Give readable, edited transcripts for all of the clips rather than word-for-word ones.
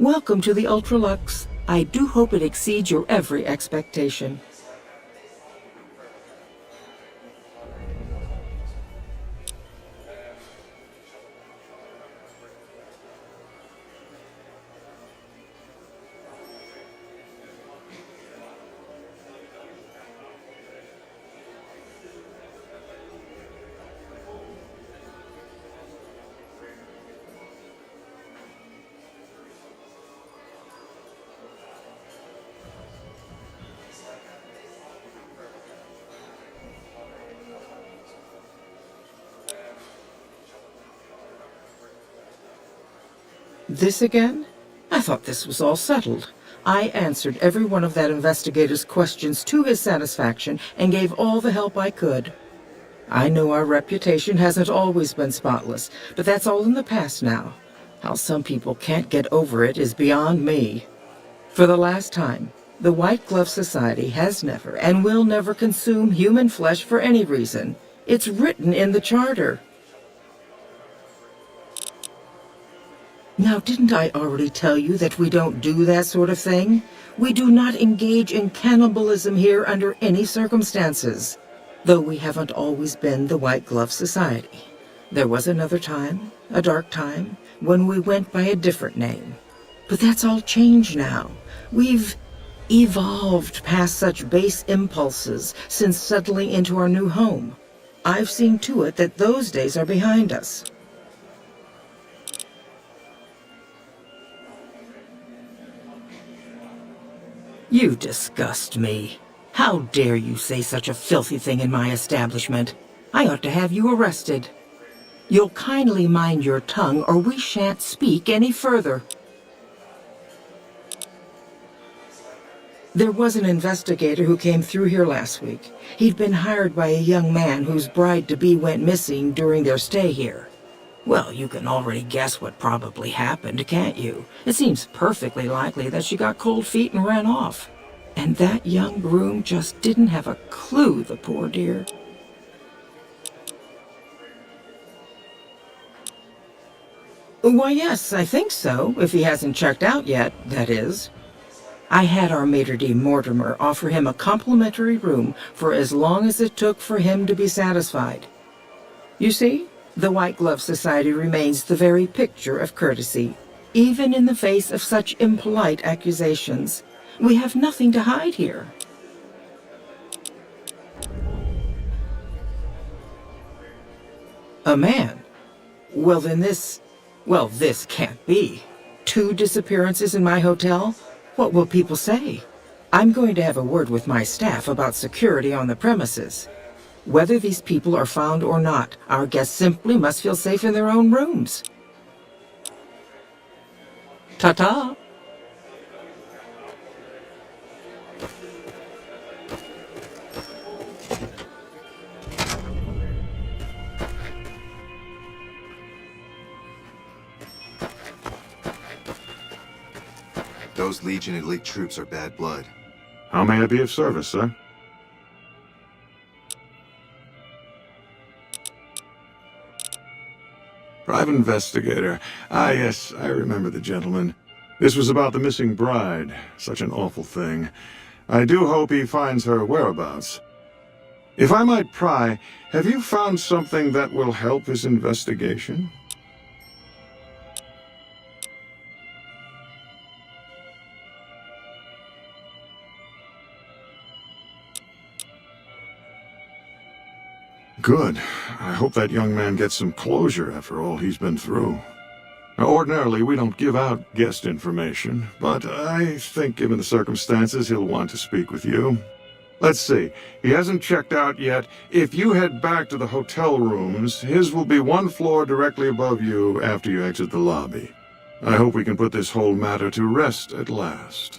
Welcome to the Ultralux. I do hope it exceeds your every expectation. This again? I thought this was all settled. I answered every one of that investigator's questions to his satisfaction and gave all the help I could. I know our reputation hasn't always been spotless, but that's all in the past now. How some people can't get over it is beyond me. For the last time, the White Glove Society has never and will never consume human flesh for any reason. It's written in the charter. Now, didn't I already tell you that we don't do that sort of thing? We do not engage in cannibalism here under any circumstances. Though we haven't always been the White Glove Society. There was another time, a dark time, when we went by a different name. But that's all changed now. We've evolved past such base impulses since settling into our new home. I've seen to it that those days are behind us. You disgust me. How dare you say such a filthy thing in my establishment? I ought to have you arrested. You'll kindly mind your tongue or we shan't speak any further. There was an investigator who came through here last week. He'd been hired by a young man whose bride-to-be went missing during their stay here. Well, you can already guess what probably happened, can't you? It seems perfectly likely that she got cold feet and ran off. And that young groom just didn't have a clue, the poor dear. Why, yes, I think so, if he hasn't checked out yet, that is. I had our maitre d' Mortimer offer him a complimentary room for as long as it took for him to be satisfied. You see? The White Glove Society remains the very picture of courtesy, even in the face of such impolite accusations. We have nothing to hide here. A man? Well, then this can't be. 2 disappearances in my hotel? What will people say? I'm going to have a word with my staff about security on the premises. Whether these people are found or not, our guests simply must feel safe in their own rooms. Ta-ta! Those Legion elite troops are bad blood. How may I be of service, sir? Private investigator. Ah, yes, I remember the gentleman. This was about the missing bride. Such an awful thing. I do hope he finds her whereabouts. If I might pry, have you found something that will help his investigation? Good. I hope that young man gets some closure after all he's been through. Now, ordinarily, we don't give out guest information, but I think given the circumstances, he'll want to speak with you. Let's see. He hasn't checked out yet. If you head back to the hotel rooms, his will be 1 floor directly above you after you exit the lobby. I hope we can put this whole matter to rest at last.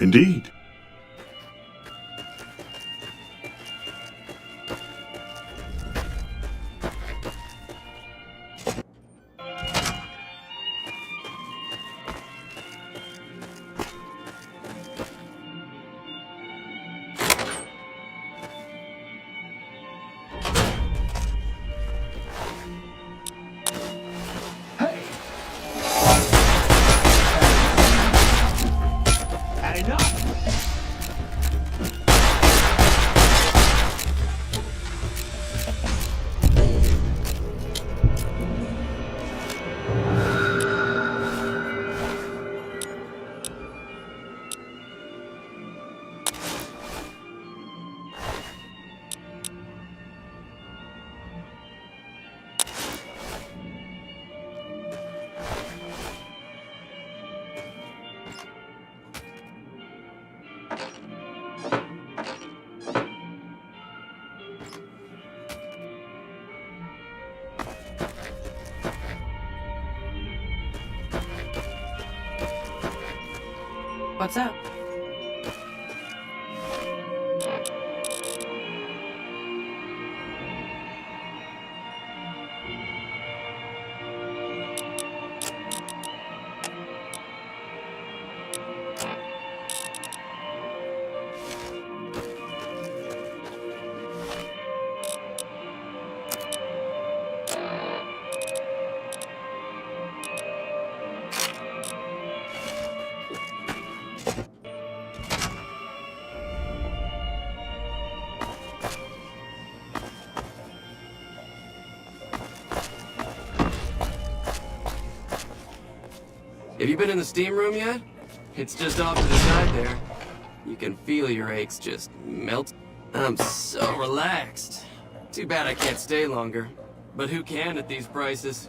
Indeed. What's up? Have you been in the steam room yet? It's just off to the side there. You can feel your aches just melt. I'm so relaxed. Too bad I can't stay longer. But who can at these prices?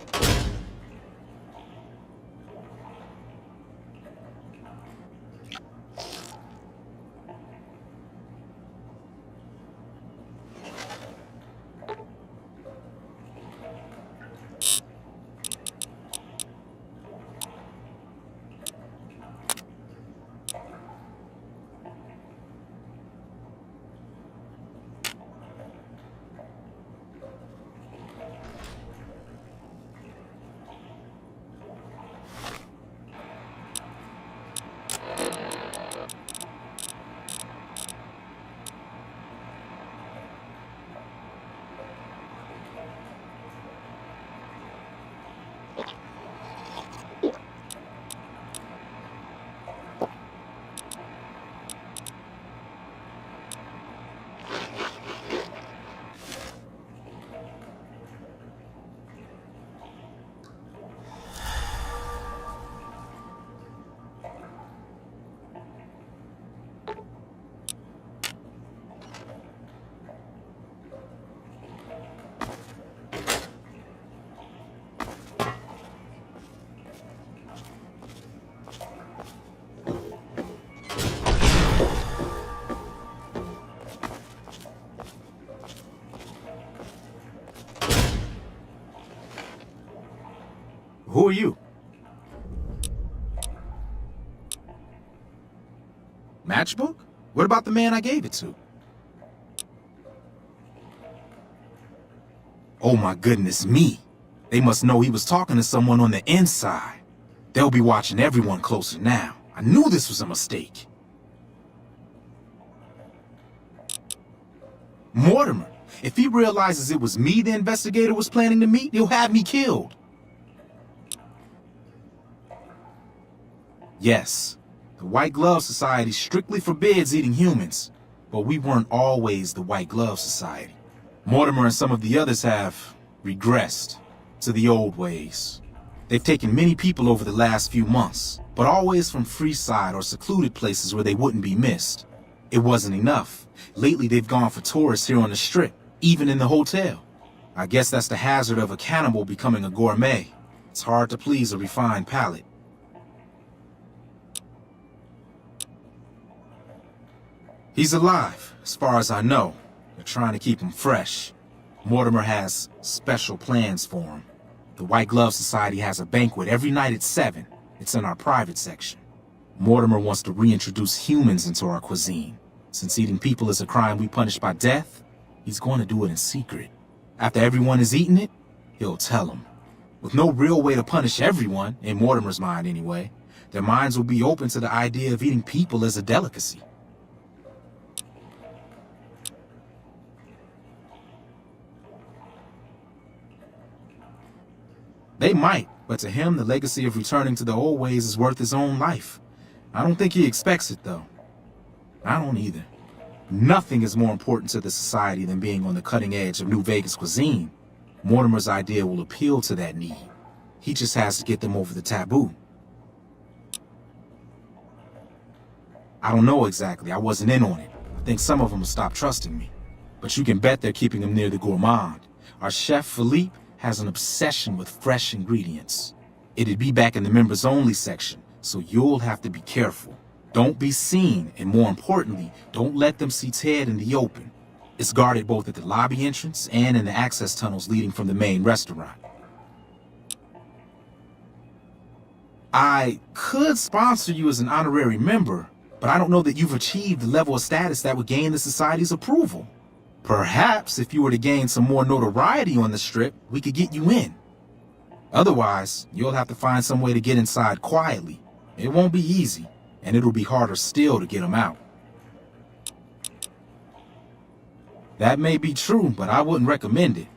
Who are you? Matchbook? What about the man I gave it to? Oh my goodness me. They must know he was talking to someone on the inside. They'll be watching everyone closer now. I knew this was a mistake. Mortimer, if he realizes it was me the investigator was planning to meet, he'll have me killed. Yes, the White Glove Society strictly forbids eating humans, but we weren't always the White Glove Society. Mortimer and some of the others have regressed to the old ways. They've taken many people over the last few months, but always from Freeside or secluded places where they wouldn't be missed. It wasn't enough. Lately they've gone for tourists here on the Strip, even in the hotel. I guess that's the hazard of a cannibal becoming a gourmet. It's hard to please a refined palate. He's alive, as far as I know. They're trying to keep him fresh. Mortimer has special plans for him. The White Glove Society has a banquet every night at 7. It's in our private section. Mortimer wants to reintroduce humans into our cuisine. Since eating people is a crime we punish by death, he's going to do it in secret. After everyone has eaten it, he'll tell them. With no real way to punish everyone, in Mortimer's mind anyway, their minds will be open to the idea of eating people as a delicacy. They might, but to him, the legacy of returning to the old ways is worth his own life. I don't think he expects it, though. I don't either. Nothing is more important to the society than being on the cutting edge of New Vegas cuisine. Mortimer's idea will appeal to that need. He just has to get them over the taboo. I don't know exactly. I wasn't in on it. I think some of them will stop trusting me. But you can bet they're keeping him near the gourmand. Our chef, Philippe, has an obsession with fresh ingredients. It'd be back in the members-only section, so you'll have to be careful. Don't be seen, and more importantly, don't let them see Ted in the open. It's guarded both at the lobby entrance and in the access tunnels leading from the main restaurant. I could sponsor you as an honorary member, but I don't know that you've achieved the level of status that would gain the society's approval. Perhaps if you were to gain some more notoriety on the strip, we could get you in. Otherwise, you'll have to find some way to get inside quietly. It won't be easy, and it'll be harder still to get him out. That may be true, but I wouldn't recommend it.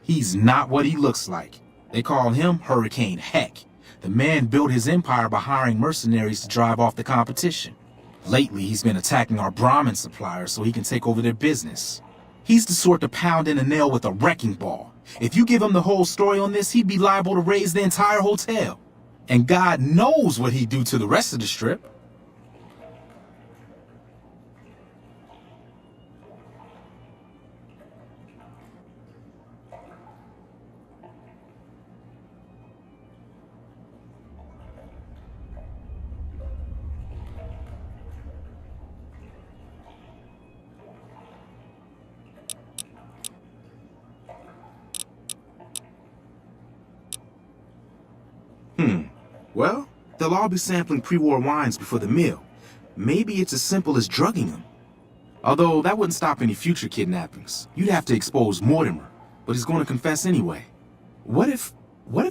He's not what he looks like. They call him Hurricane Heck. The man built his empire by hiring mercenaries to drive off the competition. Lately, he's been attacking our Brahmin suppliers so he can take over their business. He's the sort to pound in a nail with a wrecking ball. If you give him the whole story on this, he'd be liable to raise the entire hotel. And God knows what he'd do to the rest of the strip. Well, they'll all be sampling pre-war wines before the meal. Maybe it's as simple as drugging them. Although that wouldn't stop any future kidnappings. You'd have to expose Mortimer, but he's going to confess anyway. What if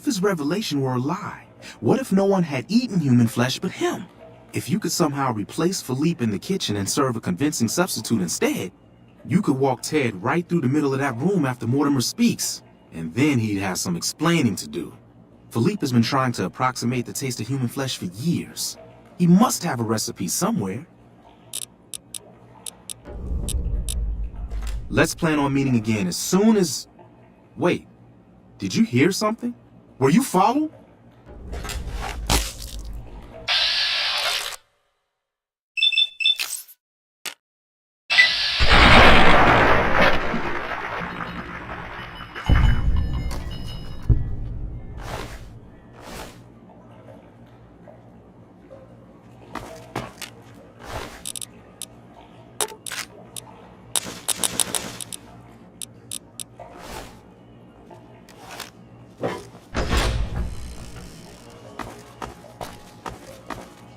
his revelation were a lie? What if no one had eaten human flesh but him? If you could somehow replace Philippe in the kitchen and serve a convincing substitute instead, you could walk Ted right through the middle of that room after Mortimer speaks, and then he'd have some explaining to do. Philippe has been trying to approximate the taste of human flesh for years. He must have a recipe somewhere. Let's plan on meeting again as soon as... Wait, did you hear something? Were you followed?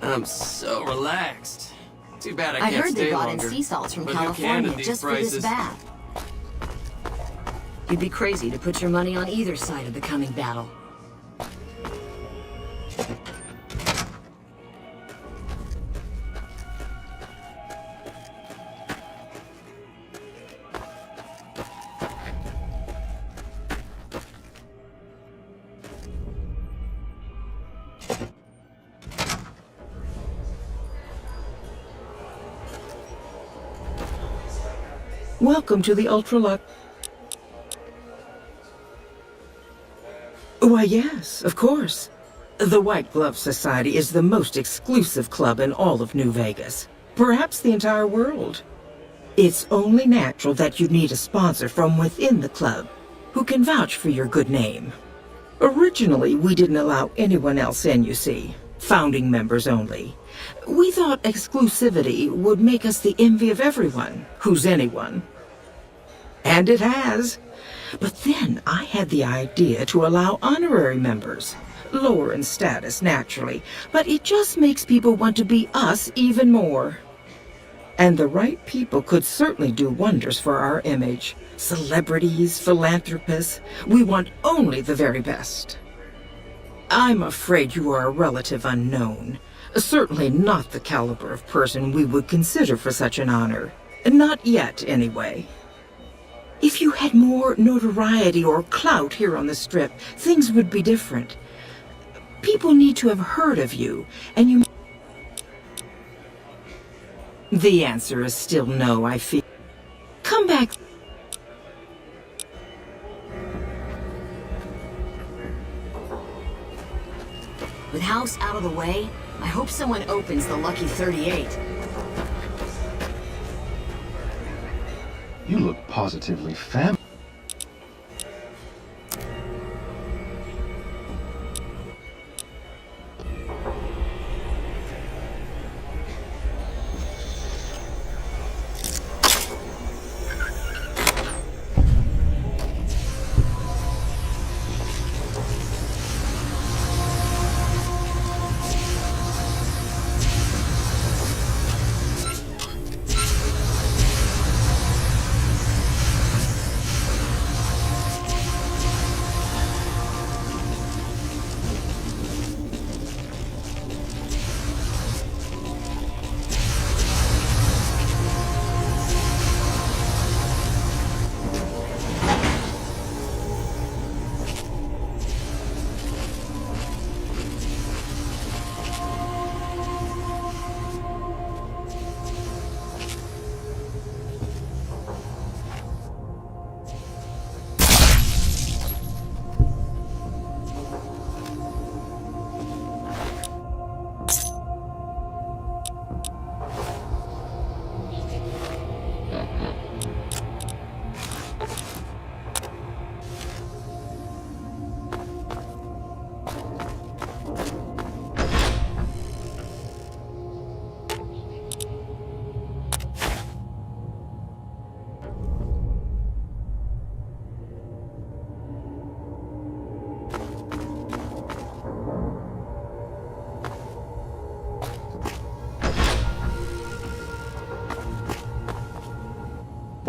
I'm so relaxed. Too bad I I can't heard they stay brought longer. in sea salts from But who can California at these just prices? for this bath. You'd be crazy to put your money on either side of the coming battle. Welcome to the Ultralux. Why, yes, of course. The White Glove Society is the most exclusive club in all of New Vegas, perhaps the entire world. It's only natural that you need a sponsor from within the club who can vouch for your good name. Originally, we didn't allow anyone else in, you see. Founding members only. We thought exclusivity would make us the envy of everyone who's anyone. And it has. But then I had the idea to allow honorary members. Lower in status, naturally, but it just makes people want to be us even more. And the right people could certainly do wonders for our image. Celebrities, philanthropists, we want only the very best. I'm afraid you are a relative unknown. Certainly not the caliber of person we would consider for such an honor. Not yet, anyway. If you had more notoriety or clout here on the Strip, things would be different. People need to have heard of you, and you... The answer is still no, I feel. Come back... With House out of the way, I hope someone opens the Lucky 38. You look positively fam.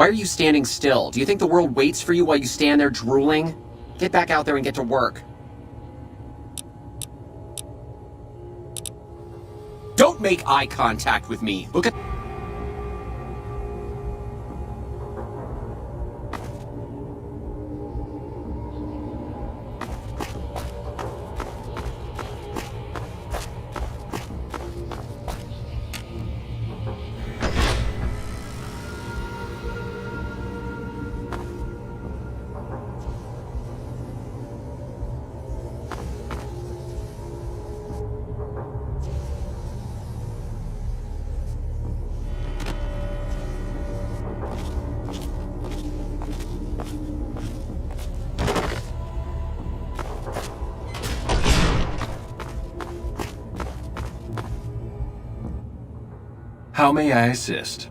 Why are you standing still? Do you think the world waits for you while you stand there drooling? Get back out there and get to work. Don't make eye contact with me. Look at... How may I assist?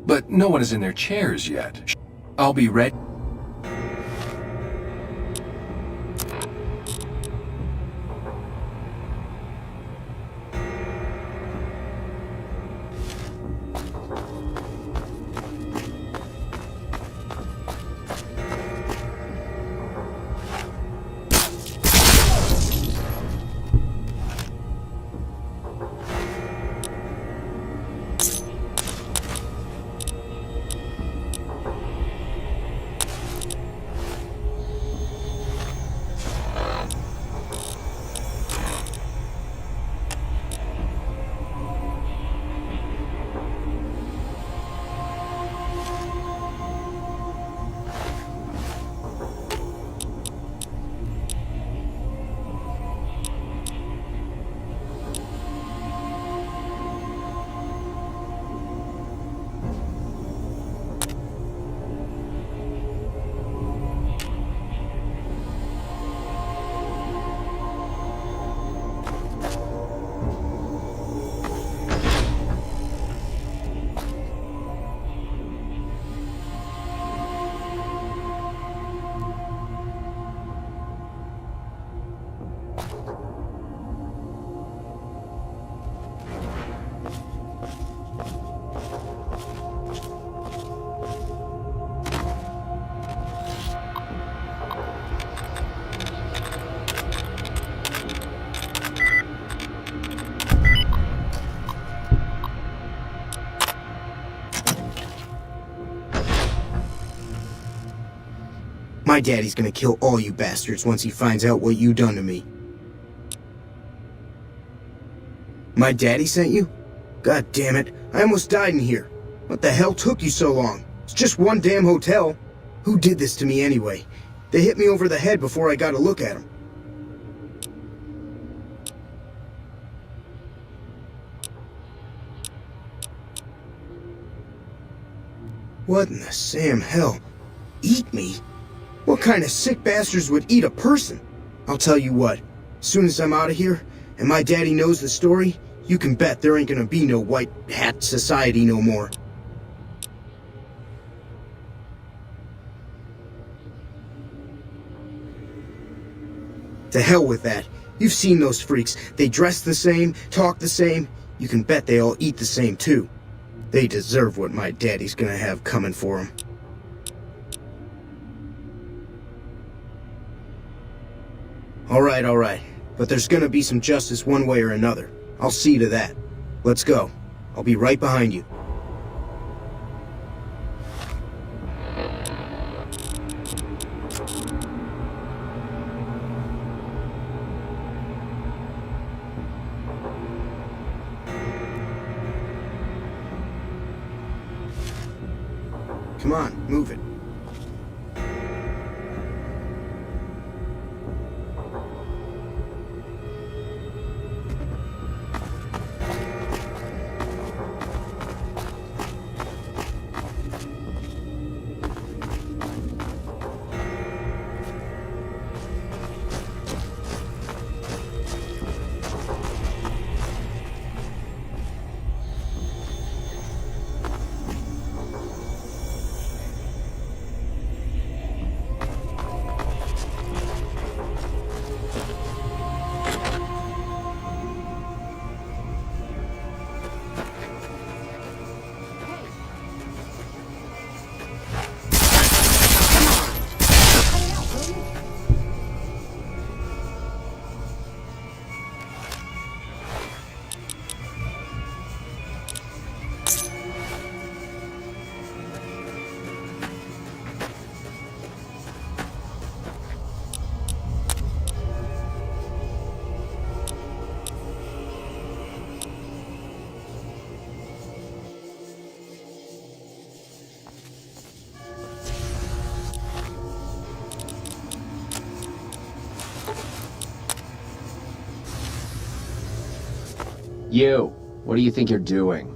But no one is in their chairs yet. I'll be ready. My daddy's gonna kill all you bastards once he finds out what you done to me. My daddy sent you? God damn it, I almost died in here. What the hell took you so long? It's just one damn hotel. Who did this to me anyway? They hit me over the head before I got a look at them. What in the Sam hell? Eat me? What kind of sick bastards would eat a person? I'll tell you what, as soon as I'm out of here, and my daddy knows the story, you can bet there ain't gonna be no white hat society no more. To hell with that. You've seen those freaks. They dress the same, talk the same. You can bet they all eat the same too. They deserve what my daddy's gonna have coming for them. Alright. But there's gonna be some justice one way or another. I'll see to that. Let's go. I'll be right behind you. Come on, move it. You, what do you think you're doing?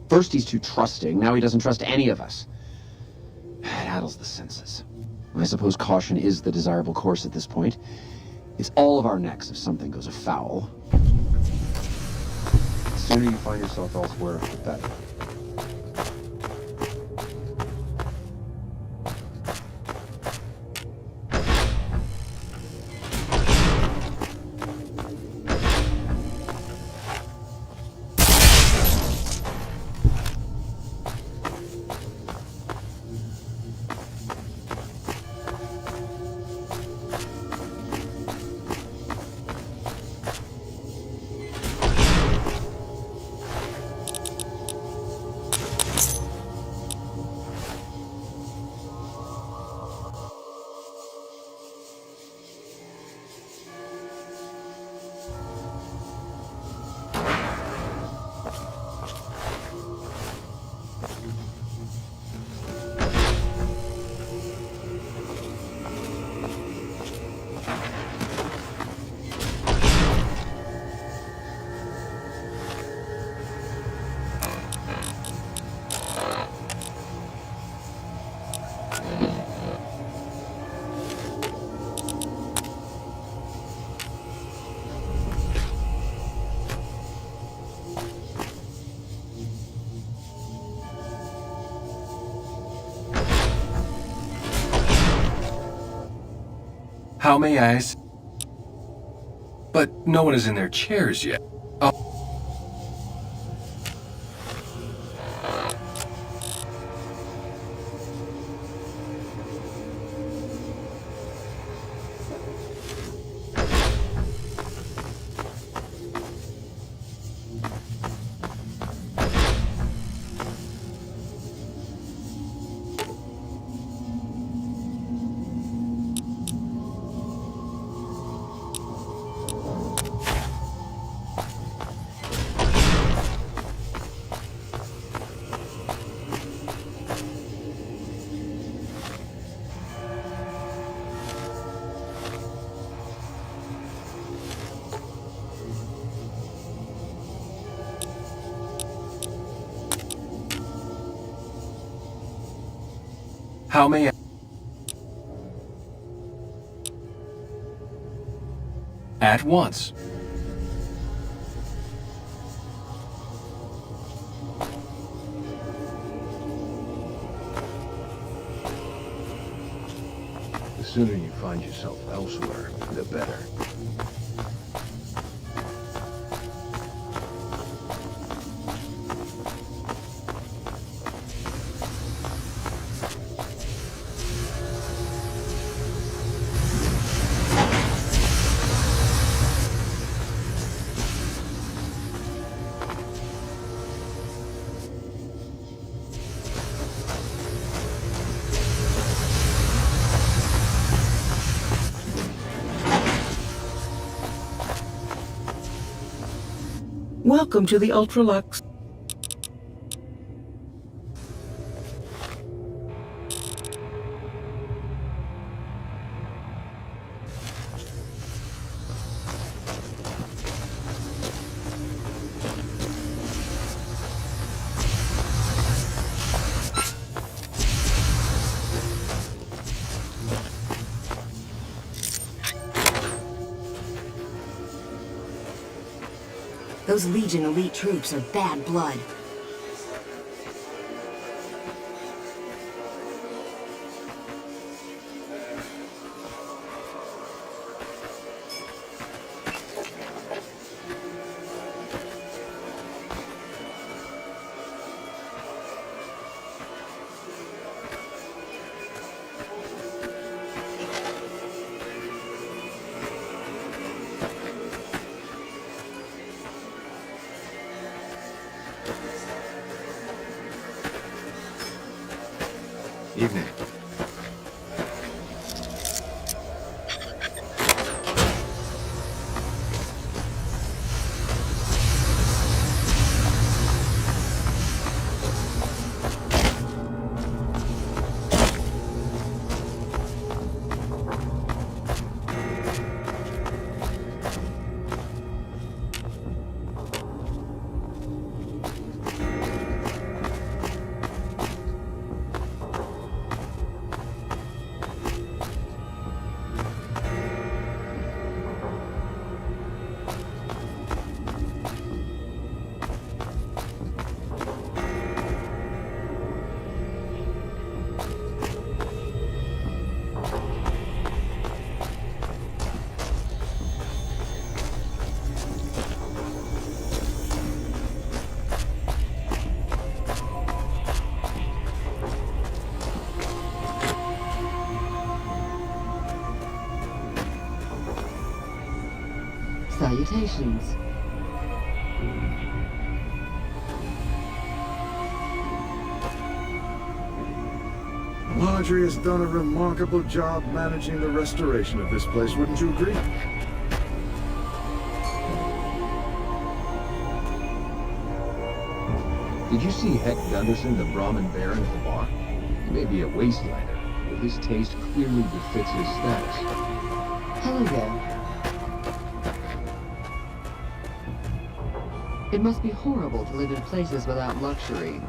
First he's too trusting, now he doesn't trust any of us. It addles the senses. I suppose caution is the desirable course at this point. It's all of our necks if something goes afoul. The sooner you find yourself elsewhere, the better. How may I? But no one is in their chairs yet. Oh. How may I? At once. The sooner you find yourself elsewhere, the better. Welcome to the Ultralux. Those Legion elite troops are bad blood. Evening. Salutations. Marjorie has done a remarkable job managing the restoration of this place, wouldn't you agree? Did you see Heck Gunderson, the Brahmin Baron at the bar? He may be a wastelander, but his taste clearly befits his status. Hello there. It must be horrible to live in places without luxury.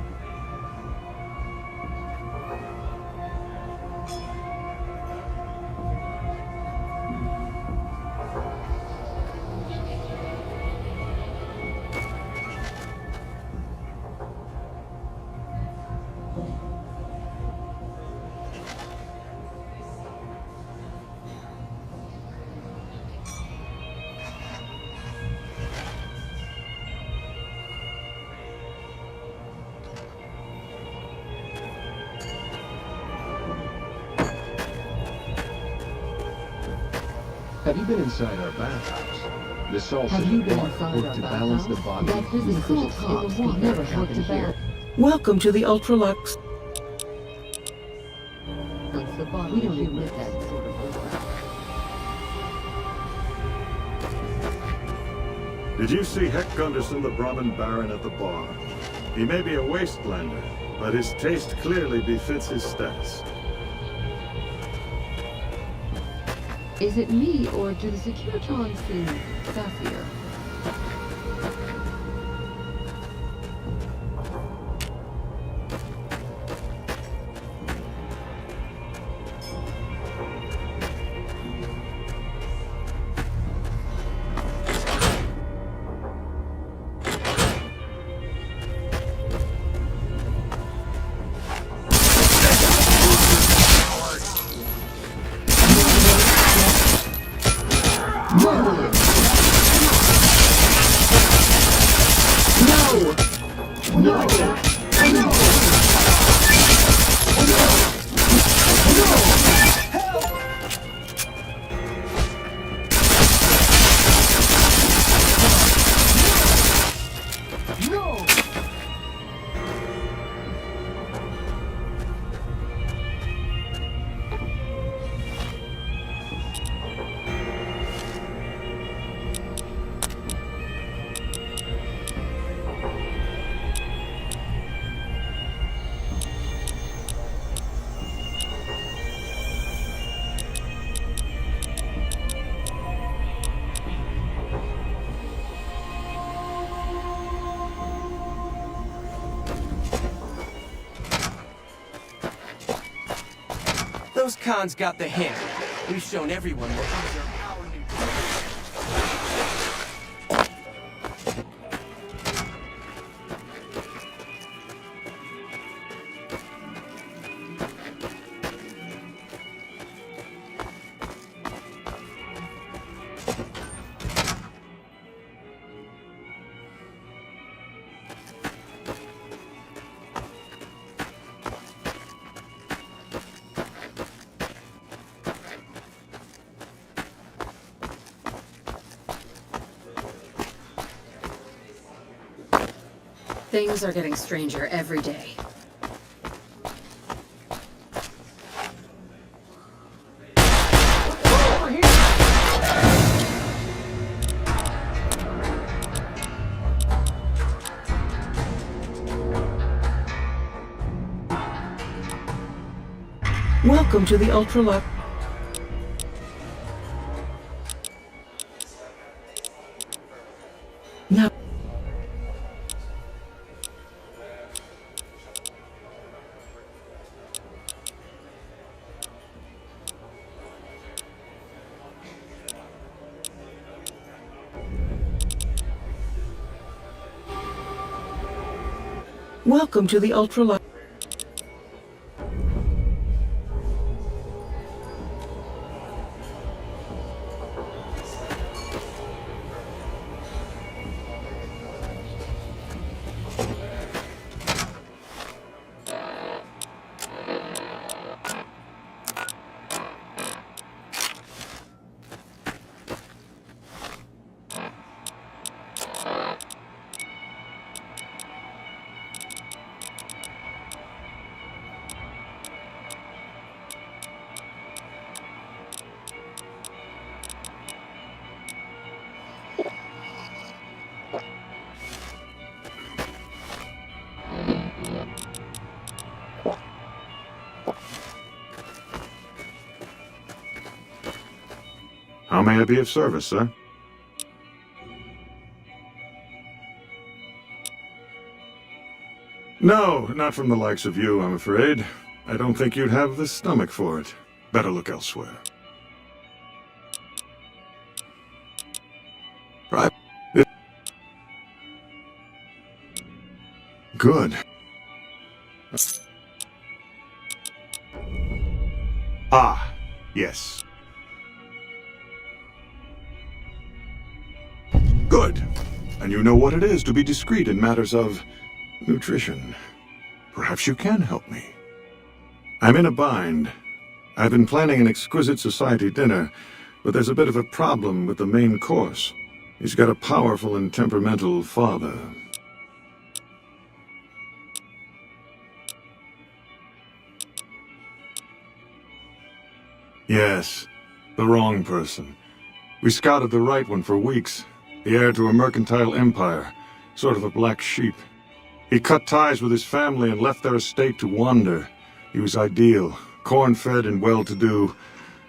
Have you been inside our bathhouse? The salts Have in you the been water inside work our to balance the bathhouse? body. That physics in the water never helped to balance Welcome to the Ultralux. the body. We don't admit that sort of work. Did you see Heck Gunderson, the Brahmin Baron at the bar? He may be a wastelander, but his taste clearly befits his status. Is it me, or do the Securitrons seem sassier? Those cons got the hint. We've shown everyone what these are our new Things are getting stranger every day. Welcome to the Ultralux. Now, welcome to the Ultralux. How may I be of service, sir? No, not from the likes of you, I'm afraid. I don't think you'd have the stomach for it. Better look elsewhere. Right. Good. Ah, yes. Good. And you know what it is to be discreet in matters of nutrition. Perhaps you can help me. I'm in a bind. I've been planning an exquisite society dinner, but there's a bit of a problem with the main course. He's got a powerful and temperamental father. Yes, the wrong person. We scouted the right one for weeks. The heir to a mercantile empire, sort of a black sheep. He cut ties with his family and left their estate to wander. He was ideal, corn-fed and well-to-do,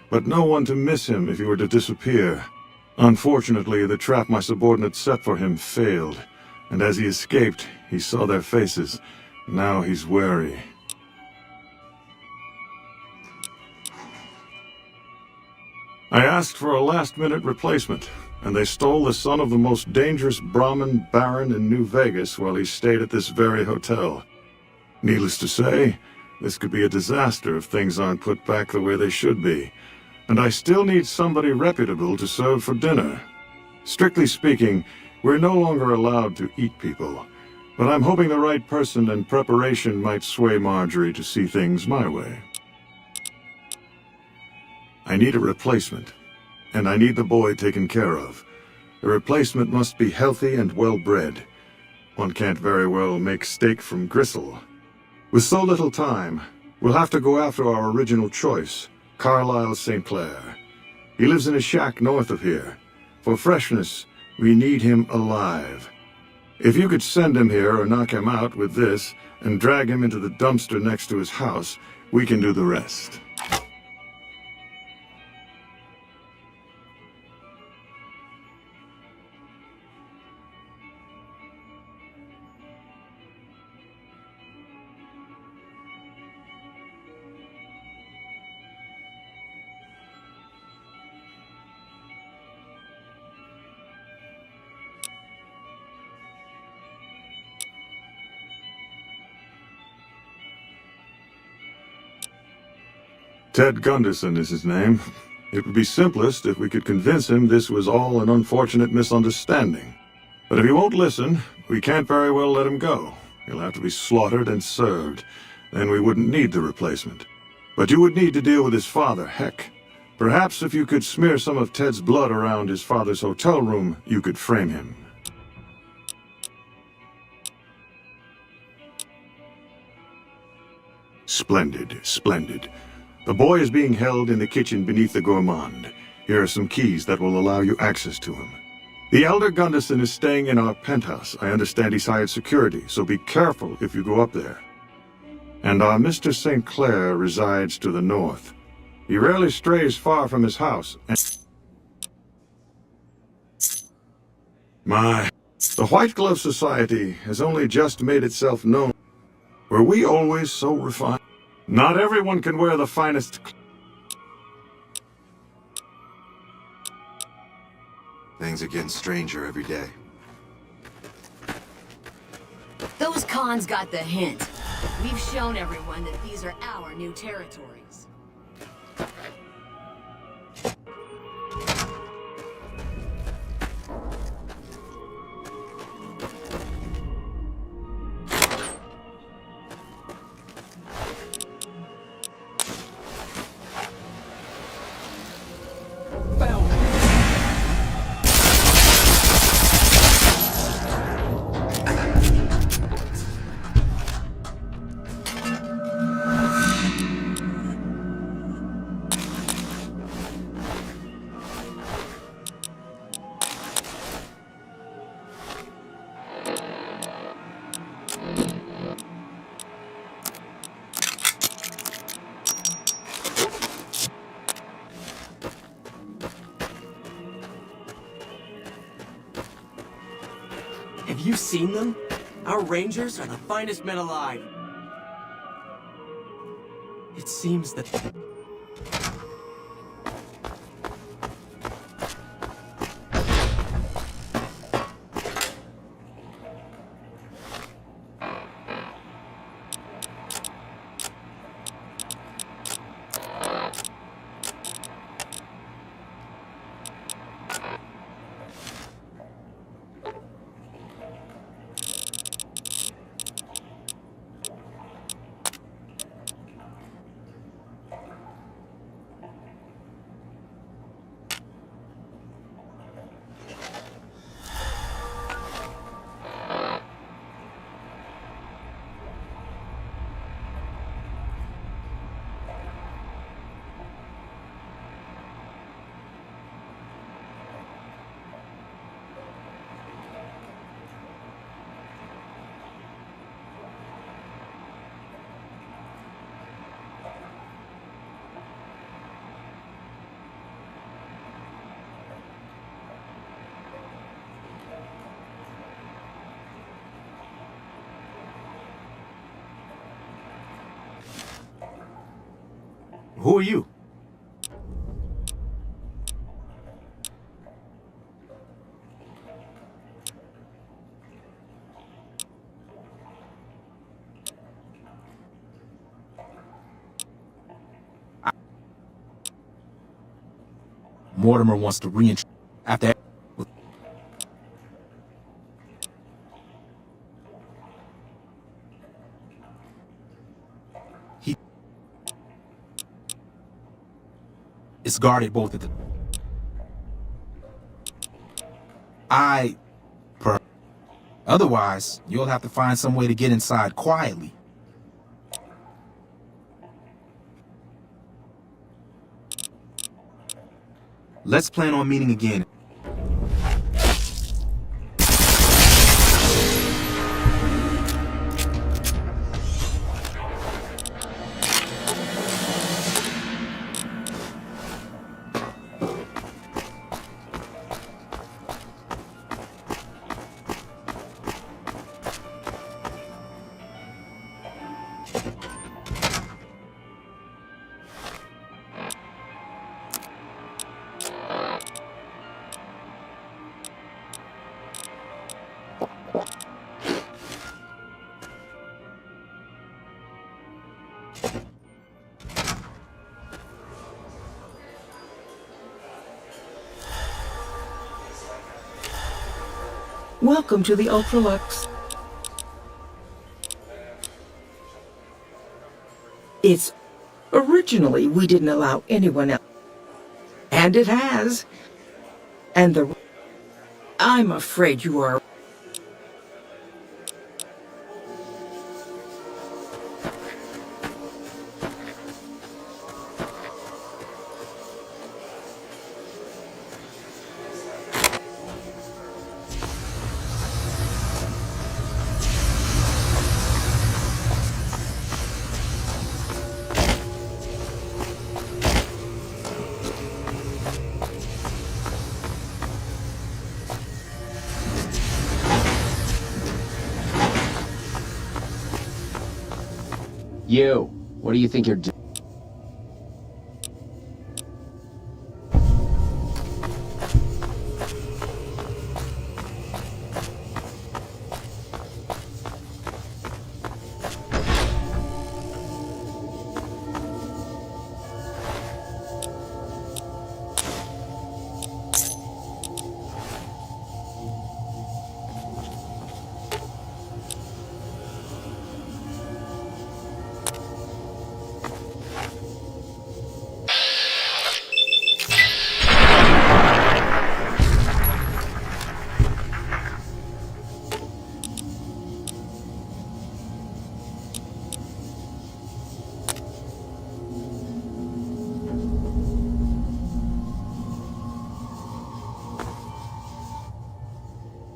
but no one to miss him if he were to disappear. Unfortunately, the trap my subordinates set for him failed, and as he escaped, he saw their faces. Now he's wary. I asked for a last-minute replacement, and they stole the son of the most dangerous Brahmin baron in New Vegas while he stayed at this very hotel. Needless to say, this could be a disaster if things aren't put back the way they should be, and I still need somebody reputable to serve for dinner. Strictly speaking, we're no longer allowed to eat people, but I'm hoping the right person and preparation might sway Marjorie to see things my way. I need a replacement, and I need the boy taken care of. The replacement must be healthy and well-bred. One can't very well make steak from gristle. With so little time, we'll have to go after our original choice, Carlisle St. Clair. He lives in a shack north of here. For freshness, we need him alive. If you could send him here or knock him out with this and drag him into the dumpster next to his house, we can do the rest. Ted Gunderson is his name. It would be simplest if we could convince him this was all an unfortunate misunderstanding. But if he won't listen, we can't very well let him go. He'll have to be slaughtered and served. Then we wouldn't need the replacement. But you would need to deal with his father, heck. Perhaps if you could smear some of Ted's blood around his father's hotel room, you could frame him. Splendid, splendid. The boy is being held in the kitchen beneath the gourmand. Here are some keys that will allow you access to him. The elder Gunderson is staying in our penthouse. I understand he's hired security, so be careful if you go up there. And our Mr. St. Clair resides to the north. He rarely strays far from his house, and... The White Glove Society has only just made itself known. Were we always so refined? Not everyone can wear the finest... Things are getting stranger every day. Those cons got the hint. We've shown everyone that these are our new territories. you seen them? Our rangers are the finest men alive. It seems that... Who are you? Mortimer wants to reintroduce after he is guarded both at the otherwise you'll have to find some way to get inside quietly. Let's plan on meeting again. Welcome to the Ultralux. Originally, we didn't allow anyone else. And it has. And I'm afraid you are... You, what do you think you're doing?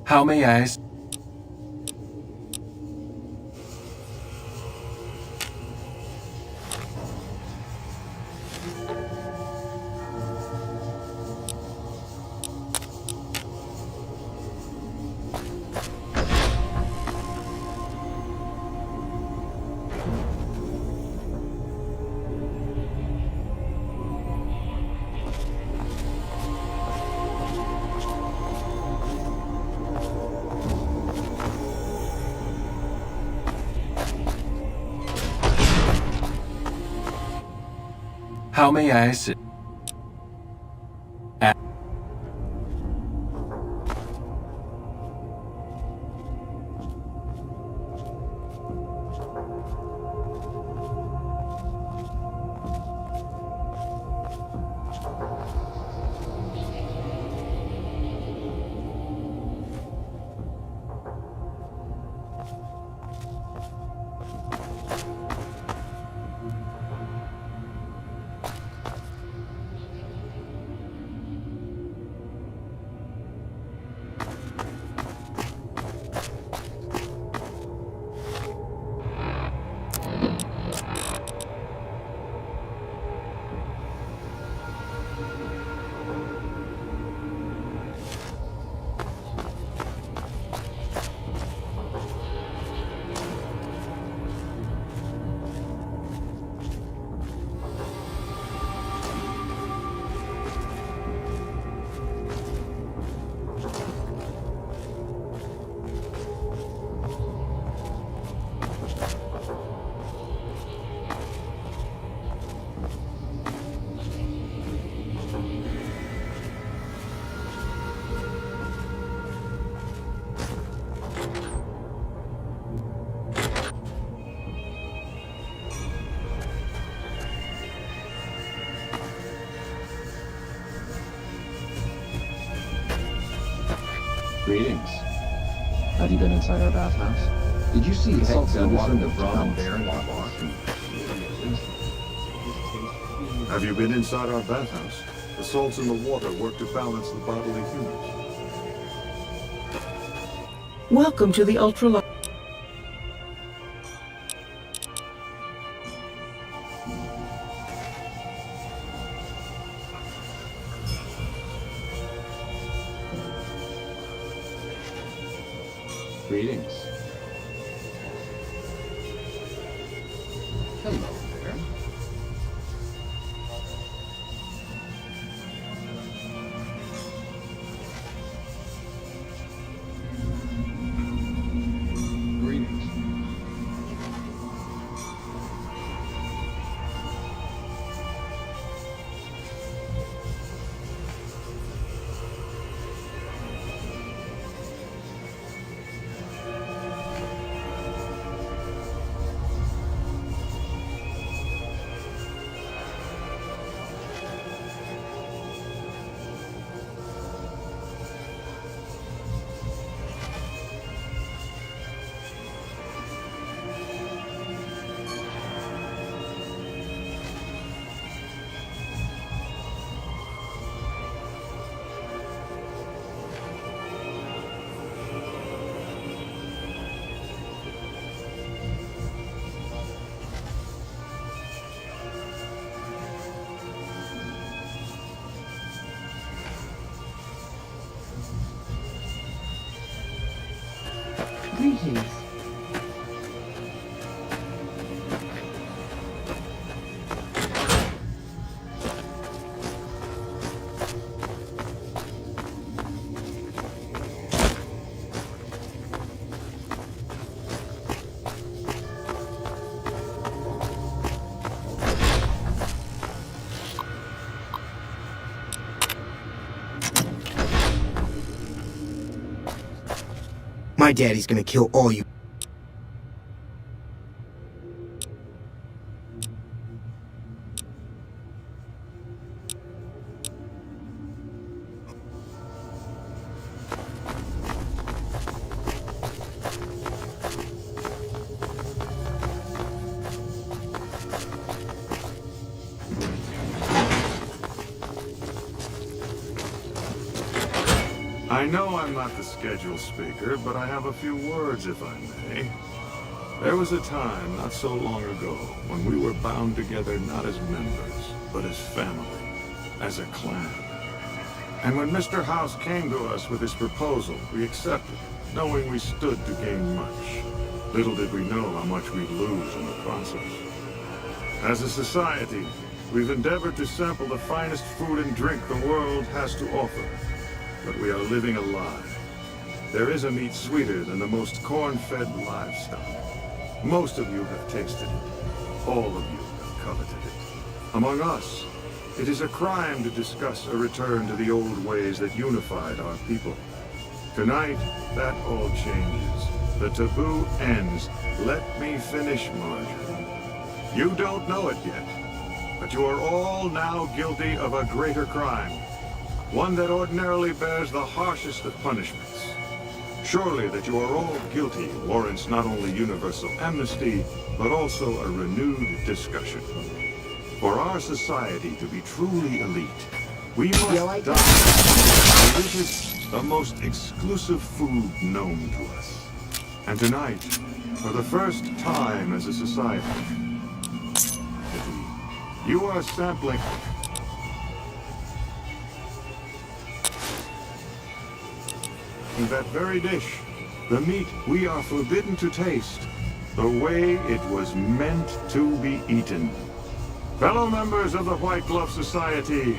How may I... How may I assist? Greetings. Have you been inside our bathhouse? Did you see the salts in the water Gunderson, the with Brahmin talents Baron and of the water? bar. Have you been inside our bathhouse? The salts in the water work to balance the bodily humors. Welcome to the ultra. Greetings. Hello there. Greetings. Greetings. My daddy's gonna kill all you. I know I'm not the scheduled speaker, but I have a few words, if I may. There was a time, not so long ago, when we were bound together not as members, but as family, as a clan. And when Mr. House came to us with his proposal, we accepted, knowing we stood to gain much. Little did we know how much we'd lose in the process. As a society, we've endeavored to sample the finest food and drink the world has to offer. But we are living a lie. There is a meat sweeter than the most corn-fed livestock. Most of you have tasted it. All of you have coveted it. Among us, it is a crime to discuss a return to the old ways that unified our people. Tonight, that all changes. The taboo ends. Let me finish, Marjorie. You don't know it yet, but you are all now guilty of a greater crime. One that ordinarily bears the harshest of punishments. Surely that you are all guilty warrants not only universal amnesty, but also a renewed discussion. For our society to be truly elite, we must die. This is the most exclusive food known to us. And tonight, for the first time as a society, you are sampling... that very dish, the meat we are forbidden to taste, the way it was meant to be eaten. Fellow members of the White Glove Society,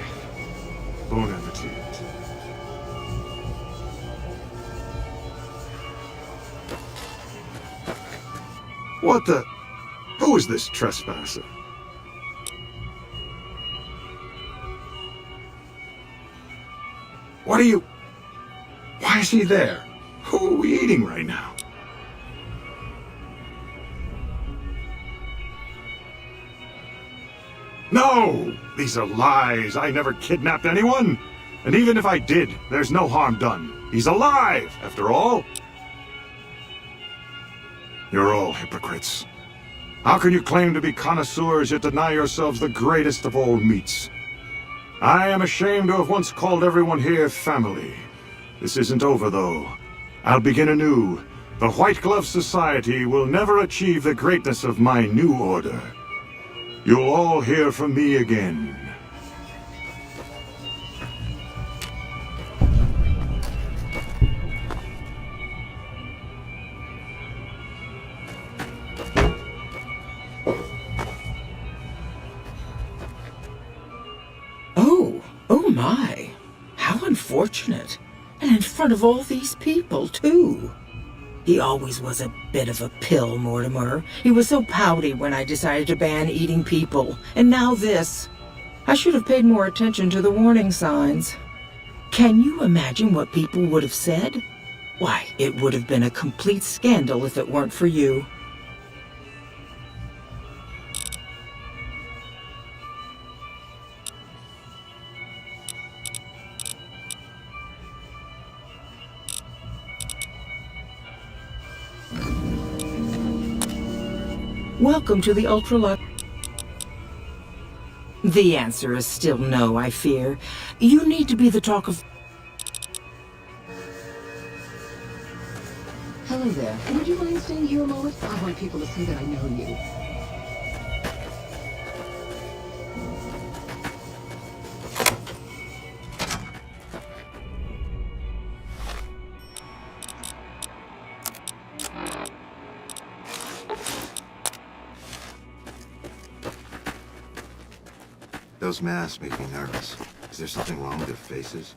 bon appetit. What the... Who is this trespasser? What are you... Why is he there? Who are we eating right now? No! These are lies. I never kidnapped anyone. And even if I did, there's no harm done. He's alive, after all. You're all hypocrites. How can you claim to be connoisseurs yet deny yourselves the greatest of all meats? I am ashamed to have once called everyone here family. This isn't over, though. I'll begin anew. The White Glove Society will never achieve the greatness of my new order. You'll all hear from me again. Oh my. How unfortunate. And in front of all these people, too. He always was a bit of a pill, Mortimer. He was so pouty when I decided to ban eating people. And now this. I should have paid more attention to the warning signs. Can you imagine what people would have said? Why, it would have been a complete scandal if it weren't for you. Welcome to the Ultralux. The answer is still no, I fear. You need to be the talk of... Hello there. Would you mind staying here a moment? I want people to see that I know you. Those masks make me nervous. Is there something wrong with their faces?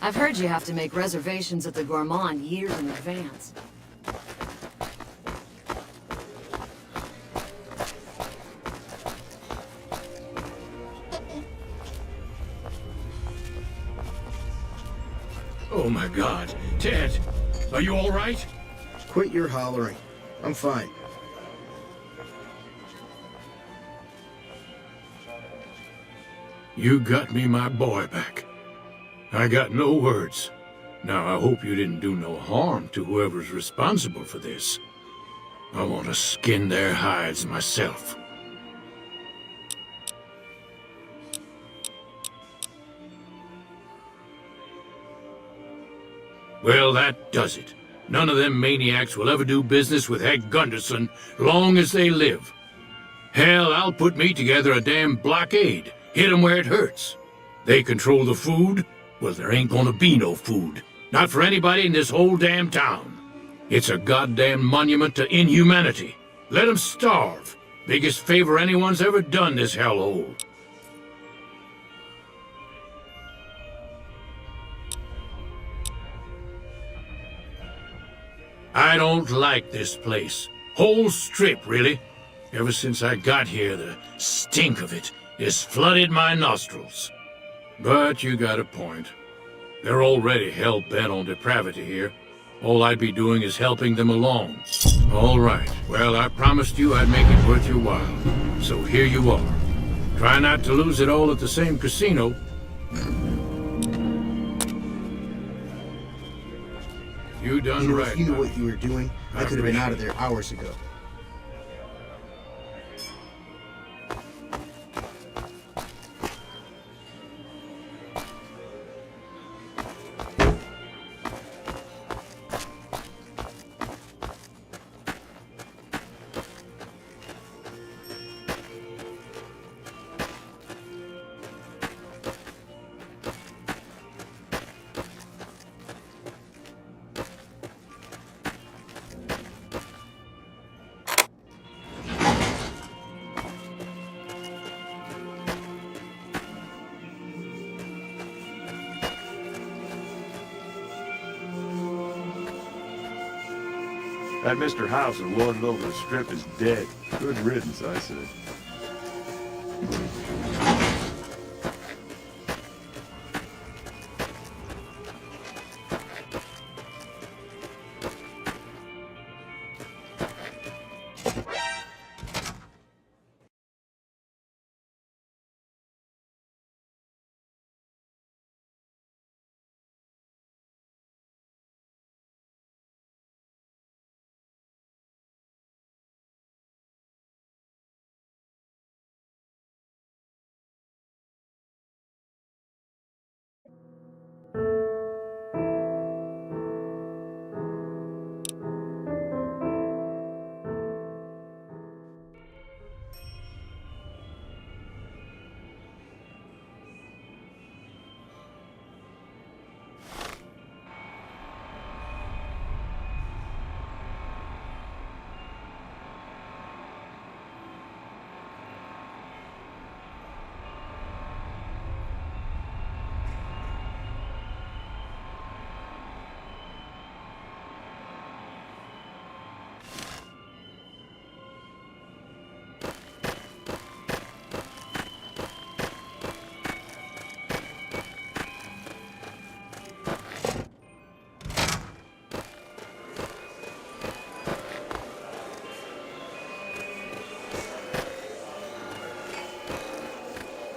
I've heard you have to make reservations at the Gourmand years in advance. Oh my God. Ted, are you all right? Quit your hollering. I'm fine. You got me my boy back. I got no words. Now, I hope you didn't do no harm to whoever's responsible for this. I want to skin their hides myself. Well, that does it. None of them maniacs will ever do business with Hank Gunderson long as they live. Hell, I'll put me together a damn blockade. Hit 'em where it hurts. They control the food? Well, there ain't gonna be no food. Not for anybody in this whole damn town. It's a goddamn monument to inhumanity. Let 'em starve. Biggest favor anyone's ever done this hellhole. I don't like this place. Whole strip, really. Ever since I got here, the stink of it has flooded my nostrils. But you got a point. They're already hell-bent on depravity here. All I'd be doing is helping them along. All right. Well, I promised you I'd make it worth your while. So here you are. Try not to lose it all at the same casino. You done You know, right. if you knew buddy. what you were doing, I could have been out of there hours ago. That Mr. House who lorded over the strip is dead. Good riddance, I say.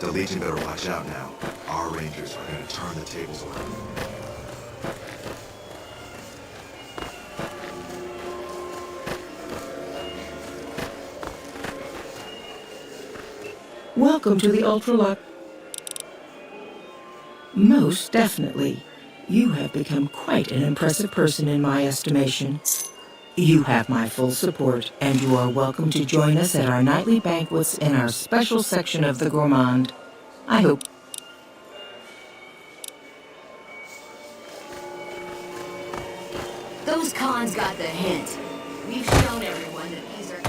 The Legion better watch out now. Our Rangers are gonna turn the tables around. Welcome to the Ultralux. Most definitely. You have become quite an impressive person in my estimation. You have my full support, and you are welcome to join us at our nightly banquets in our special section of the Gourmand. I hope... Those cons got the hint. We've shown everyone that these are...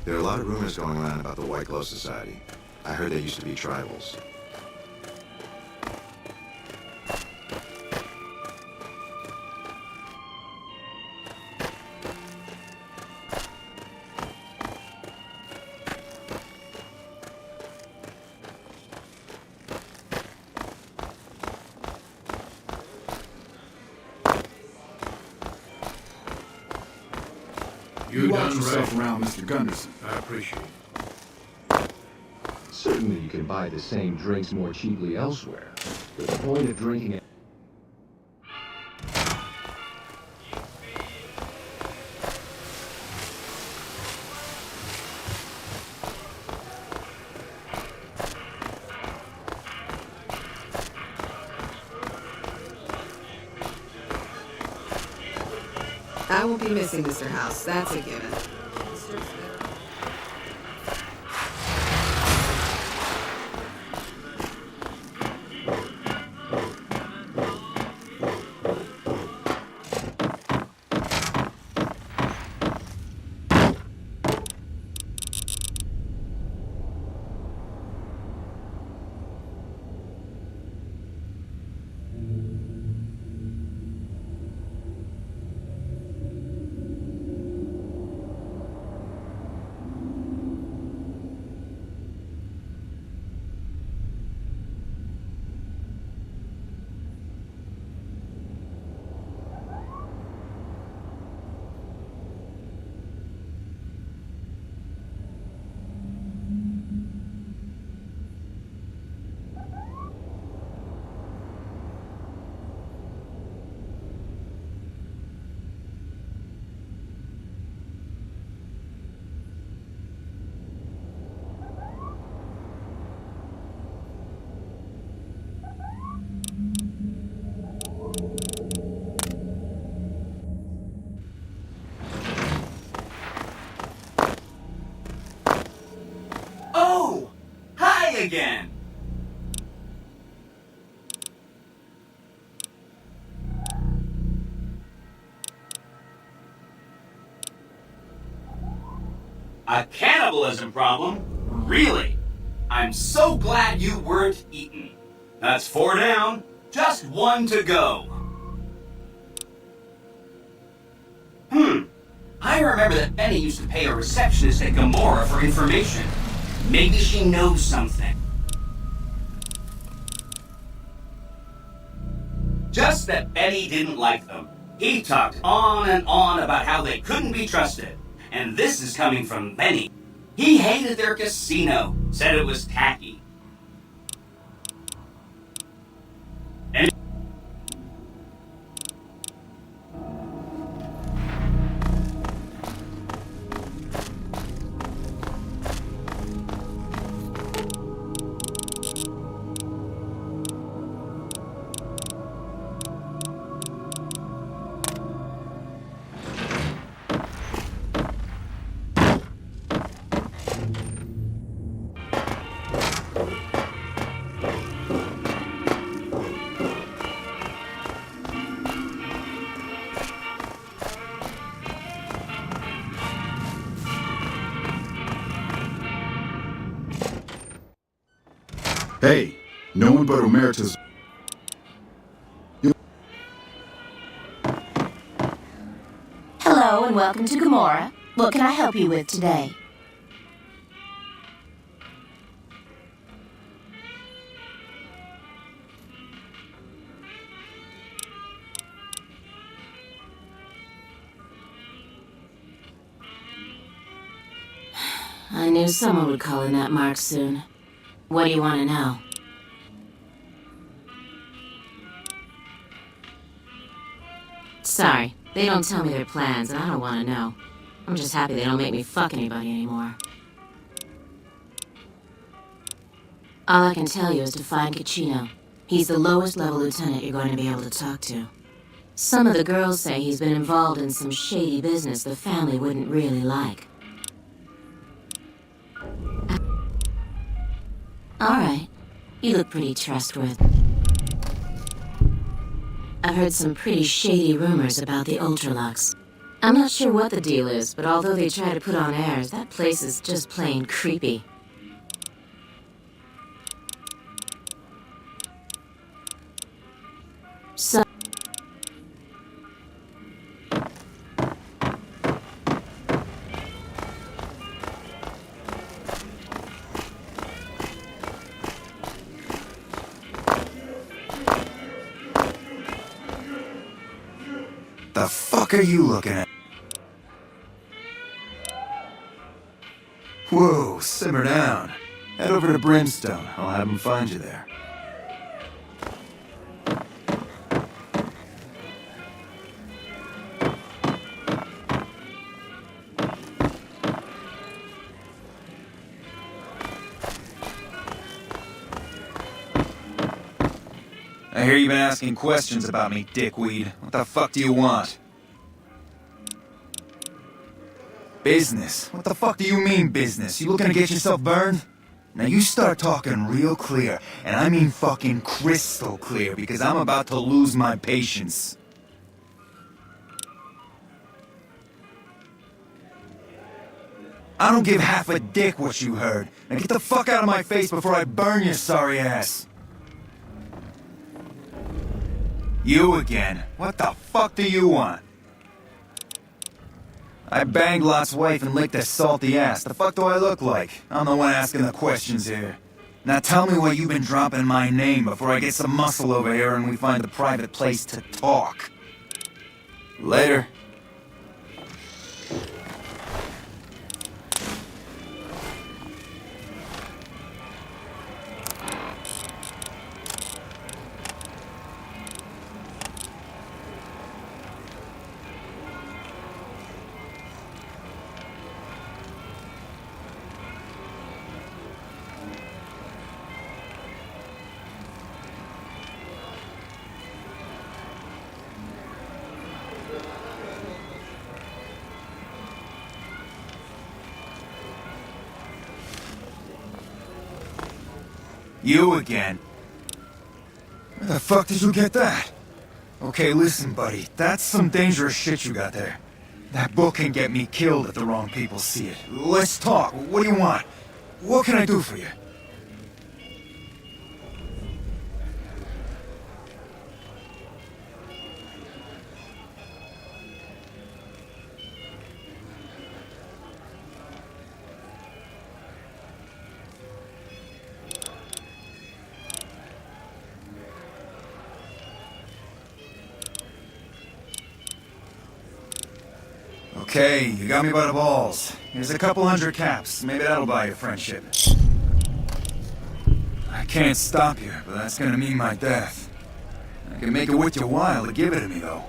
There are a lot of rumors going around about the White Glove Society. I heard they used to be tribals. You Watch done yourself right. around, Mr. Gunderson. I appreciate it. Certainly you can buy the same drinks more cheaply elsewhere. But the point of drinking it... I will be missing Mr. House, that's a given. again. A cannibalism problem? Really? I'm so glad you weren't eaten. That's 4 down, just 1 to go. I remember that Benny used to pay a receptionist at Gamora for information. Maybe she knows something. Just that Benny didn't like them. He talked on and on about how they couldn't be trusted. And this is coming from Benny. He hated their casino, said it was tacky. And Hey, no one but Omerta's... Hello and welcome to Gamora. What can I help you with today? I knew someone would call in that mark soon. What do you want to know? Sorry, they don't tell me their plans, and I don't want to know. I'm just happy they don't make me fuck anybody anymore. All I can tell you is to find Kachino. He's the lowest level lieutenant you're going to be able to talk to. Some of the girls say he's been involved in some shady business the family wouldn't really like. Alright, you look pretty trustworthy. I've heard some pretty shady rumors about the Ultralux. I'm not sure what the deal is, but although they try to put on airs, that place is just plain creepy. So... The fuck are you looking at? Whoa, simmer down. Head over to Brimstone. I'll have him find you there. I hear you've been asking questions about me, dickweed. What the fuck do you want? Business? What the fuck do you mean business? You looking to get yourself burned? Now you start talking real clear, and I mean fucking crystal clear, because I'm about to lose my patience. I don't give half a dick what you heard. Now get the fuck out of my face before I burn your sorry ass. You again. What the fuck do you want? I banged Lot's wife and licked her salty ass. The fuck do I look like? I'm the one asking the questions here. Now tell me why you've been dropping my name before I get some muscle over here and we find a private place to talk. Later. You again. Where the fuck did you get that? Okay, listen, buddy. That's some dangerous shit you got there. That book can get me killed if the wrong people see it. Let's talk. What do you want? What can I do for you? Okay, you got me by the balls. Here's a couple hundred caps. Maybe that'll buy you friendship. I can't stop you, but that's gonna mean my death. I can make it worth your while to give it to me, though.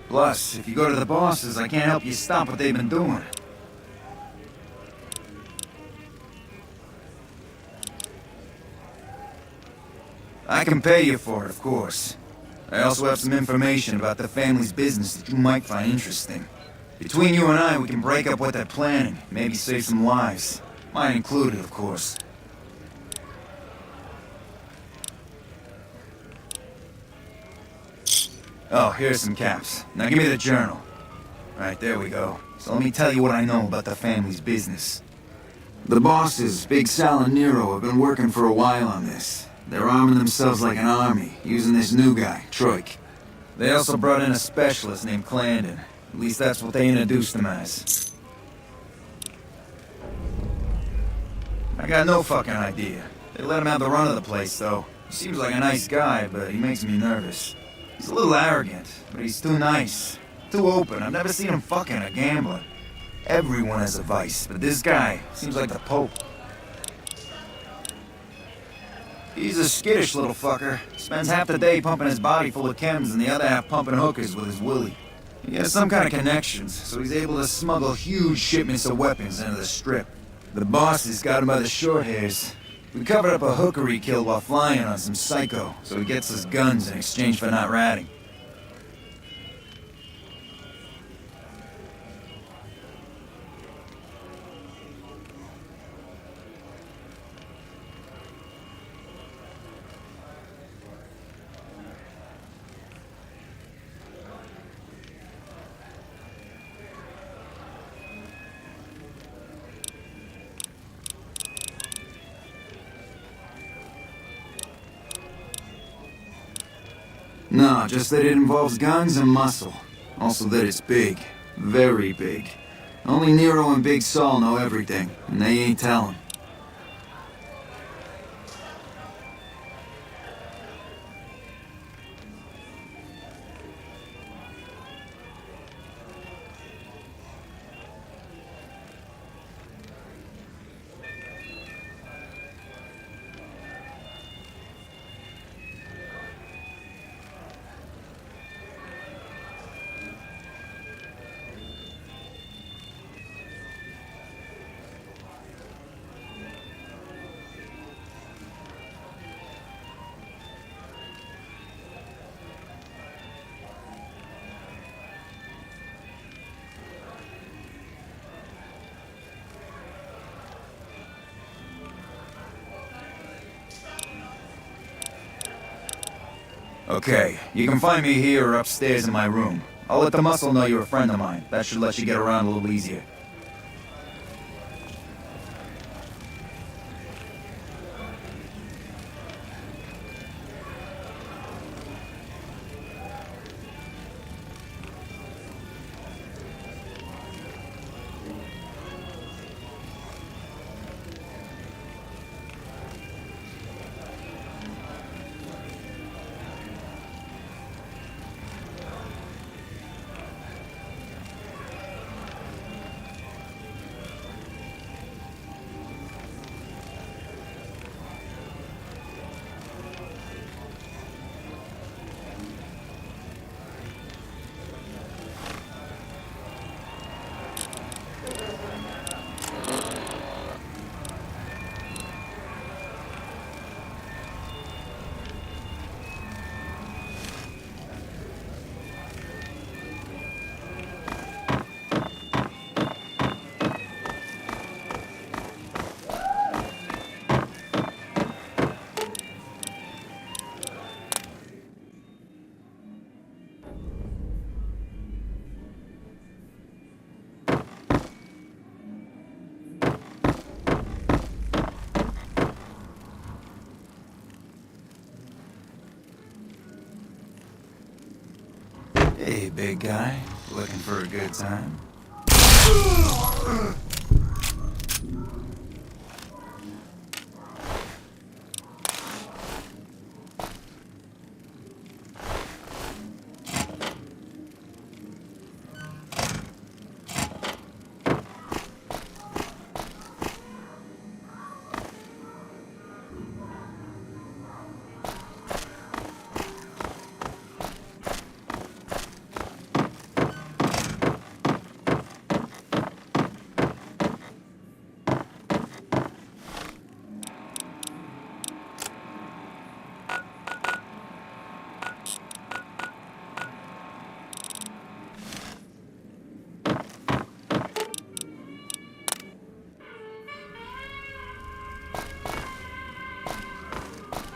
Plus, if you go to the bosses, I can't help you stop what they've been doing. I can pay you for it, of course. I also have some information about the family's business that you might find interesting. Between you and I, we can break up what they're planning, maybe save some lives. Mine included, of course. Oh, here's some caps. Now give me the journal. Right, there we go. So let me tell you what I know about the family's business. The bosses, Big Sal and Nero, have been working for a while on this. They're arming themselves like an army, using this new guy, Troik. They also brought in a specialist named Clarendon. At least that's what they introduced him as. I got no fucking idea. They let him have the run of the place, though. He seems like a nice guy, but he makes me nervous. He's a little arrogant, but he's too nice. Too open. I've never seen him fucking a gambler. Everyone has a vice, but this guy seems like the Pope. He's a skittish little fucker. Spends half the day pumping his body full of chems and the other half pumping hookers with his willy. He has some kind of connections, so he's able to smuggle huge shipments of weapons into the Strip. The bosses got him by the short hairs. We covered up a hooker he killed while flying on some psycho, so he gets us guns in exchange for not ratting. No, just that it involves guns and muscle. Also that it's big. Very big. Only Nero and Big Saul know everything, and they ain't telling. Okay, you can find me here or upstairs in my room. I'll let the muscle know you're a friend of mine. That should let you get around a little easier. Hey, big guy. Looking for a good time?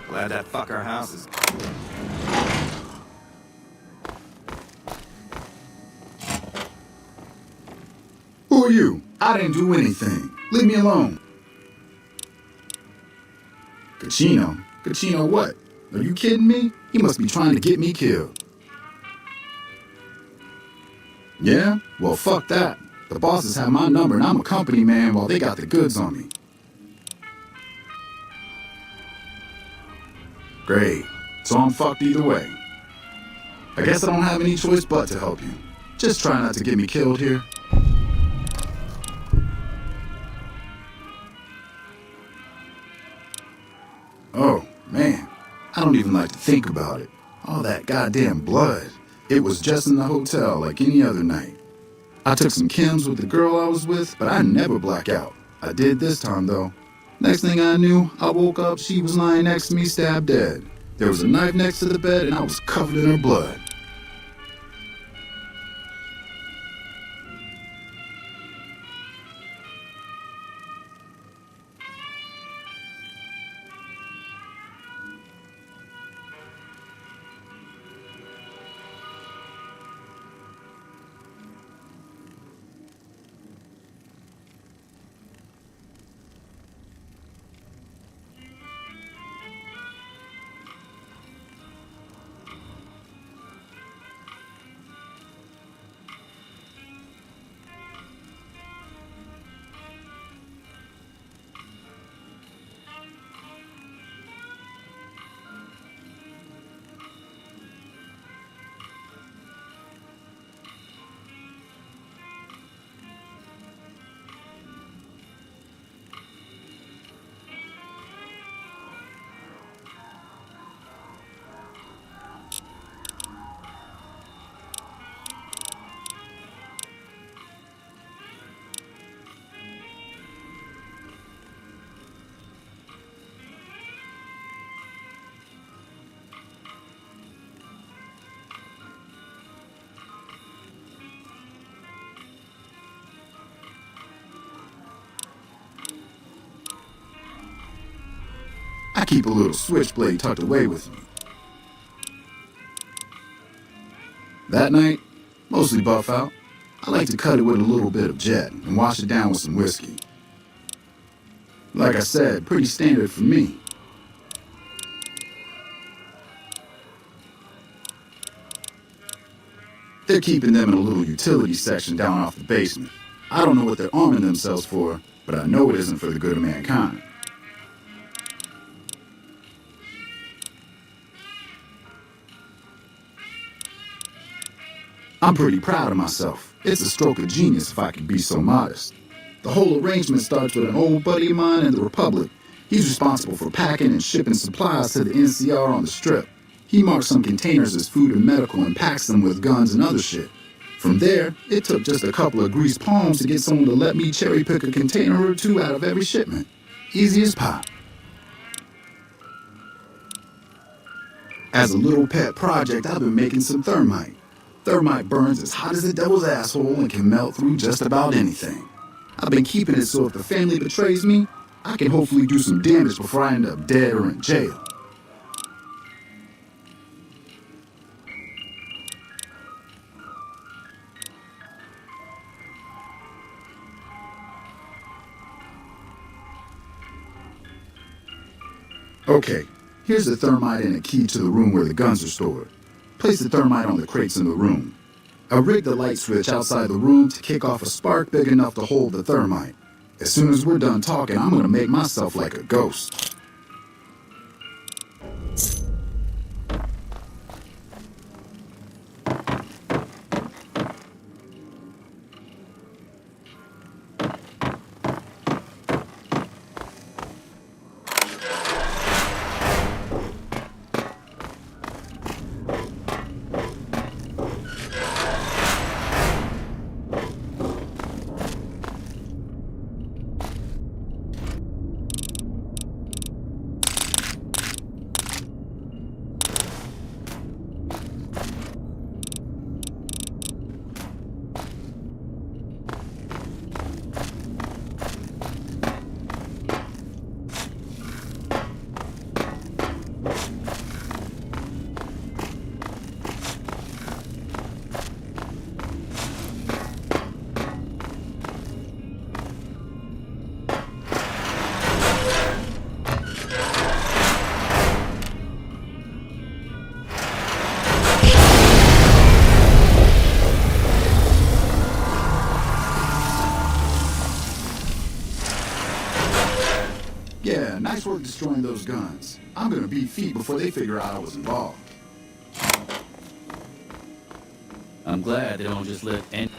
Glad that fucker house is... Who are you? I didn't do anything. Leave me alone. Kachino? Kachino what? Are you kidding me? He must be trying to get me killed. Yeah? Well, fuck that. The bosses have my number and I'm a company man while they got the goods on me. Great. So I'm fucked either way. I guess I don't have any choice but to help you. Just try not to get me killed here. Oh, man. I don't even like to think about it. All that goddamn blood. It was just in the hotel like any other night. I took some chems with the girl I was with, but I never black out. I did this time, though. Next thing I knew, I woke up, she was lying next to me, stabbed dead. There was a knife next to the bed, and I was covered in her blood. I keep a little switchblade tucked away with me. That night, mostly buff out, I like to cut it with a little bit of jet and wash it down with some whiskey. Like I said, pretty standard for me. They're keeping them in a little utility section down off the basement. I don't know what they're arming themselves for, but I know it isn't for the good of mankind. I'm pretty proud of myself. It's a stroke of genius if I can be so modest. The whole arrangement starts with an old buddy of mine in the Republic. He's responsible for packing and shipping supplies to the NCR on the Strip. He marks some containers as food and medical and packs them with guns and other shit. From there, it took just a couple of greased palms to get someone to let me cherry pick a container or two out of every shipment. Easy as pie. As a little pet project, I've been making some thermite. Thermite burns as hot as the devil's asshole and can melt through just about anything. I've been keeping it so if the family betrays me, I can hopefully do some damage before I end up dead or in jail. Okay, here's the thermite and a key to the room where the guns are stored. Place the thermite on the crates in the room. I rigged the light switch outside the room to kick off a spark big enough to hold the thermite. As soon as we're done talking, I'm gonna make myself like a ghost. Yeah, nice work destroying those guns. I'm gonna beat feet before they figure out I was involved. I'm glad they don't just let any...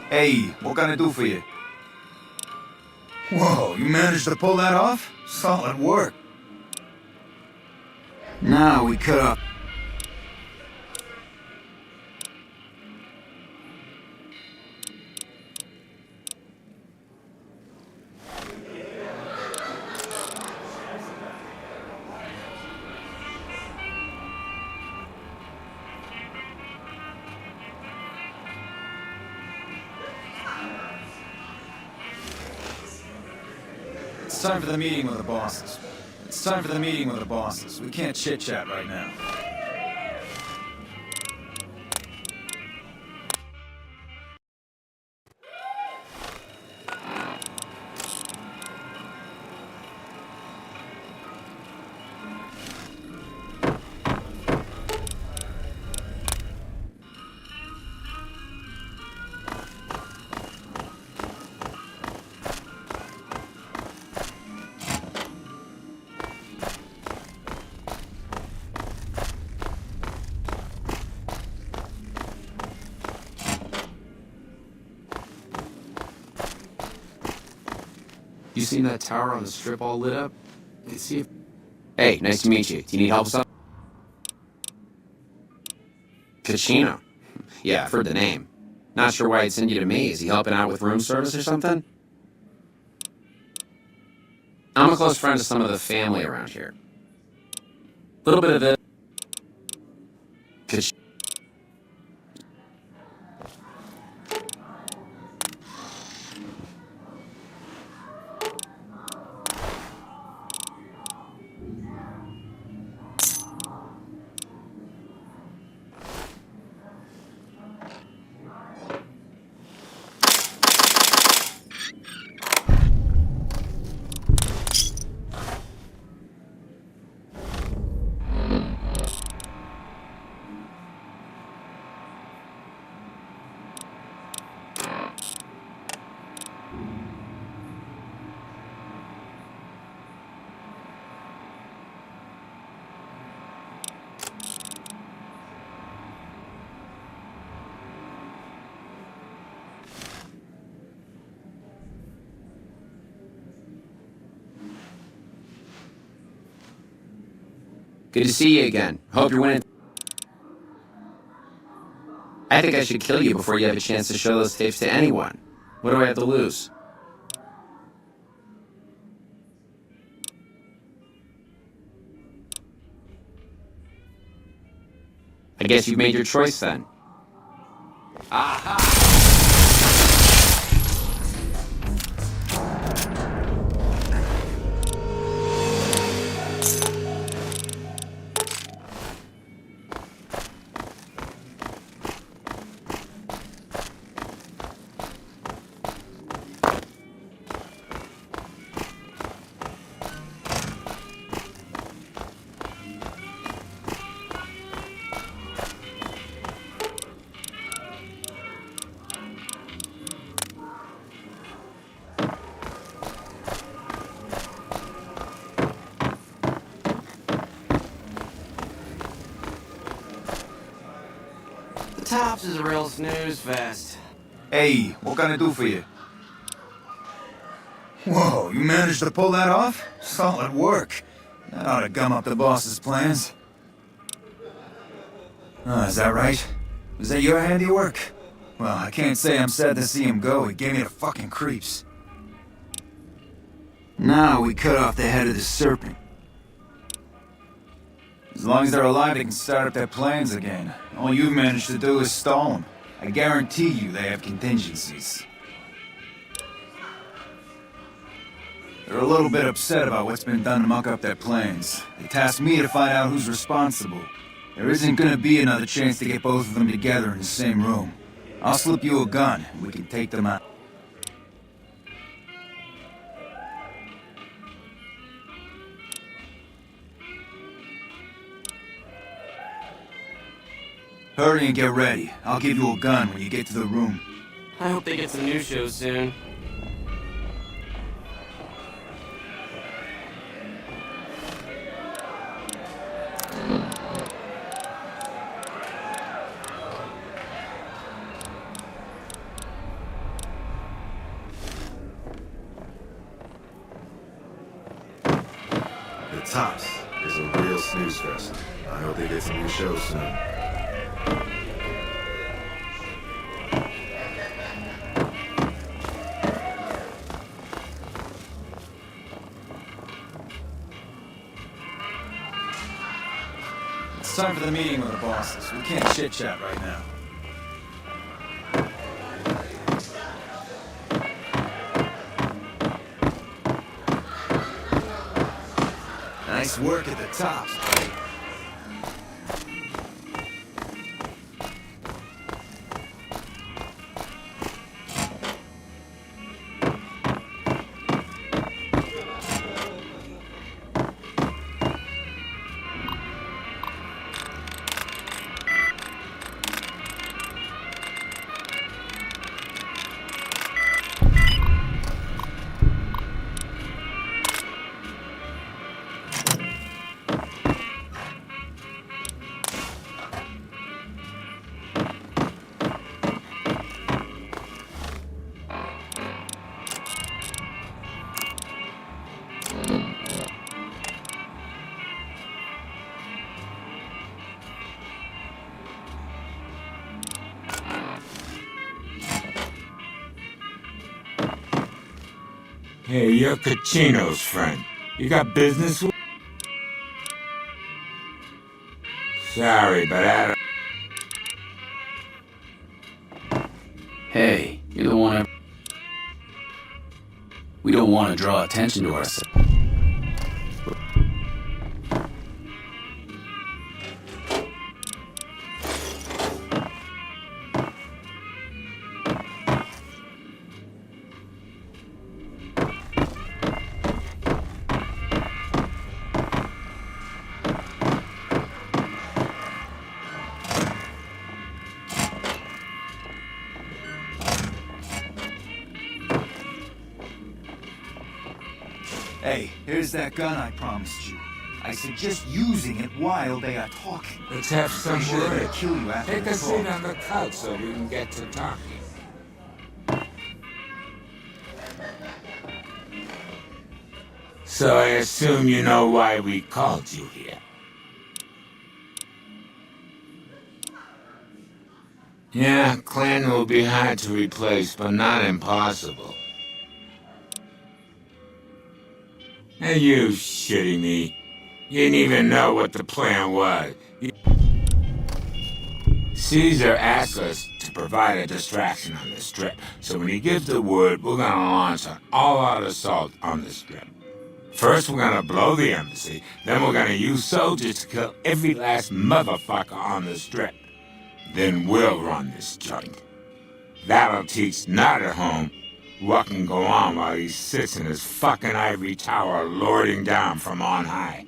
Hey, what can I do for you? Whoa, you managed to pull that off? Solid work. Now we cut up. It's time for the meeting with the bosses. It's time for the meeting with the bosses. We can't chit-chat right now. You seen that tower on the strip all lit up? You can see if... Hey, nice to meet you. Do you need help with something? Kachino. Yeah, I've heard the name. Not sure why he'd send you to me. Is he helping out with room service or something? I'm a close friend of some of the family around here. Little bit of this. Good to see you again. Hope you're winning. I think I should kill you before you have a chance to show those tapes to anyone. What do I have to lose? I guess you've made your choice then. Aha! Tops is a real snooze fest. Hey, what can I do for you? Whoa, you managed to pull that off? Solid work. That ought to gum up the boss's plans. Oh, is that right? Was that your handiwork? Well, I can't say I'm sad to see him go. He gave me the fucking creeps. Now we cut off the head of the serpent. As long as they're alive, they can start up their plans again. All you've managed to do is stall them. I guarantee you they have contingencies. They're a little bit upset about what's been done to muck up their plans. They tasked me to find out who's responsible. There isn't gonna be another chance to get both of them together in the same room. I'll slip you a gun, and we can take them out. Hurry and get ready. I'll give you a gun when you get to the room. I hope they get some new shows soon. The Tops is a real snooze fest. I hope they get some new shows soon. It's time for the meeting with the bosses. We can't chit-chat right now. Nice work at the Tops, buddy. Hey, you're Kachino's friend. You got business with? Sorry, but I don't... Hey, you're the one. We don't want to draw attention to ourselves. Hey, here's that gun I promised you. I suggest using it while they are talking. Let's have some Pretty sure they're word. gonna kill you after Take the a seat talk. on the couch so we can get to talking. So I assume you know why we called you here. Yeah, Clan will be hard to replace, but not impossible. Are you shitting me? You didn't even know what the plan was. Caesar asked us to provide a distraction on the strip, so when he gives the word, we're gonna launch an all-out assault on the strip. First, we're gonna blow the embassy, then we're gonna use soldiers to kill every last motherfucker on the strip. Then we'll run this joint. That'll teach not at home what can go on while he sits in his fucking ivory tower lording down from on high.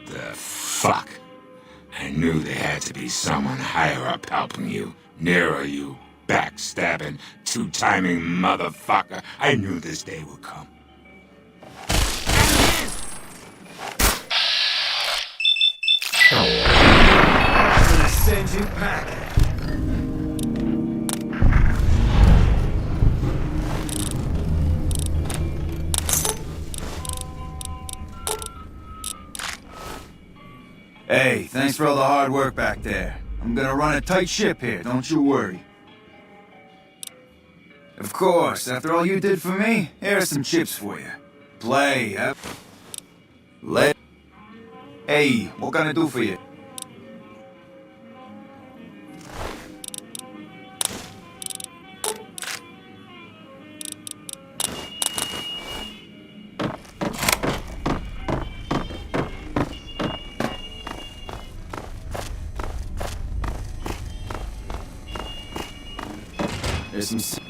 The fuck? I knew there had to be someone higher up helping you, nearer you, backstabbing, two-timing motherfucker. I knew this day would come. send you packing. Hey, thanks for all the hard work back there. I'm gonna run a tight ship here, don't you worry. Of course, after all you did for me, here are some chips for you. Play, huh? Hey, what can I do for you? There's some...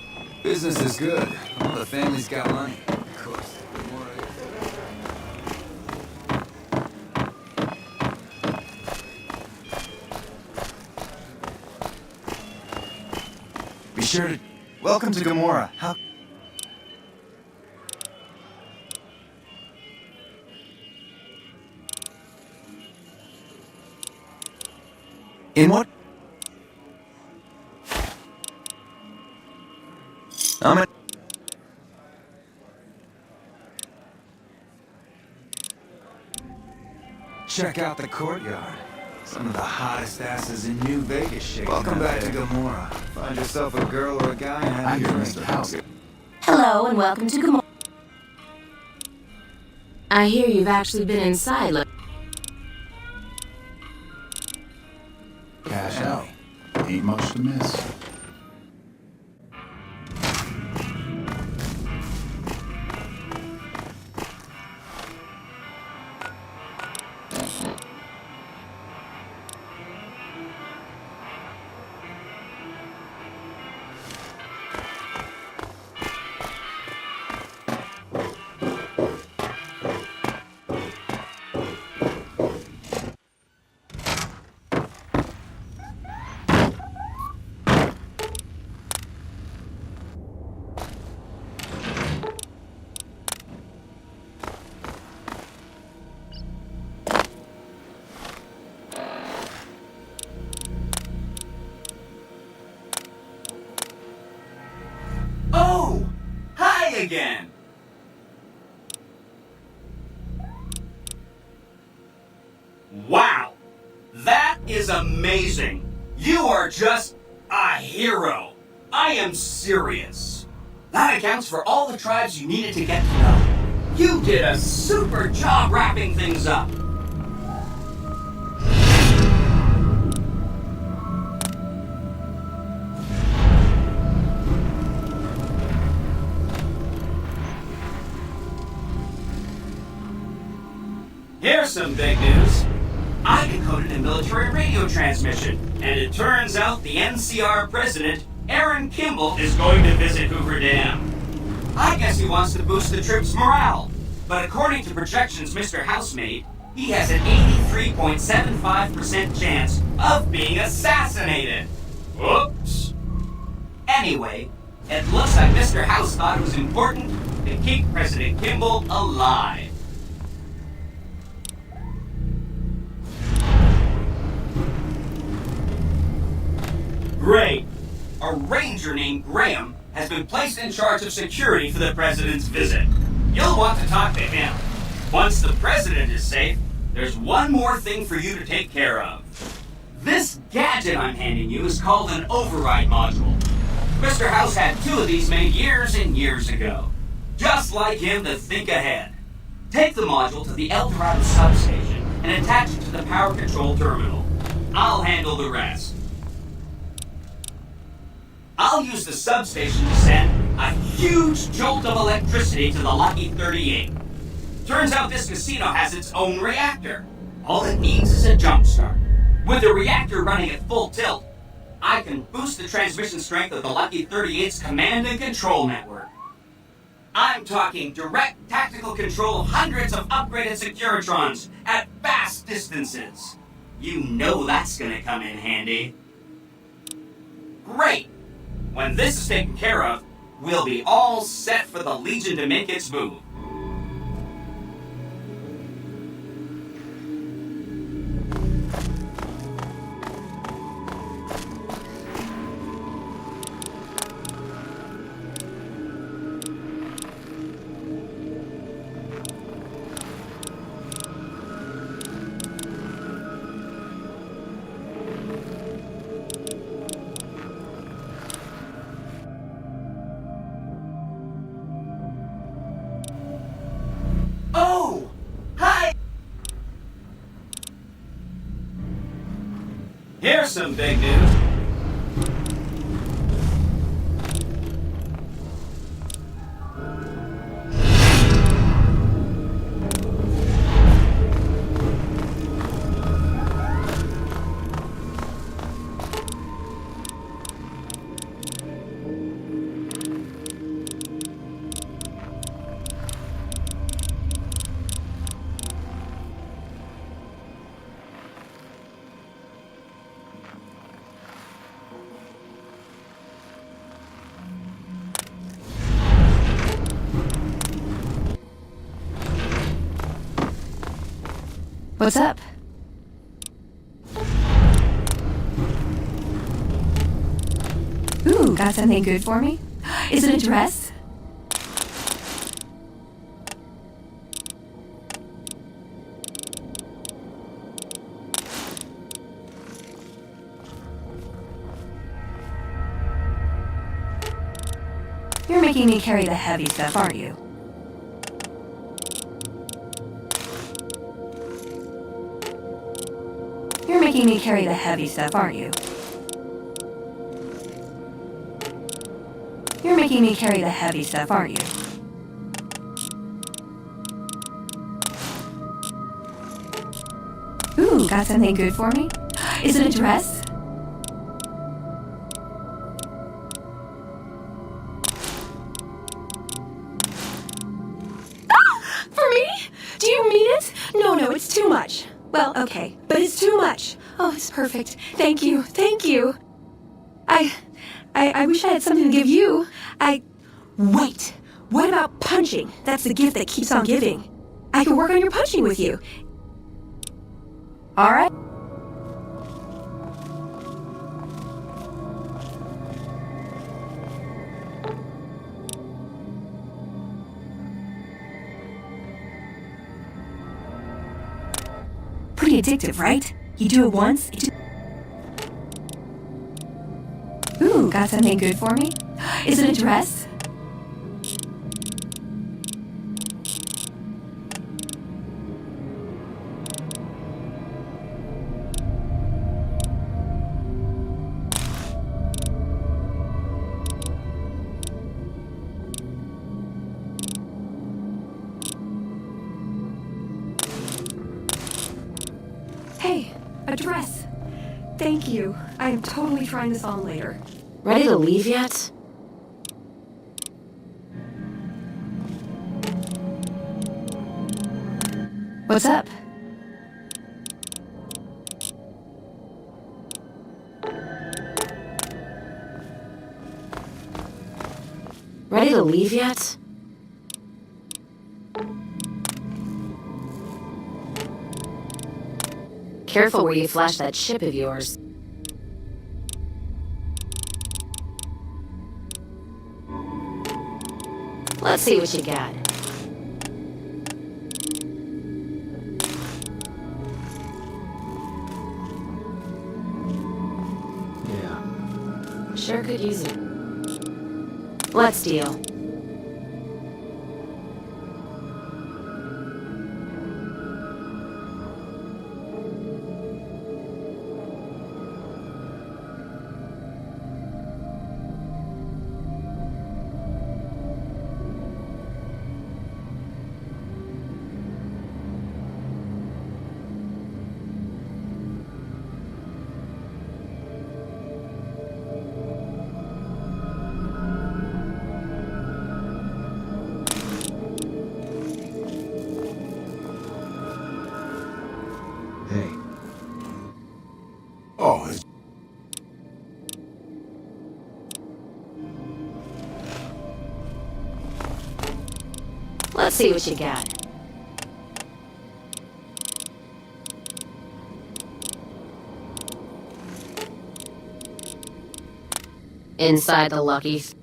Business is good. All the family's got money. Of course. Be sure to... Welcome to Gamora. How... In what? Check out the courtyard. Some of the hottest asses in New Vegas shaking. Welcome back to Gamora. Find yourself a girl or a guy and have a drink. Mr. House. Hello and welcome to Gamora. I hear you've actually been inside. Cash out. Ain't much to miss. Oh! Hi again! Wow! That is amazing! You are just a hero! I am serious! That accounts for all the tribes you needed to get to know. You did a super job wrapping things up! Here's some big news. I decoded a military radio transmission, and it turns out the NCR president, Aaron Kimball, is going to visit Hoover Dam. I guess he wants to boost the troops' morale, but according to projections Mr. House made, he has an 83.75% chance of being assassinated. Whoops. Anyway, it looks like Mr. House thought it was important to keep President Kimball alive. Great. A ranger named Graham has been placed in charge of security for the president's visit. You'll want to talk to him. Once the president is safe, there's one more thing for you to take care of. This gadget I'm handing you is called an override module. Mr. House had two of these made years and years ago. Just like him to think ahead. Take the module to the El Dorado substation and attach it to the power control terminal. I'll handle the rest. I'll use the substation to send a huge jolt of electricity to the Lucky 38. Turns out this casino has its own reactor. All it needs is a jump start. With the reactor running at full tilt, I can boost the transmission strength of the Lucky 38's command and control network. I'm talking direct tactical control of hundreds of upgraded Securitrons at vast distances. You know that's gonna come in handy. Great! When this is taken care of, we'll be all set for the Legion to make its move. Here's some big news. What's up? Ooh, got something good for me? Is it a dress? You're making me carry the heavy stuff, aren't you? You're making me carry the heavy stuff, aren't you? You're making me carry the heavy stuff, aren't you? Ooh, got something good for me? Is it a dress? Ah! For me? Do you mean it? No, it's too much. Well, okay, but it's too much. Oh, it's perfect. Thank you, thank you. I wish I had something to give you. Wait, what about punching? That's the gift that keeps on giving. I can work on your punching with you. All right? Pretty addictive, right? You do it once, Ooh, got something good for me? Is it a dress? Hey, a dress. Thank you. I am totally trying this on later. Ready to leave yet? What's up? Ready to leave yet? Careful where you flash that chip of yours. Let's see what you got. Yeah. Sure could use it. Let's deal. Hey. Oh, it's... Let's see what you got. Inside the Luckies.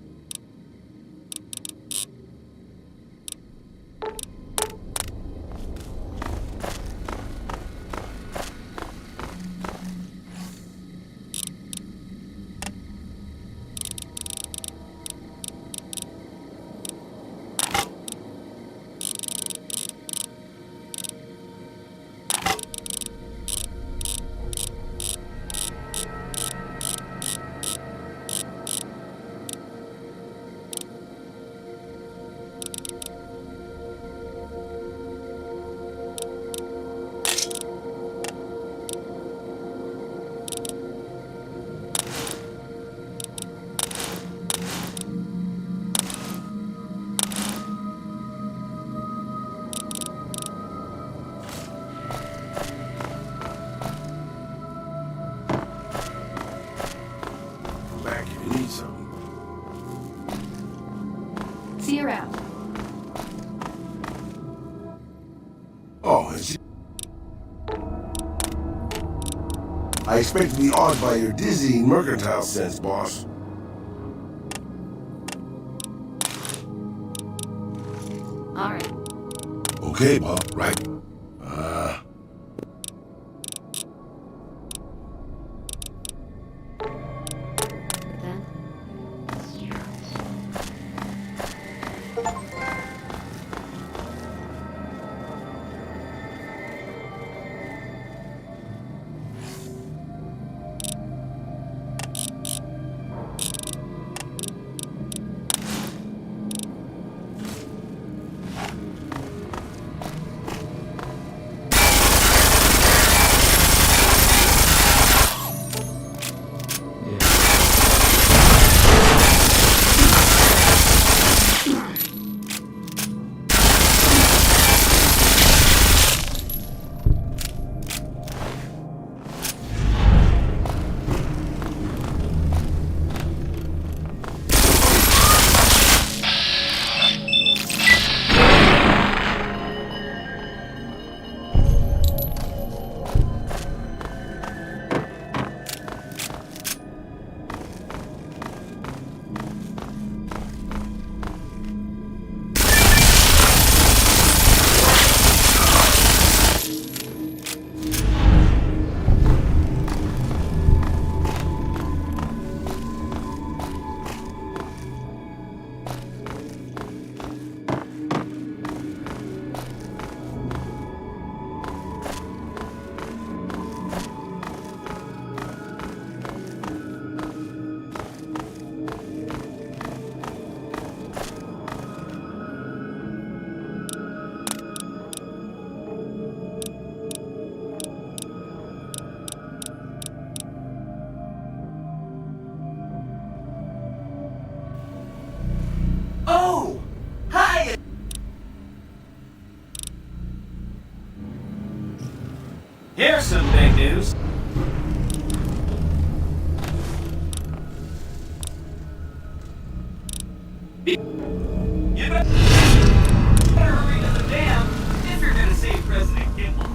See you around. Oh, I expect to be awed by your dizzying mercantile sense, boss. All right. Okay, Bob, right? Oh! Hi! Here's some big news. You better hurry to the dam if you're gonna save President Kimball.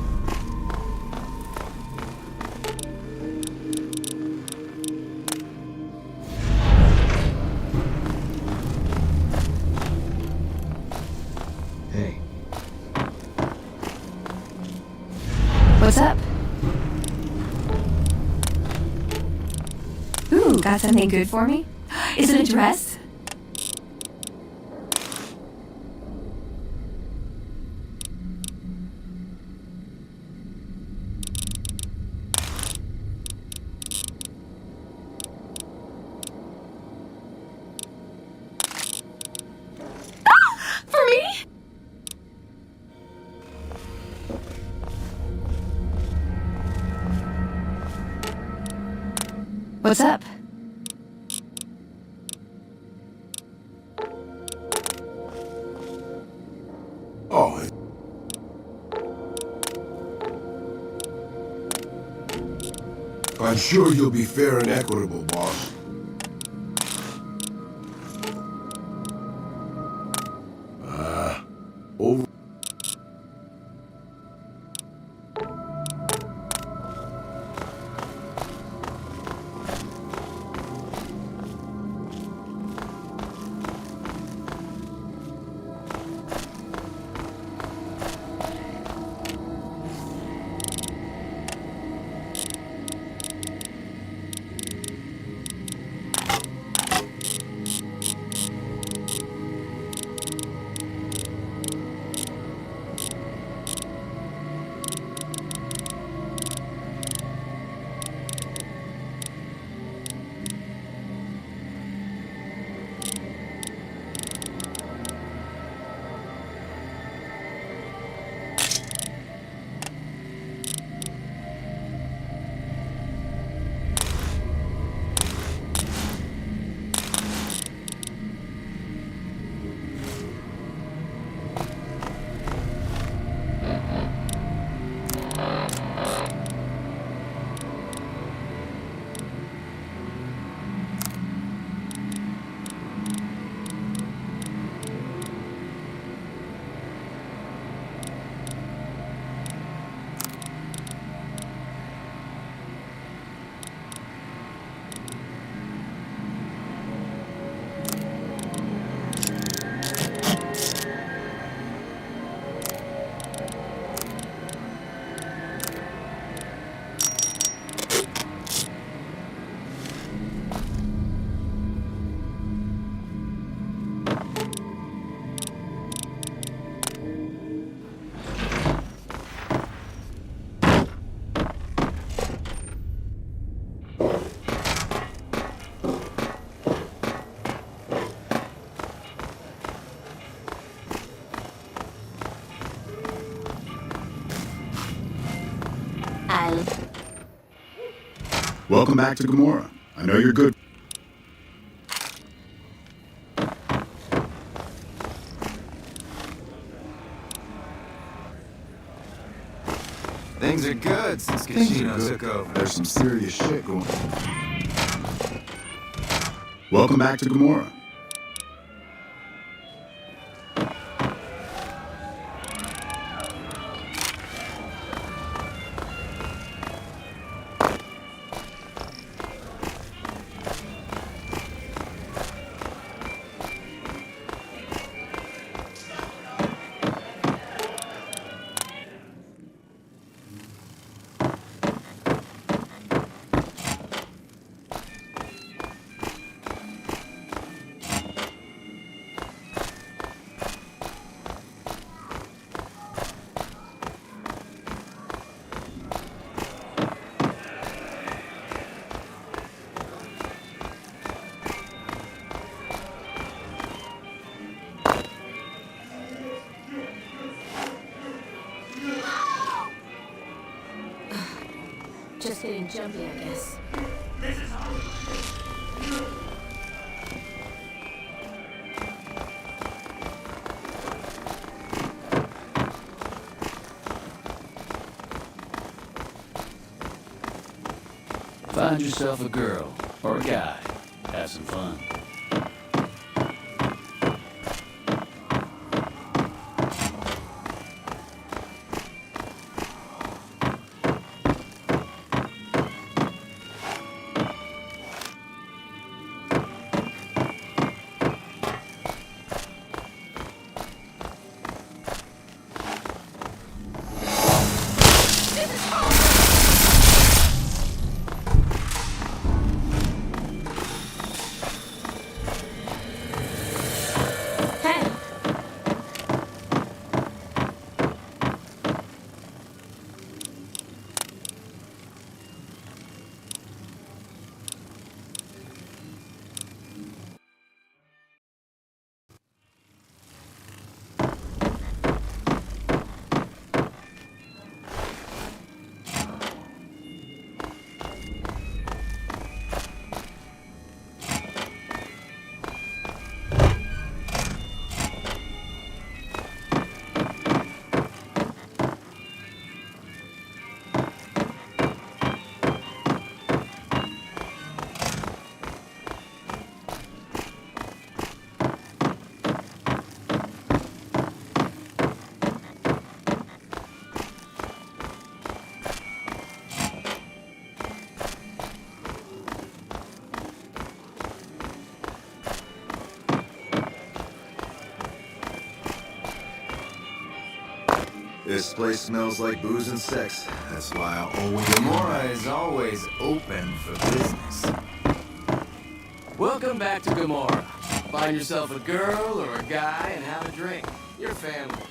Hey. What's up? Ooh, got something good for me? Is it a dress? For me? What's up? Oh, I'm sure you'll be fair and equitable, boss. Over. Island. Welcome back to Gomorrah. I know you're good. Things are good since Casino took over. There's some serious shit going on. Welcome back to Gomorrah. Just getting jumpy, I guess. Find yourself a girl or a guy. Have some fun. This place smells like booze and sex. That's why I always... Gomorrah is always open for business. Welcome back to Gomorrah. Find yourself a girl or a guy and have a drink. Your family.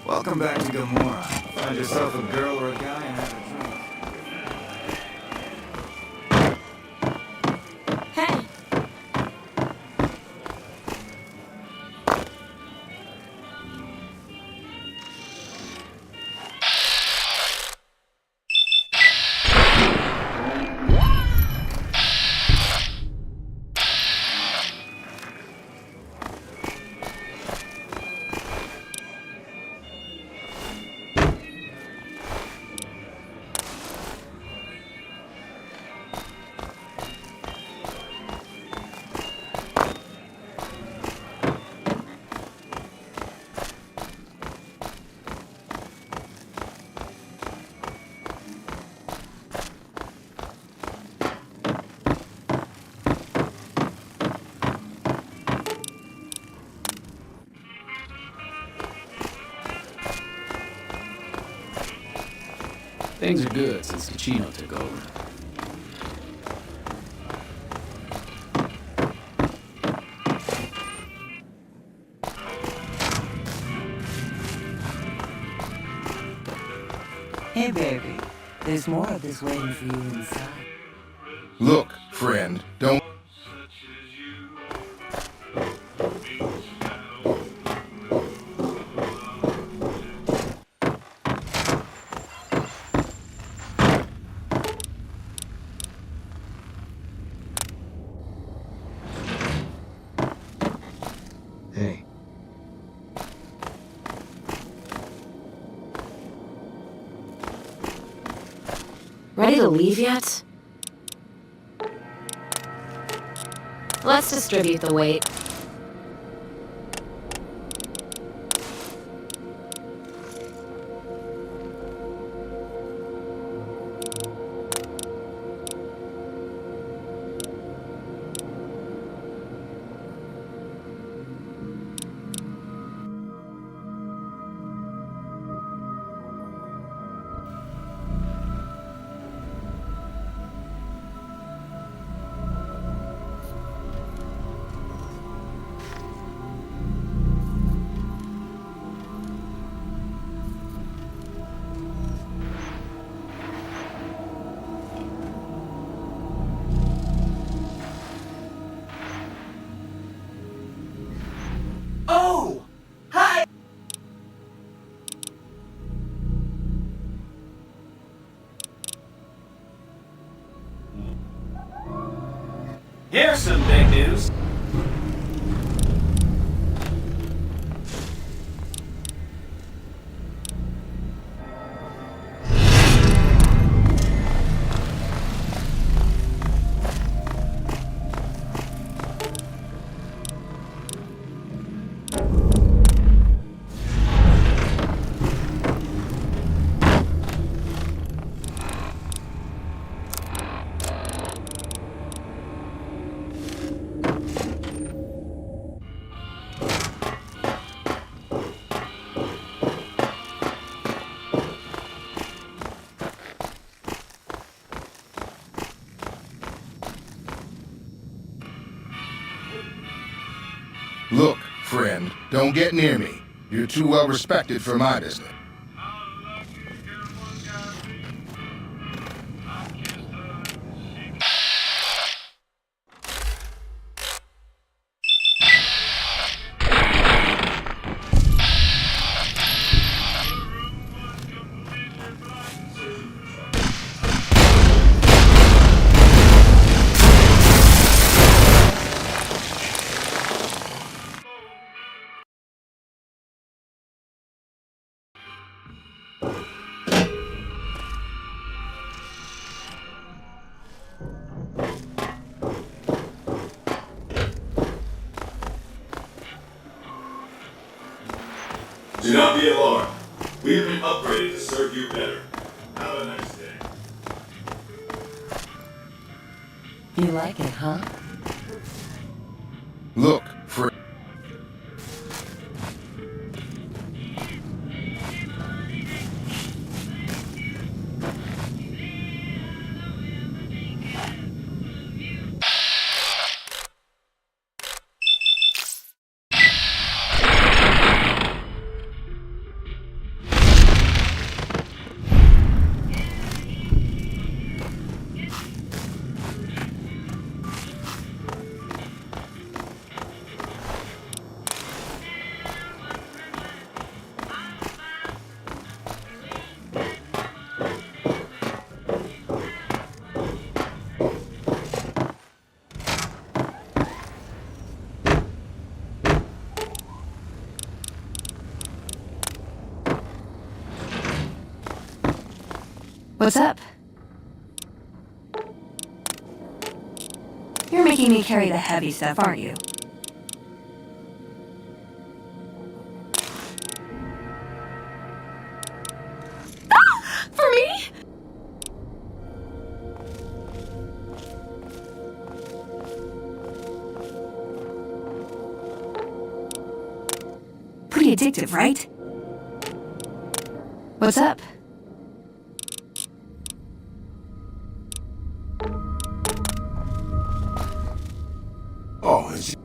Welcome back to Gomorrah. Find yourself a girl or a guy and have a drink. Things are good since Casino took over. Hey, baby. There's more of this waiting for you inside. Look, friend, don't... Hey. Ready to leave yet? Let's distribute the weight. Oh! Hi! Here's some big news. Look, friend, don't get near me. You're too well respected for my business. Do not be alarmed. We have been upgraded to serve you better. Have a nice day. You like it, huh? Look, friend. What's up? You're making me carry the heavy stuff, aren't you? Ah! For me? Pretty addictive, right? What's up? Oh, is it?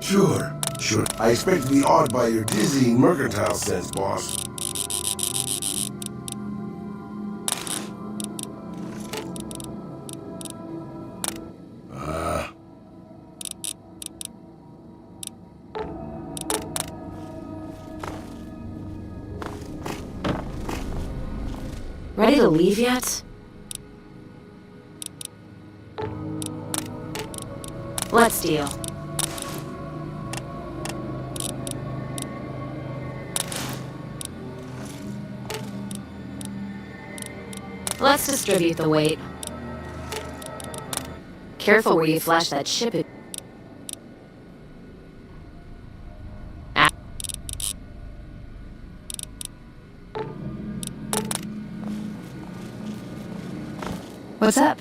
Sure. I expect to be awed by your dizzying mercantile sense, boss. Ready to leave yet? Let's deal. Let's distribute the weight. Careful where you flash that ship. What's up?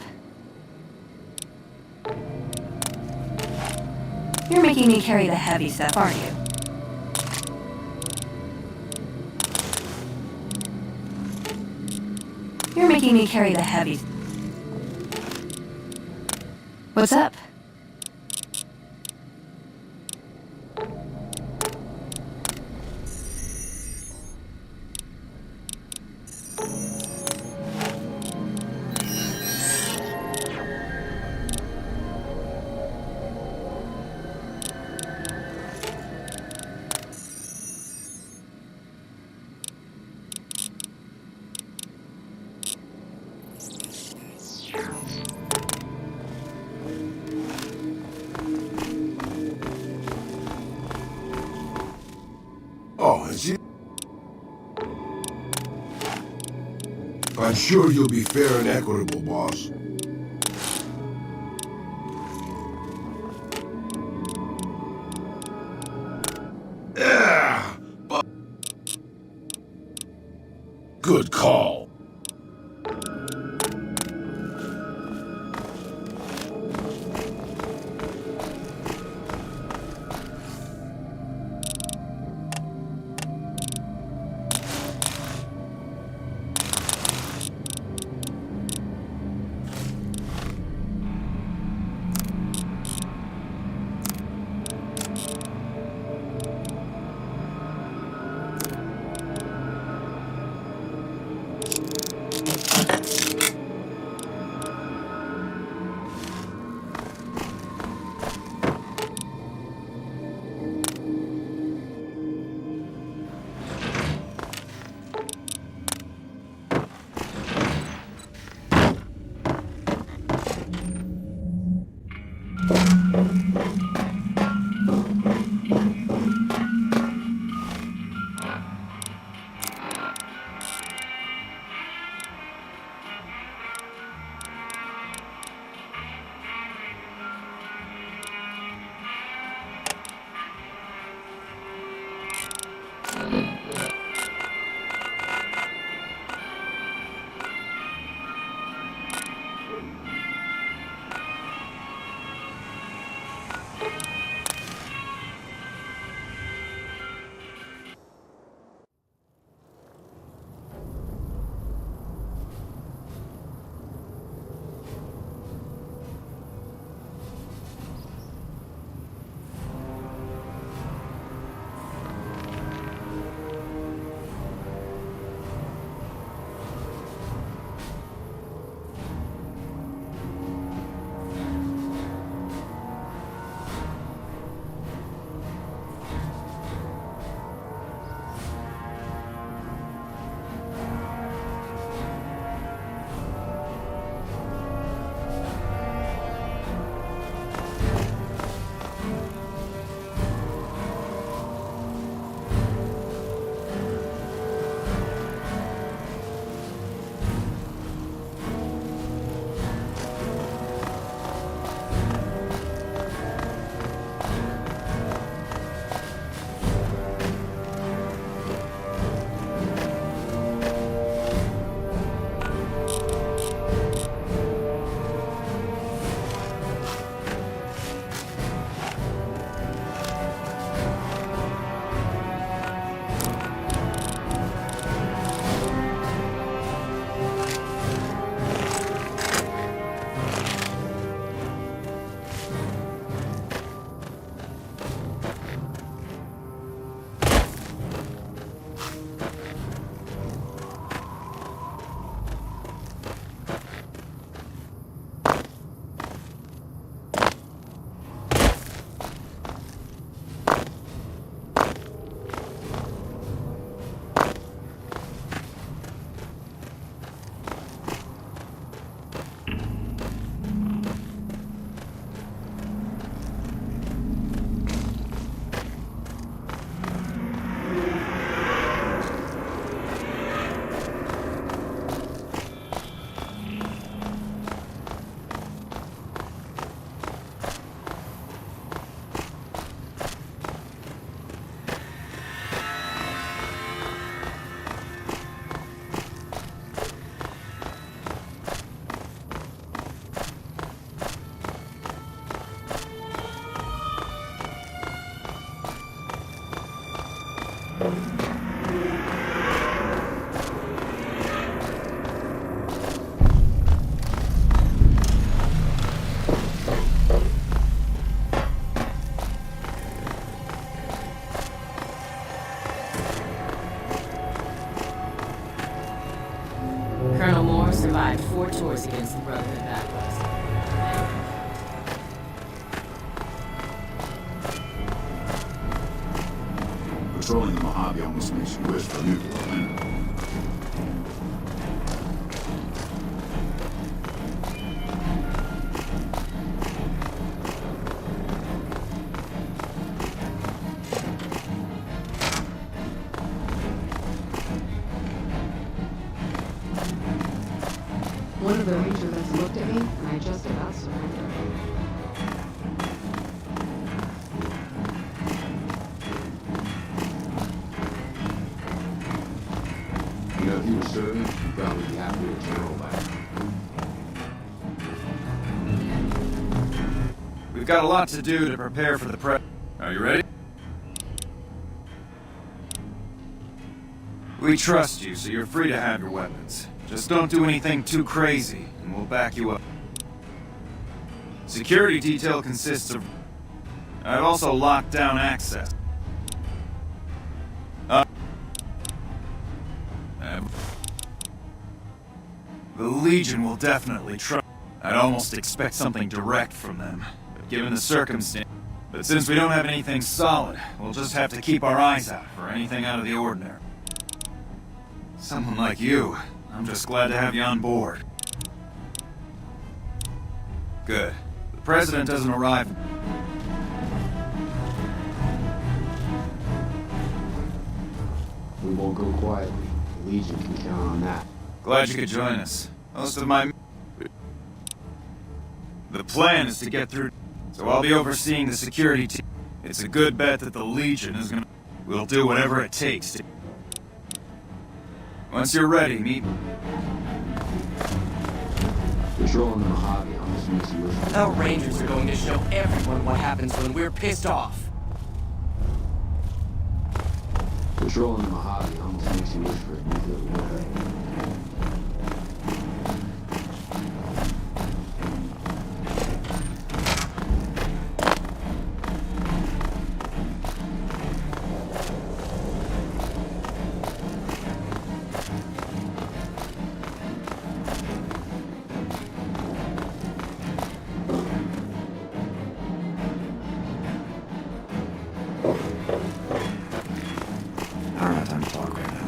You're making me carry the heavy stuff, aren't you? You're making me carry the heavy. What's up? Oh, is it? I'm sure you'll be fair and equitable, boss. Yeah, but... Good call. survived 4 tours against the Brotherhood Bad Boys. Patrolling the Mojave almost makes you wish for a nuclear winter. One of the rangers looked at me, and I just about surrendered. You know, if you were certain, you'd probably be happy with your roll back. We've got a lot to do to prepare for the prep. Are you ready? We trust you, so you're free to have your weapons. Just don't do anything too crazy, and we'll back you up. Security detail consists of... I've also locked down access. The Legion will definitely try. I'd almost expect something direct from them, given the circumstance. But since we don't have anything solid, we'll just have to keep our eyes out for anything out of the ordinary. Someone like you, I'm just glad to have you on board. Good. The President doesn't arrive. We won't go quietly. The Legion can count on that. Glad you could join us. Most of my... The plan is to get through, so I'll be overseeing the security team. It's a good bet that the Legion is gonna... We'll do whatever it takes to... Once you're ready, meet me. Patrolling the Mojave almost makes you wish. Our Rangers are going to show everyone what happens when we're pissed off. Patrolling the Mojave almost makes you wish for a nuclear winter. I don't have time to talk right now.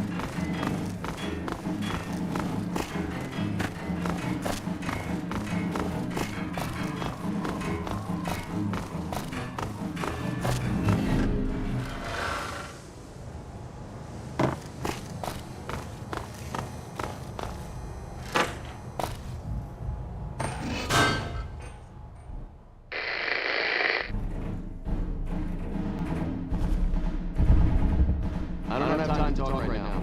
I don't have time to talk right now.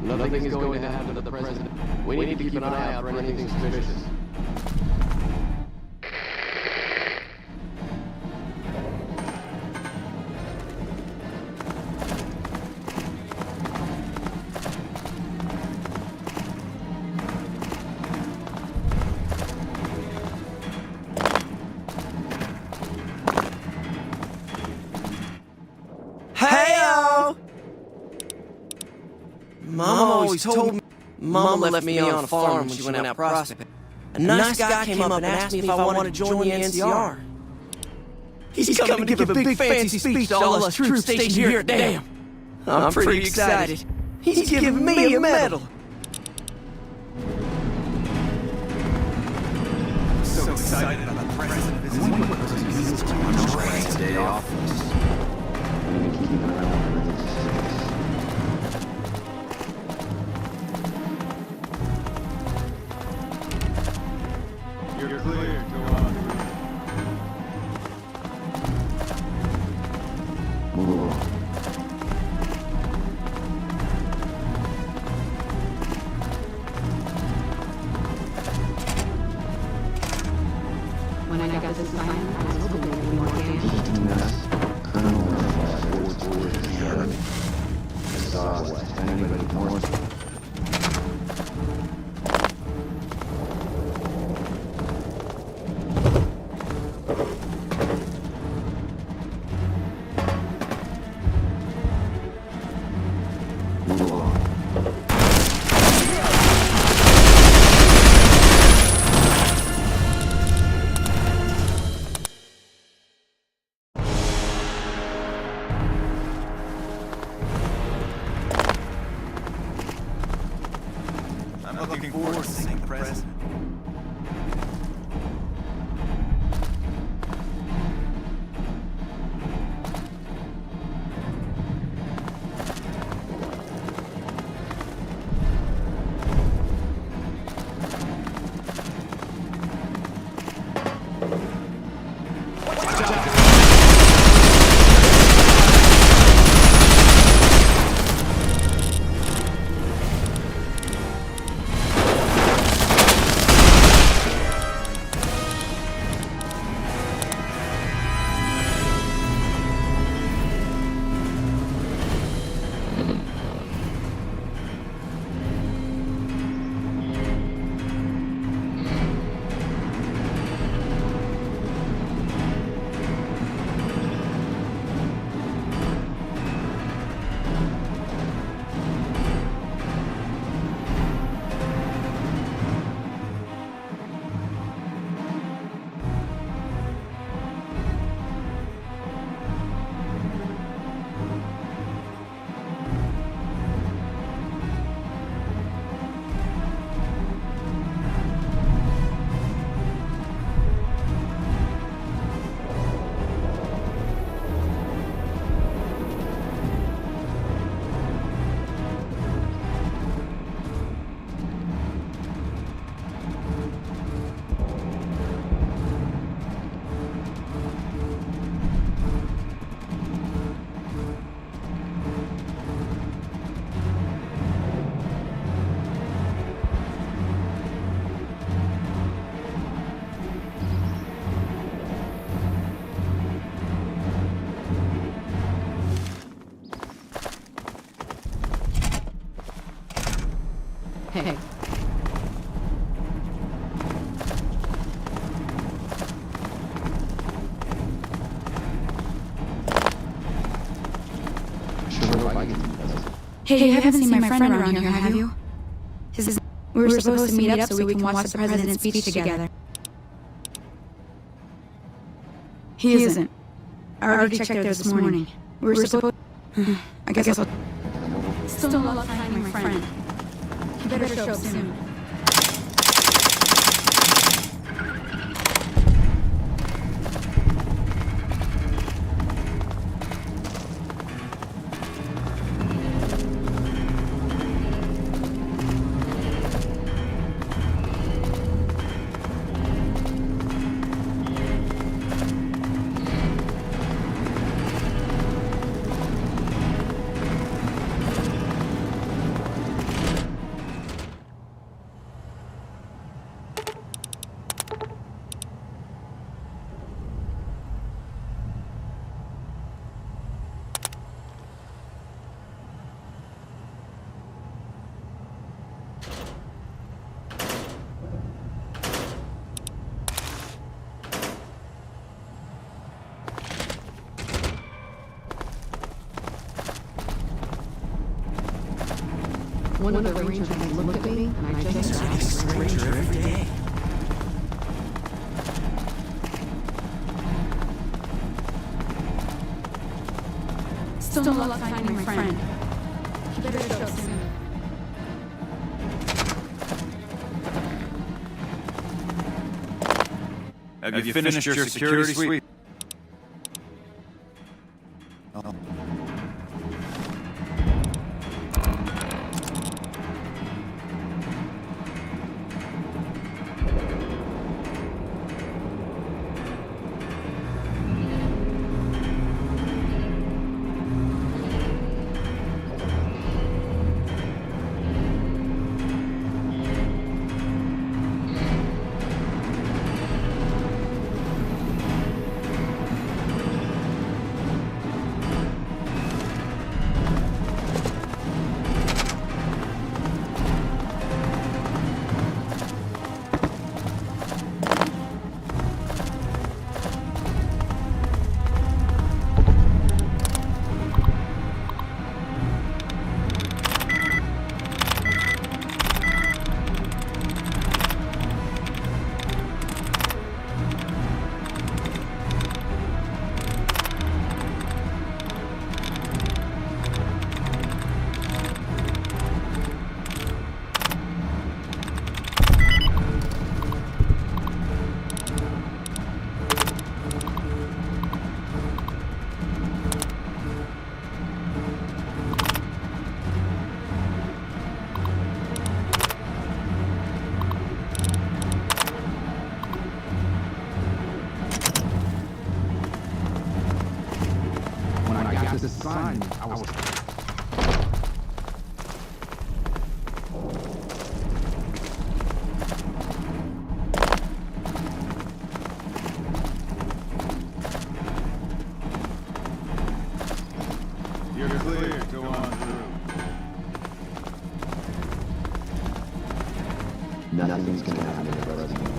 Nothing is going to happen to the President. We need to keep an eye out for anything suspicious. Hey-o! Mom always told me... Mom left me on a farm when she went out prospecting. A nice guy came up and asked me if I wanted to join the NCR. He's coming to give a big fancy speech to all us troops stationed here at Dam. I'm pretty excited. He's giving me a medal. So excited about the President visiting. Day off. You're clear. Go on. Move along. When I got this assignment, I was hoping there would be more damage. Colonel forward towards the enemy. Southwest. Anybody north? Move along. looking forward to seeing the president. Hey. Hey, you haven't seen my friend around here, have you? We were supposed to meet up so we can watch the president's speech together. He isn't. I already checked there this morning. We were supposed... I guess I'll... Still no luck finding my friend. You better show up soon. One of the Rangers looked at me, and I just asked the Ranger every day. Still no luck finding my friend. You better show up soon. Have you finished your security sweep? You're clear. Go on through. Nothing's gonna happen to the resident.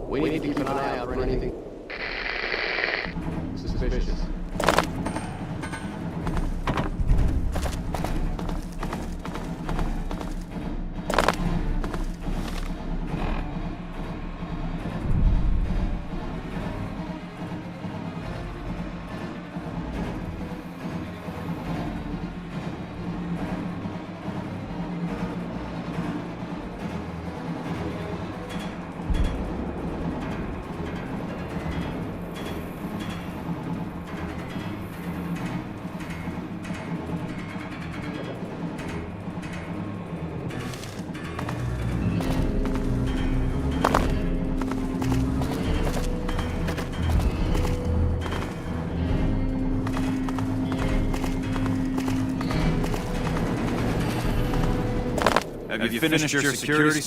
We need to keep an eye out for anything suspicious. Have you finished your security?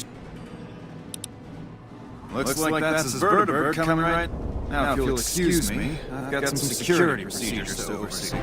Looks like that's his vertibird coming right. Now, if you'll excuse me, I've got some security procedures to oversee.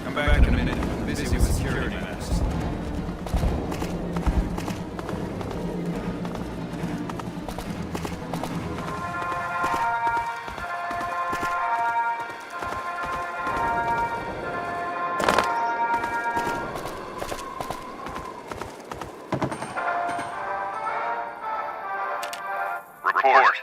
Come back in a minute. I'm busy with security matters. Report.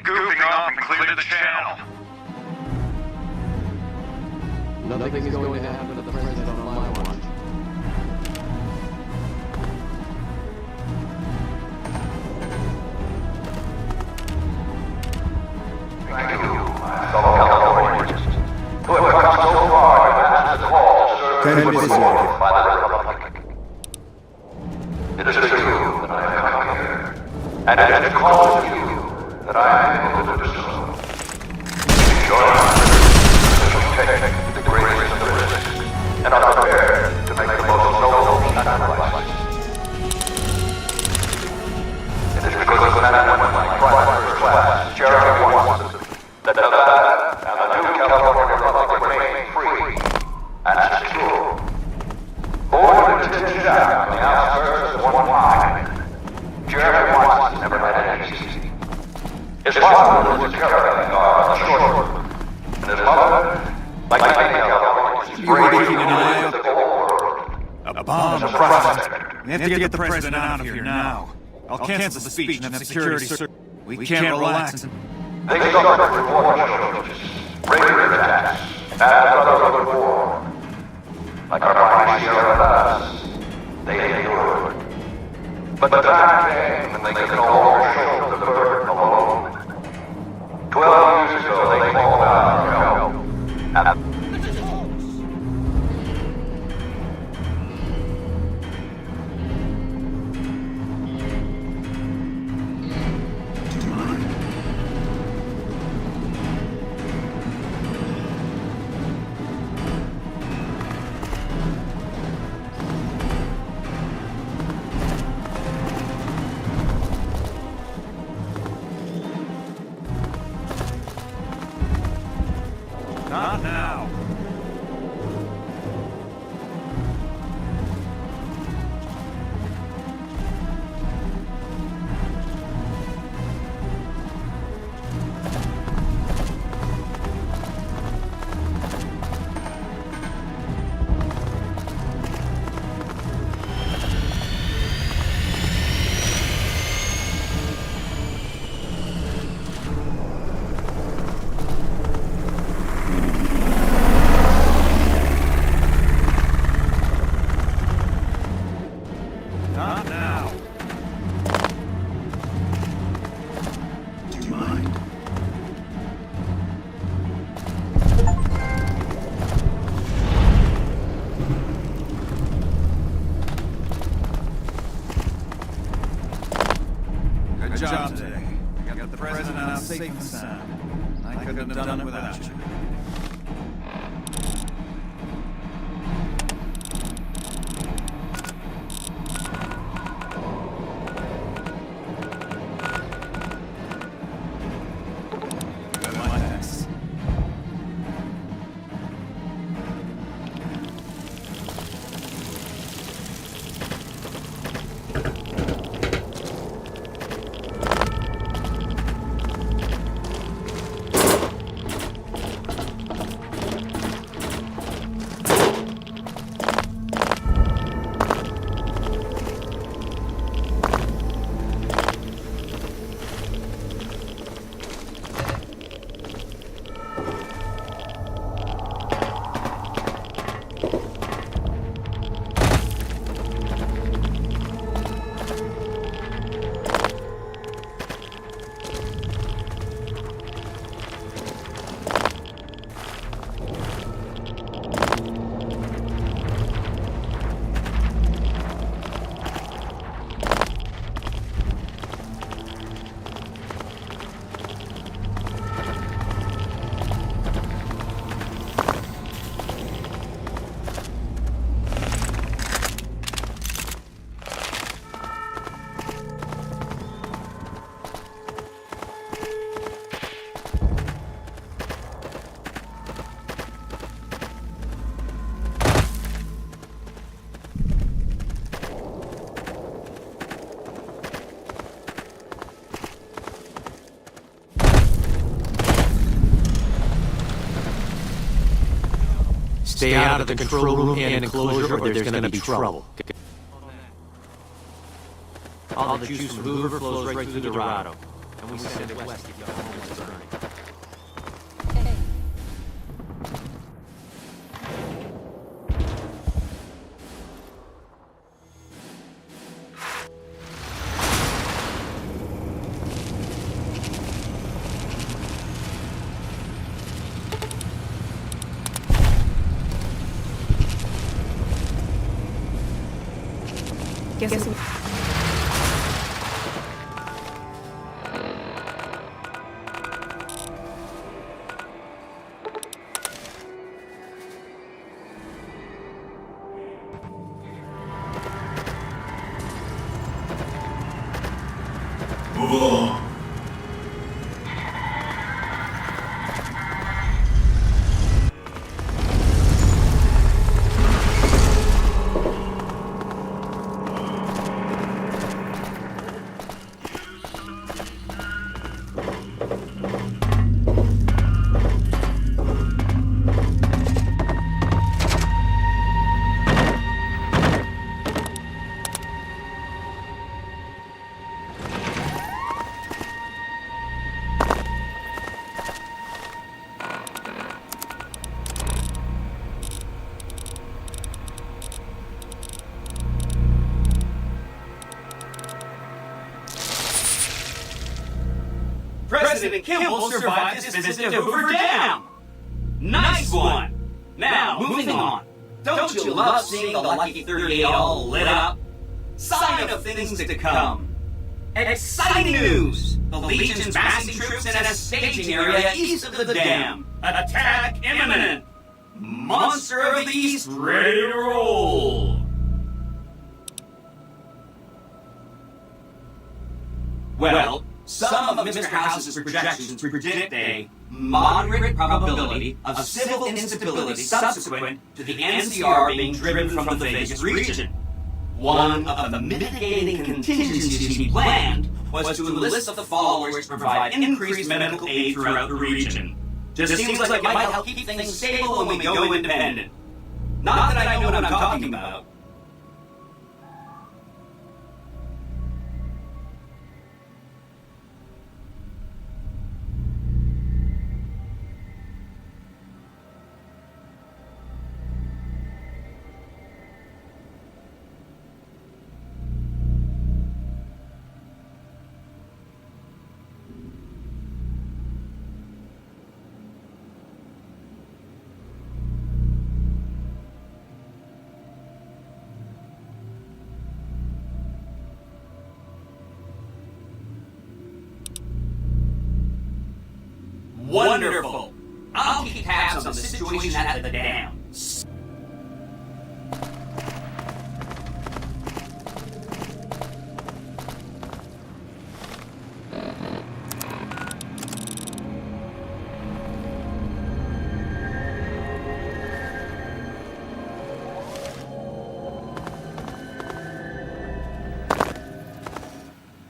goofing off and clear the channel. Nothing is going to happen to the president on my watch. Thank you, my fellow Californians, who have come so far to answer the call served by the Republic. It is to you that I have come here, and it is because of you that I am able to do so. Your honor, take the greatest of the risks, and are prepared to make the most noble sacrifices. It is because of men and women like private first class Jeremy Watson that Nevada and the new California Republic remain free and secure. Born in a tin shack on the outskirts of one mine, Jeremy Watson never had it easy. His father was a caravan guard on the shore, and his mother, like many Californians, braving the needs of the whole world. A bomb. As a prospector. We have to get the president out of here now. I'll cancel the speech and have security search. We can't relax. They suffered with war shortages, raiding attacks, and brotherhood war. Like our mighty Sierra Nevada, they endured. But the time came when they could no longer shoulder the burden alone. 12 years ago, they called out for help. And Not now. Not now. Do you mind? Good job today. You got the president out safe and sound. I couldn't have done it without you. Stay out of the control room and enclosure or there's gonna be trouble. All the juice from Hoover flows right through Dorado. and we send it west if your home is burning. Guess we... Move along. President Kimball survived his visit to Hoover Dam! Nice one! Now, moving on. Don't you love seeing the Lucky 38 all lit up? Sign of things to come. Exciting news! The Legion's massing troops in a staging area east of the dam. Attack imminent! Monster of the East ready to roll! Well, some of Mr. House's projections predict a moderate probability of civil instability subsequent to the NCR being driven from the Vegas region. One of the mitigating contingencies he planned was to enlist the followers to provide increased medical aid throughout the region. Just seems like it might help keep things stable when we go independent. Not that I know what I'm talking about. Wonderful! I'll keep tabs on the situation at the dam.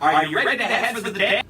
Are you ready to head for the dam?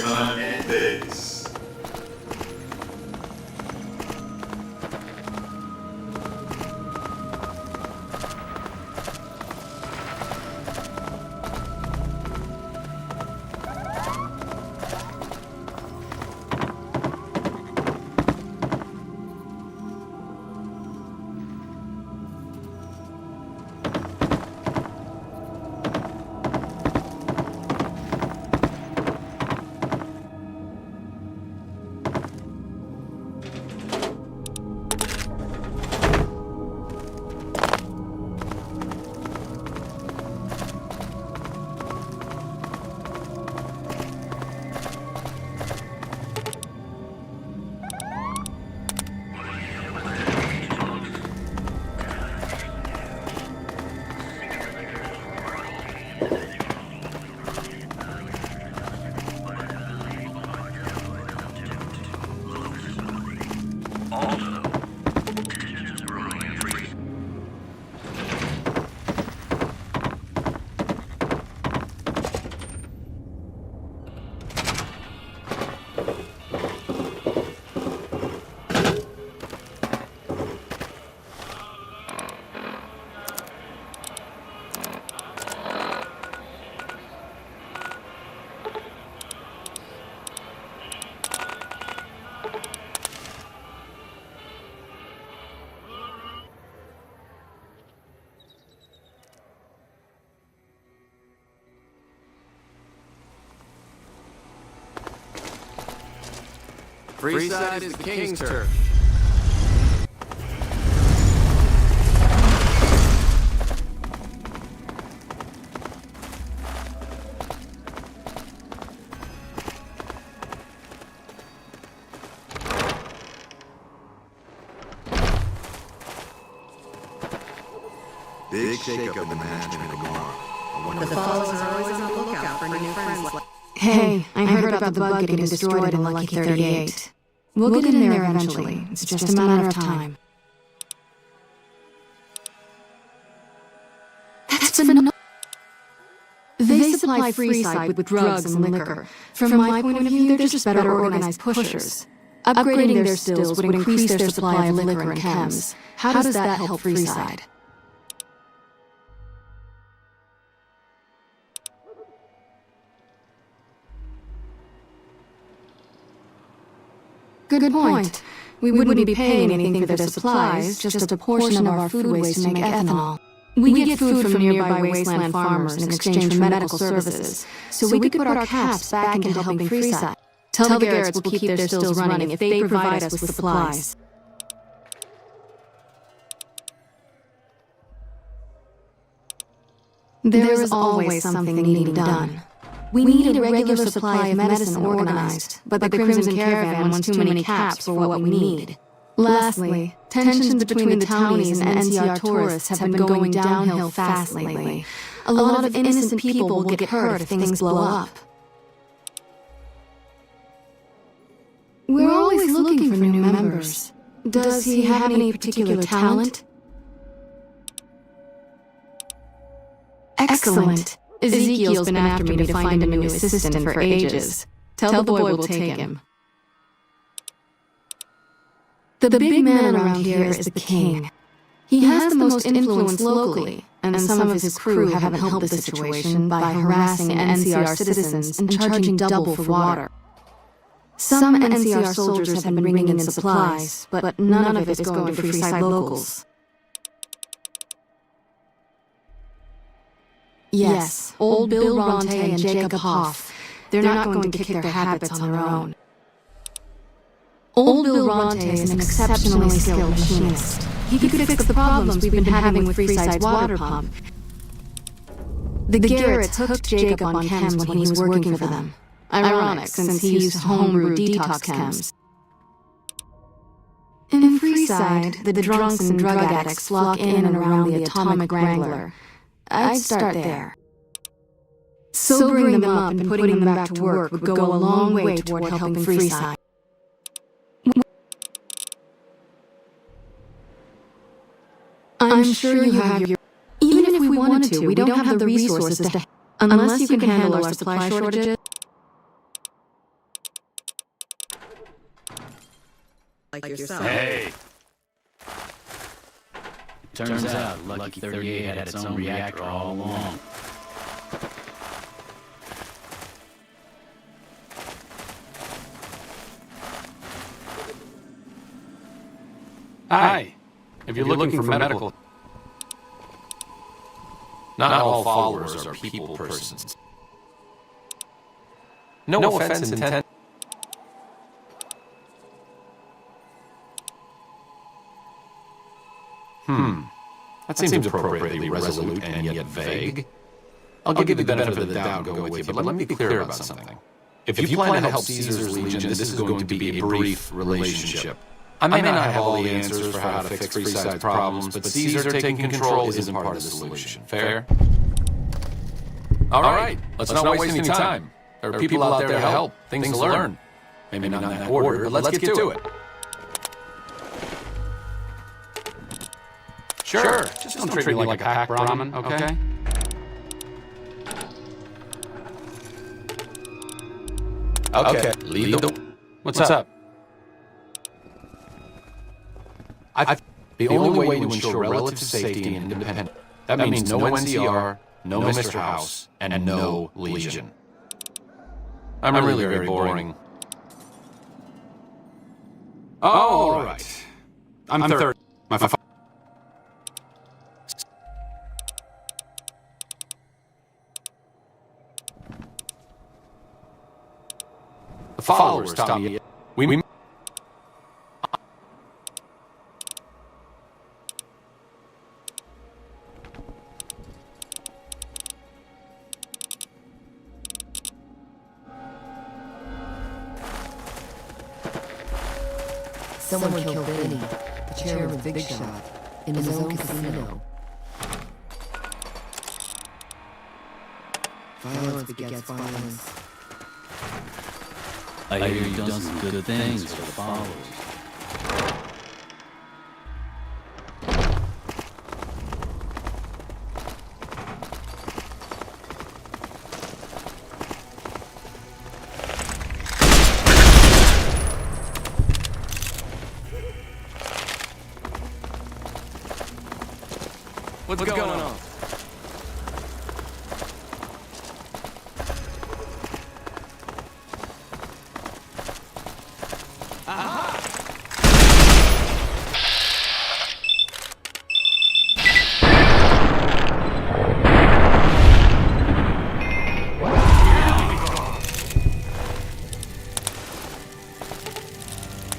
time and base. Freeside is the king's turf. Big shakeup in the management tomorrow. The fellows are always on the lookout for new friends. Hey, I heard about the bug getting destroyed in Lucky 38. We'll get in there eventually. It's just a matter of time. That's phenomenal. They supply Freeside with drugs and liquor. From my point of view, they're just better organized pushers. Upgrading their stills would increase their supply of liquor and chems. How does that help Freeside? Good point. We wouldn't be paying anything for their supplies, just a portion of our food waste to make ethanol. We get food from nearby wasteland farmers in exchange for medical services, so we could put our caps back into helping Freeside. Tell the Garretts we'll keep their stills running if they provide us with supplies. There is always something needing done. We need a regular supply of medicine organized, but the Crimson Caravan wants too many caps for what we need. Lastly, tensions between the townies and NCR tourists have been going downhill fast lately. A lot of innocent people will get hurt if things blow up. We're always looking for new members. Does he have any particular talent? Excellent. Ezekiel's been after me to find him a new assistant for ages. Tell the boy we'll take him. The big man around here is the king. He has the most influence locally, and some of his crew haven't helped the situation by harassing NCR citizens and charging double for water. Some NCR soldiers have been bringing in supplies, but none of it is going to Freeside locals. Yes, old Bill Ronte and Jacob Hoff. They're not going to kick their habits on their own. Old Bill Ronte is an exceptionally skilled machinist. He could fix the problems we've been having with Freeside's water pump. The Garretts hooked Jacob on chems when he was working for them. Ironic, since he used homebrew detox chems. In Freeside, the drunks and drug addicts flock in and around the Atomic Wrangler. I'd start there. Sobering them up and putting them back to work would go a long way toward helping Freeside. I'm sure you have your... Even if we wanted to, we don't have the resources to... Unless you can handle our supply shortages... like yourself. Hey! Turns out Lucky 38 had its own reactor all along. Hi. If you're looking for medical... Not all followers are people persons. No offense intended. That seems appropriately resolute and yet vague. I'll give you the benefit of the doubt and go with you, but let me be clear about something. If you plan to help Caesar's Legion, this is going to be a brief relationship. I may not have all the answers for how to fix Freeside's problems, but Caesar taking control isn't part of the solution. Fair? All right, let's not waste any time. There are people out there to help, things to learn. Maybe not in that order, but let's get to it. Sure, just don't treat me like a hack Brahmin, okay? Okay, lead the... What's up? The only way to ensure relative safety and independence. That means no NCR, no Mr. House, and no Legion. I'm really very boring. Oh, all right. I'm third. The followers taught me... We Someone killed Benny, the chairman of Big Shot, in his own casino. Violence begets violence. I hear you've done some good things for the followers. What's going on?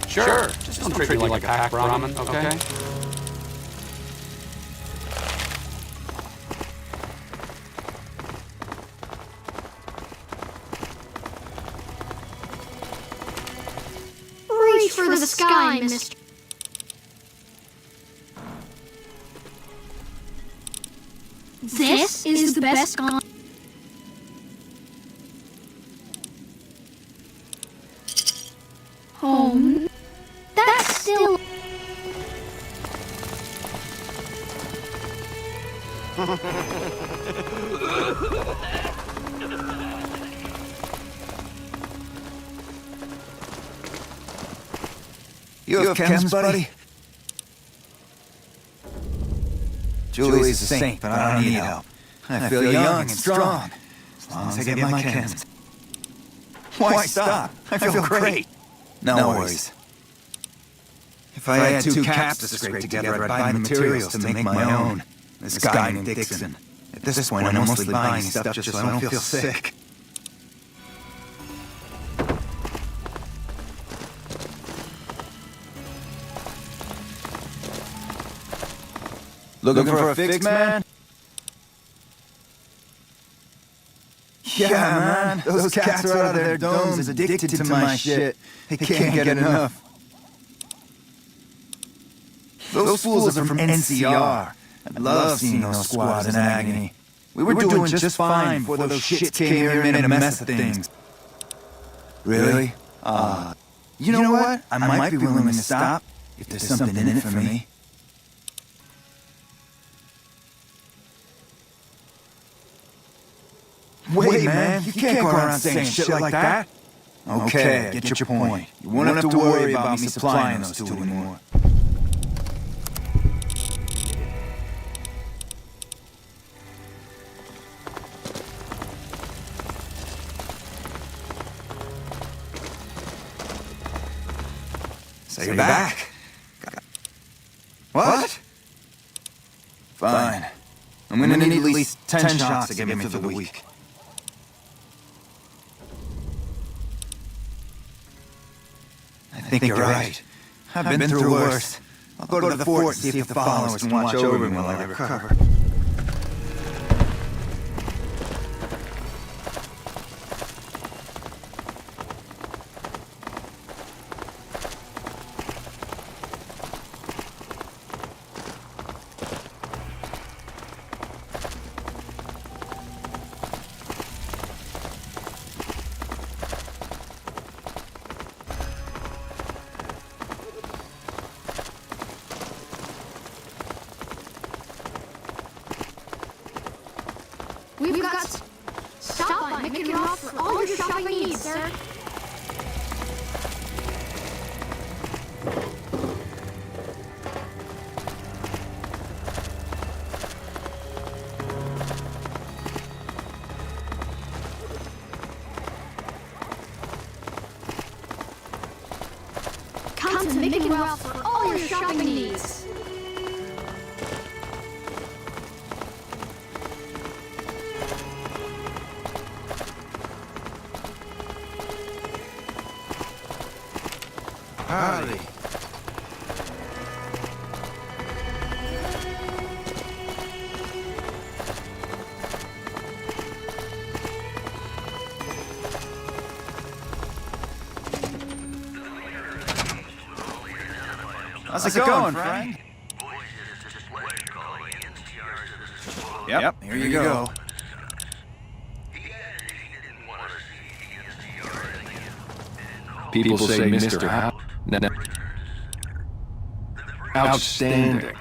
Sure, just don't treat me like a hack Brahmin, okay? Reach for the sky, mister. This is the best gun. Home. That's still... You have chems, buddy? Julie's a saint, but I don't need help. I feel young and strong, as long as I get my chems. Why stop? I feel great. No worries. If I had two caps to scrape together, I'd buy the materials to make my own. This guy named Dixon. At this point, I'm mostly buying stuff just so I don't feel sick. Looking for a fix, man? Yeah, man. Those cats are out of their domes addicted to my shit. They can't get enough. Those fools are from NCR. I love seeing those squads in agony. We were doing just fine before those shits came here and made a mess of things. Really? You know what? I might be willing to stop if there's something in it for me. Wait, man, you can't go around saying shit like that. Okay, I get your point. You won't have to worry about me supplying those two anymore. So you're back. What? Fine. I'm gonna need at least 10 shots to get me through the week. I think you're right. I've been through worse. I'll go to the fort and see if the followers can watch over me while I recover. We've got... Stop by Mickey Rock for all your shopping needs, sir. Come to Mickey Rock for all your shopping needs. Howdy. How's it going, Frank? Yep, here you go. People say Mr. How? Outstanding.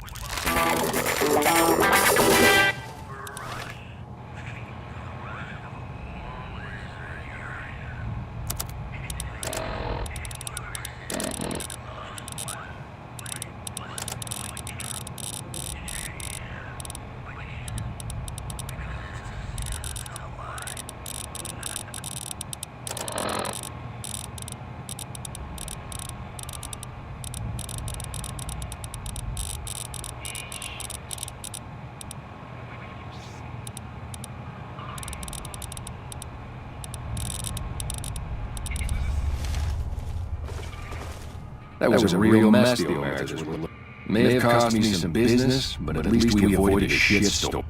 That was a real mess the Americans were. May have cost me some business, but at least we avoided a shitstorm.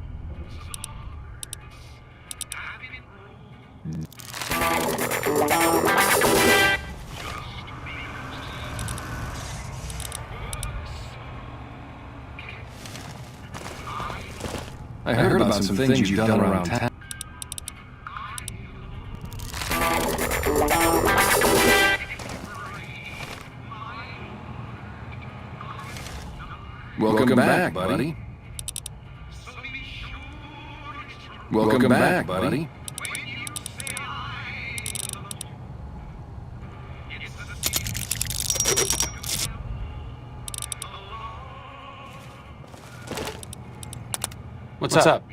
I heard about some things you've done around town. Welcome back, buddy. Welcome back, buddy. What's up?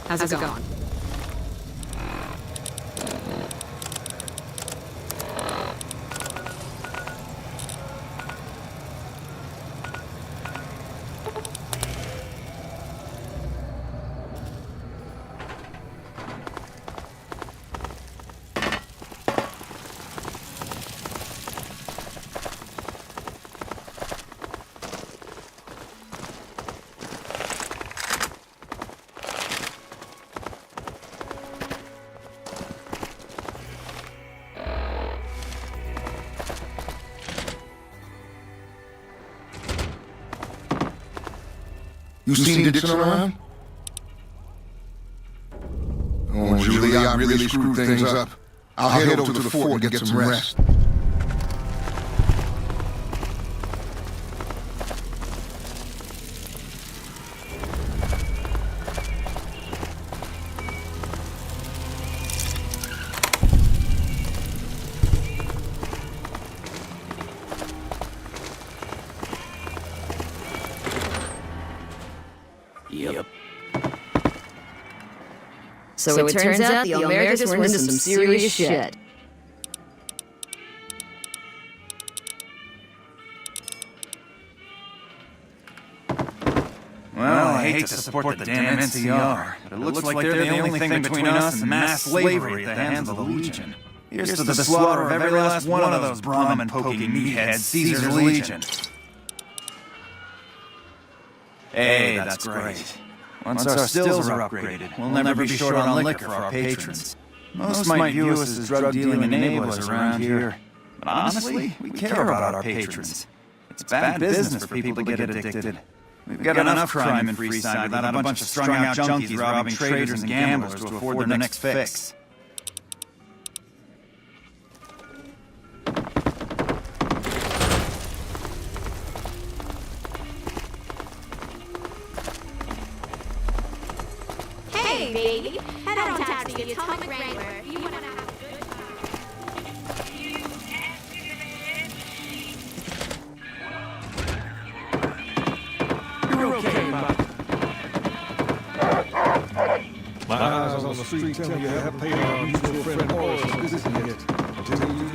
How's it going? You seen Dixon around? Oh, Julia really screwed things up. I'll head over to the fort and get some rest. Yep. So it turns out the Americans were into some serious shit. Well, I hate to support the damn NCR, but it looks like they're the only thing between us and mass slavery at the hands of the Legion. Here's to the slaughter of every last one of those Brahmin-poking meatheads, Caesar's Legion. Hey, that's great. Once our stills are upgraded, we'll never be short on liquor for our patrons. Most might view us as drug-dealing enablers around here, but honestly, we care about our patrons. It's bad business for people to get addicted. We've got enough crime in Freeside without a bunch of strung-out junkies robbing traders and gamblers to afford their next fix. Hey, baby, head on down to the Atomic Wrangler if you want to have a good time. You're okay, Bob. My eyes on the street tell me you haven't paid our mutual friend Horace a visit yet. Until you...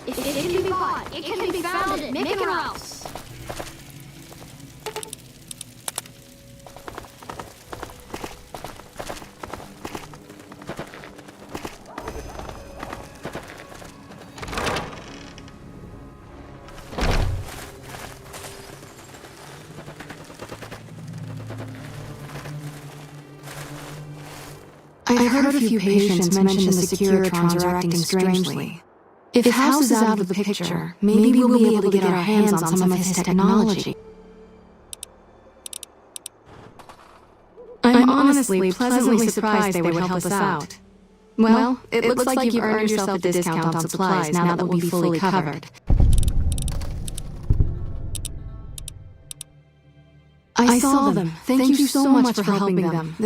It can be bought. It can be found at Mickey Mouse. I heard a few patients mention the Securitrons are acting strangely. If House is out of the picture, maybe we'll be able to get our hands on some of his technology. I'm honestly pleasantly surprised they would help us out. Well, it looks like you've earned yourself a discount on supplies now that we'll be fully covered. I saw them. Thank you so much for helping them.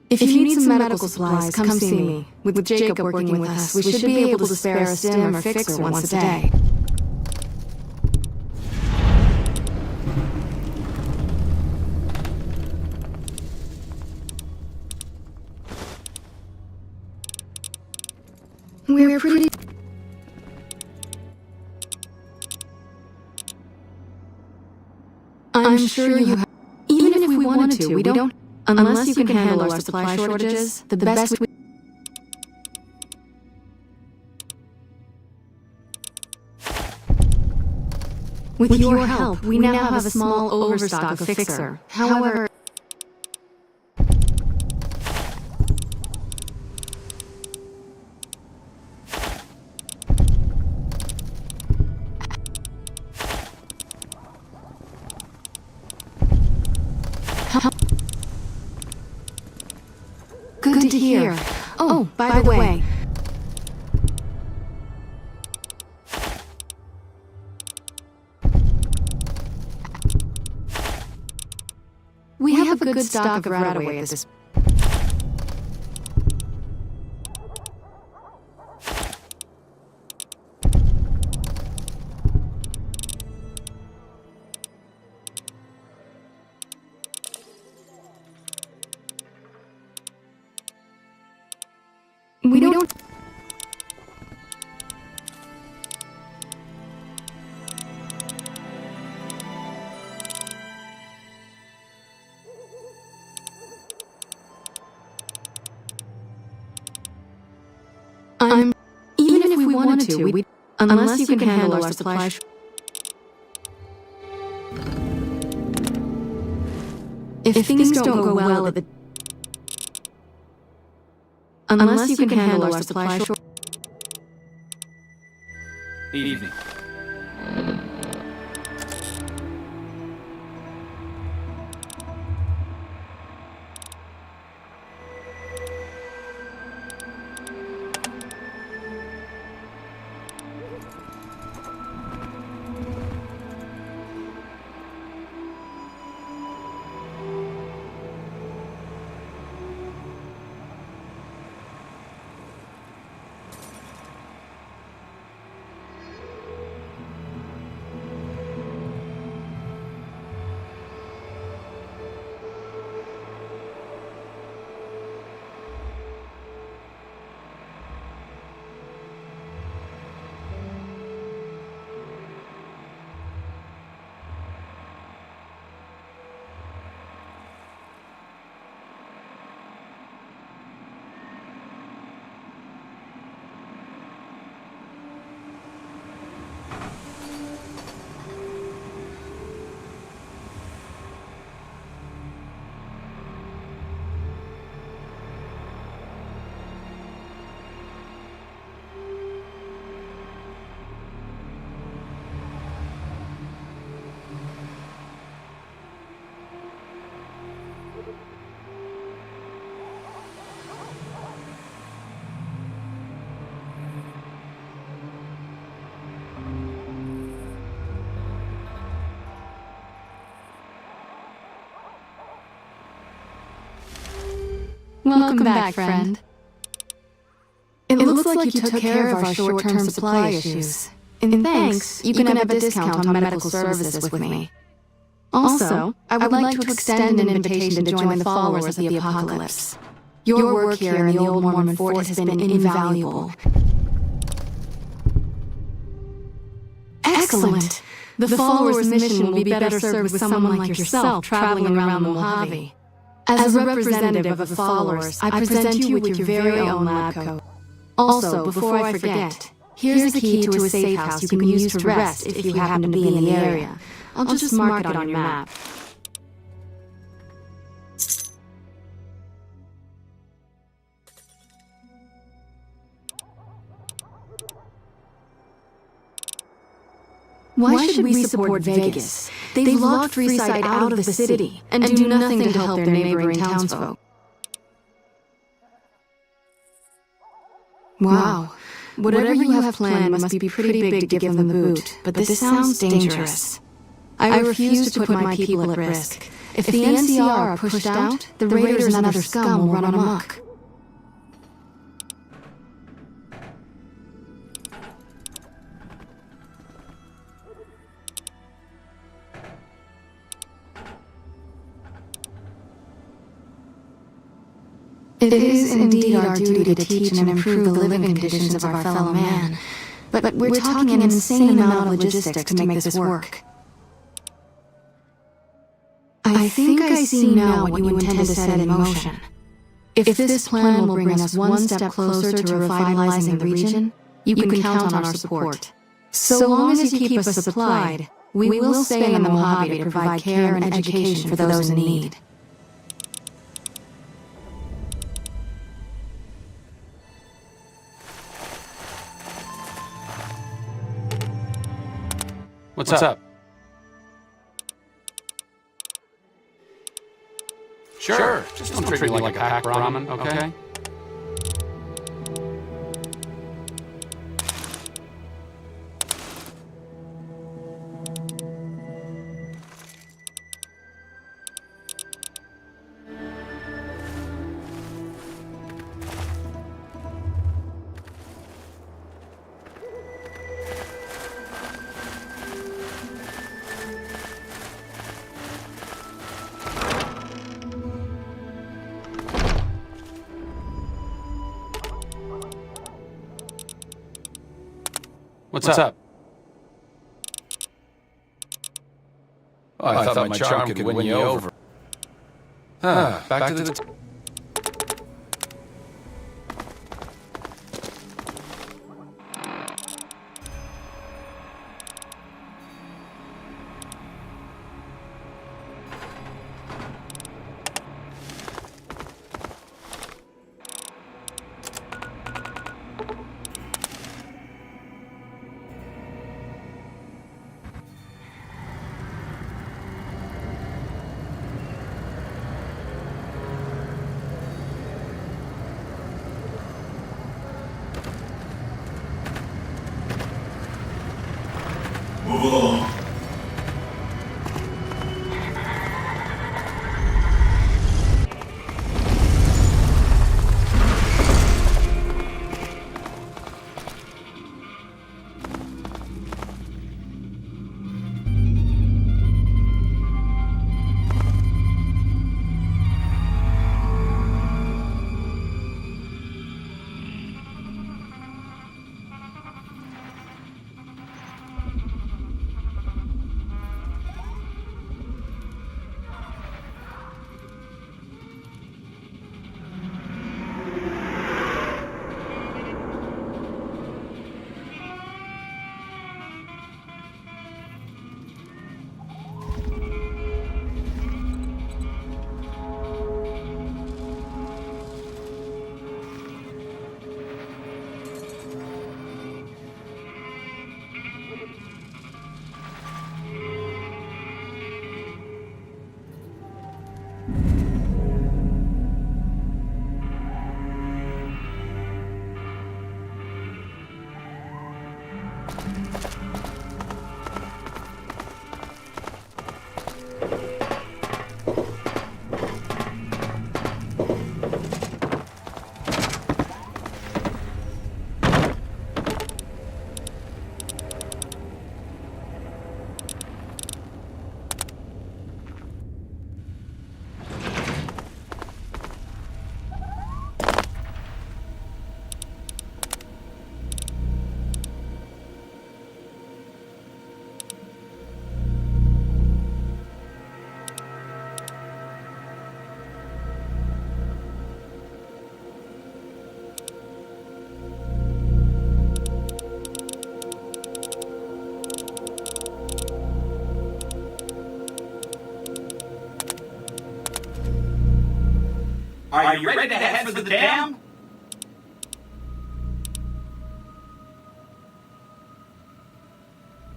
If you need some medical supplies, come see me. With Jacob working with us, we should be able to spare a stim or fixer once a day. We're pretty... I'm sure you have... Even if we wanted to, we don't... Unless you can handle our supply shortages, the best we... With your help, we now have a small overstock of fixer. However... Good to hear. Oh, by the way... We have a good stock of Radaway at this... We don't... Even if we wanted to, we... Unless you can handle our supply... If things don't go well at the... Unless you can handle our supply... Evening. Welcome back, friend. It looks like you took care of our short-term supply issues. In thanks, you can have a discount on medical services with me. Also, I would like to extend an invitation to join the followers of the Apocalypse. Your work here in the old Mormon fort has been invaluable. Excellent! The followers' mission will be better served with someone like yourself traveling around the Mojave. As a representative of the followers, I present you with your very own lab coat. Also, before I forget, here's a key to a safe house you can use to rest if you happen to be in the area. I'll just mark it on your map. Why should we support Vegas? They've locked Freeside out of the city and do nothing to help their neighboring townsfolk. Wow. Whatever you have planned must be pretty big to give them the boot, but this sounds dangerous. I refuse to put my people at risk. If the NCR are pushed out, the Raiders and other scum will run amok. It is indeed our duty to teach and improve the living conditions of our fellow man, but we're talking an insane amount of logistics to make this work. I think I see now what you intend to set in motion. If this plan will bring us one step closer to revitalizing the region, you can count on our support. So long as you keep us supplied, we will stay in the Mojave to provide care and education for those in need. What's up? Sure. Just don't treat me like a pack ramen, okay? What's up? Oh, I thought my charm could win you over. Back to the... Move along. Are you ready to head for the dam?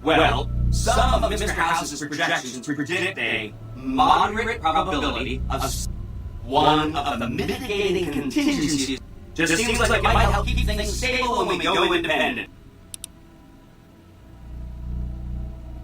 Well, some of Mr. House's projections predict a moderate probability of one of the mitigating contingencies. Just seems like it might help keep things stable when we go independent.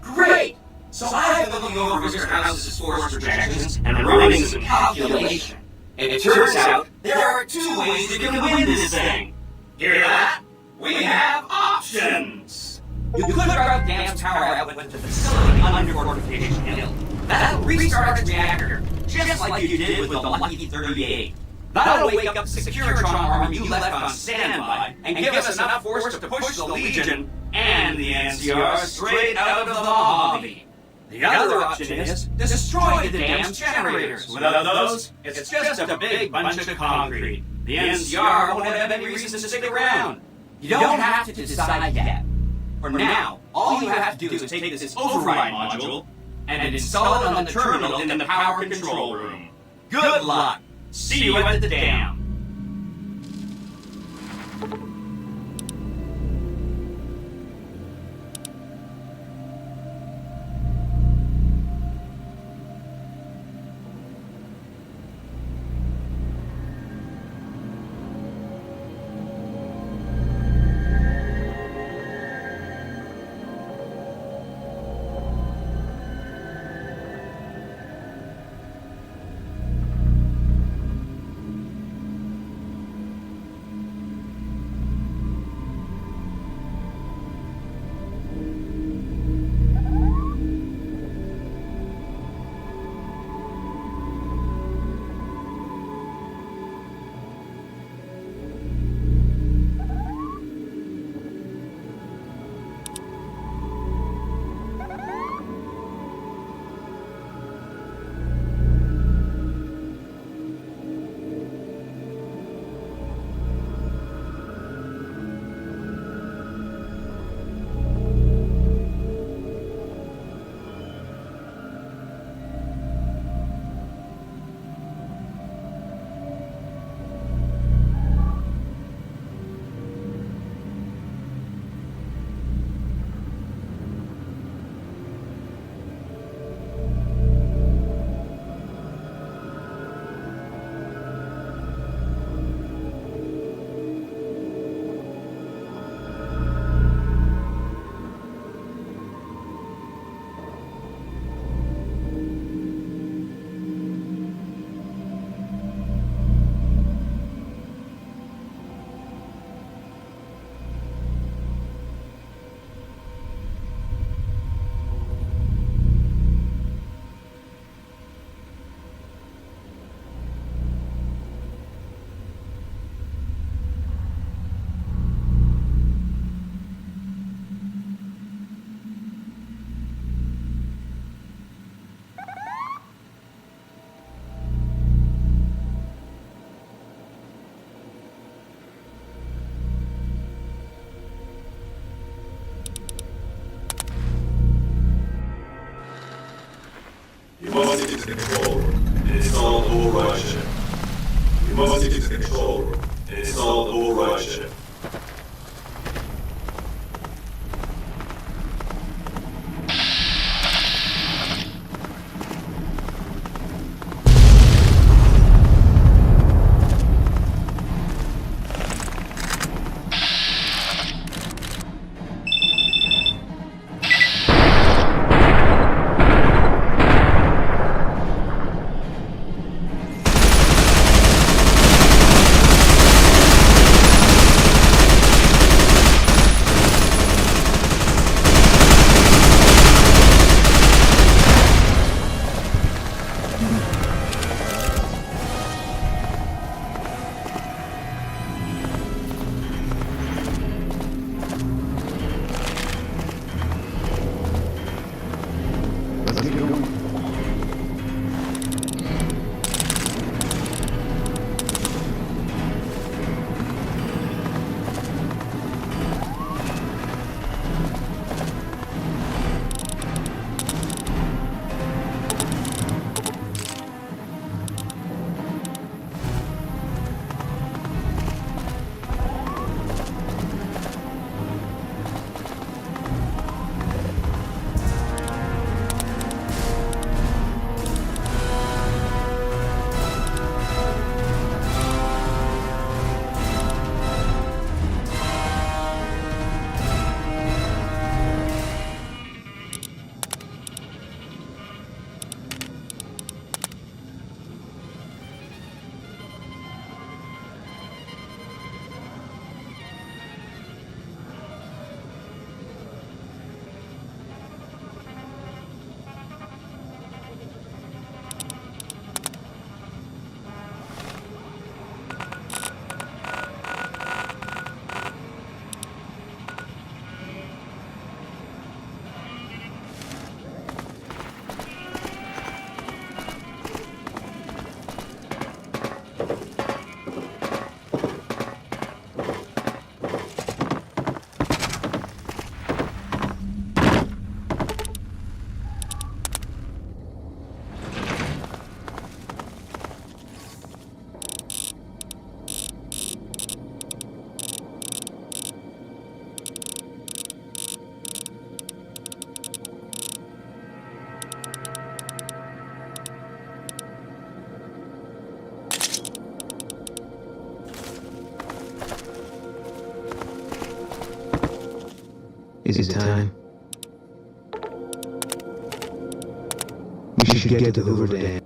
Great! So I've been looking over Mr. House's force projections and running some calculation. And it turns out there are two ways you can win this thing. Hear that? We have options! You could route dam's power output to the facility under Fortification Hill. That'll restart its reactor, just like you did with the Lucky 38. That'll wake up the Securitron army you left on standby and give us enough force to push the Legion and the NCR straight out of the Mojave. The other option is destroy the dam's generators. Without those, it's just a big bunch of concrete. The NCR won't have any reason to stick around. You don't have to decide yet. For now, all you have to do is take this override module and install it on the terminal in the power control room. Good luck! See you at the dam! You must get to the control room and install the override chip. You must get to the control room and install the override chip. Is it time? We should get to the Hoover Dam.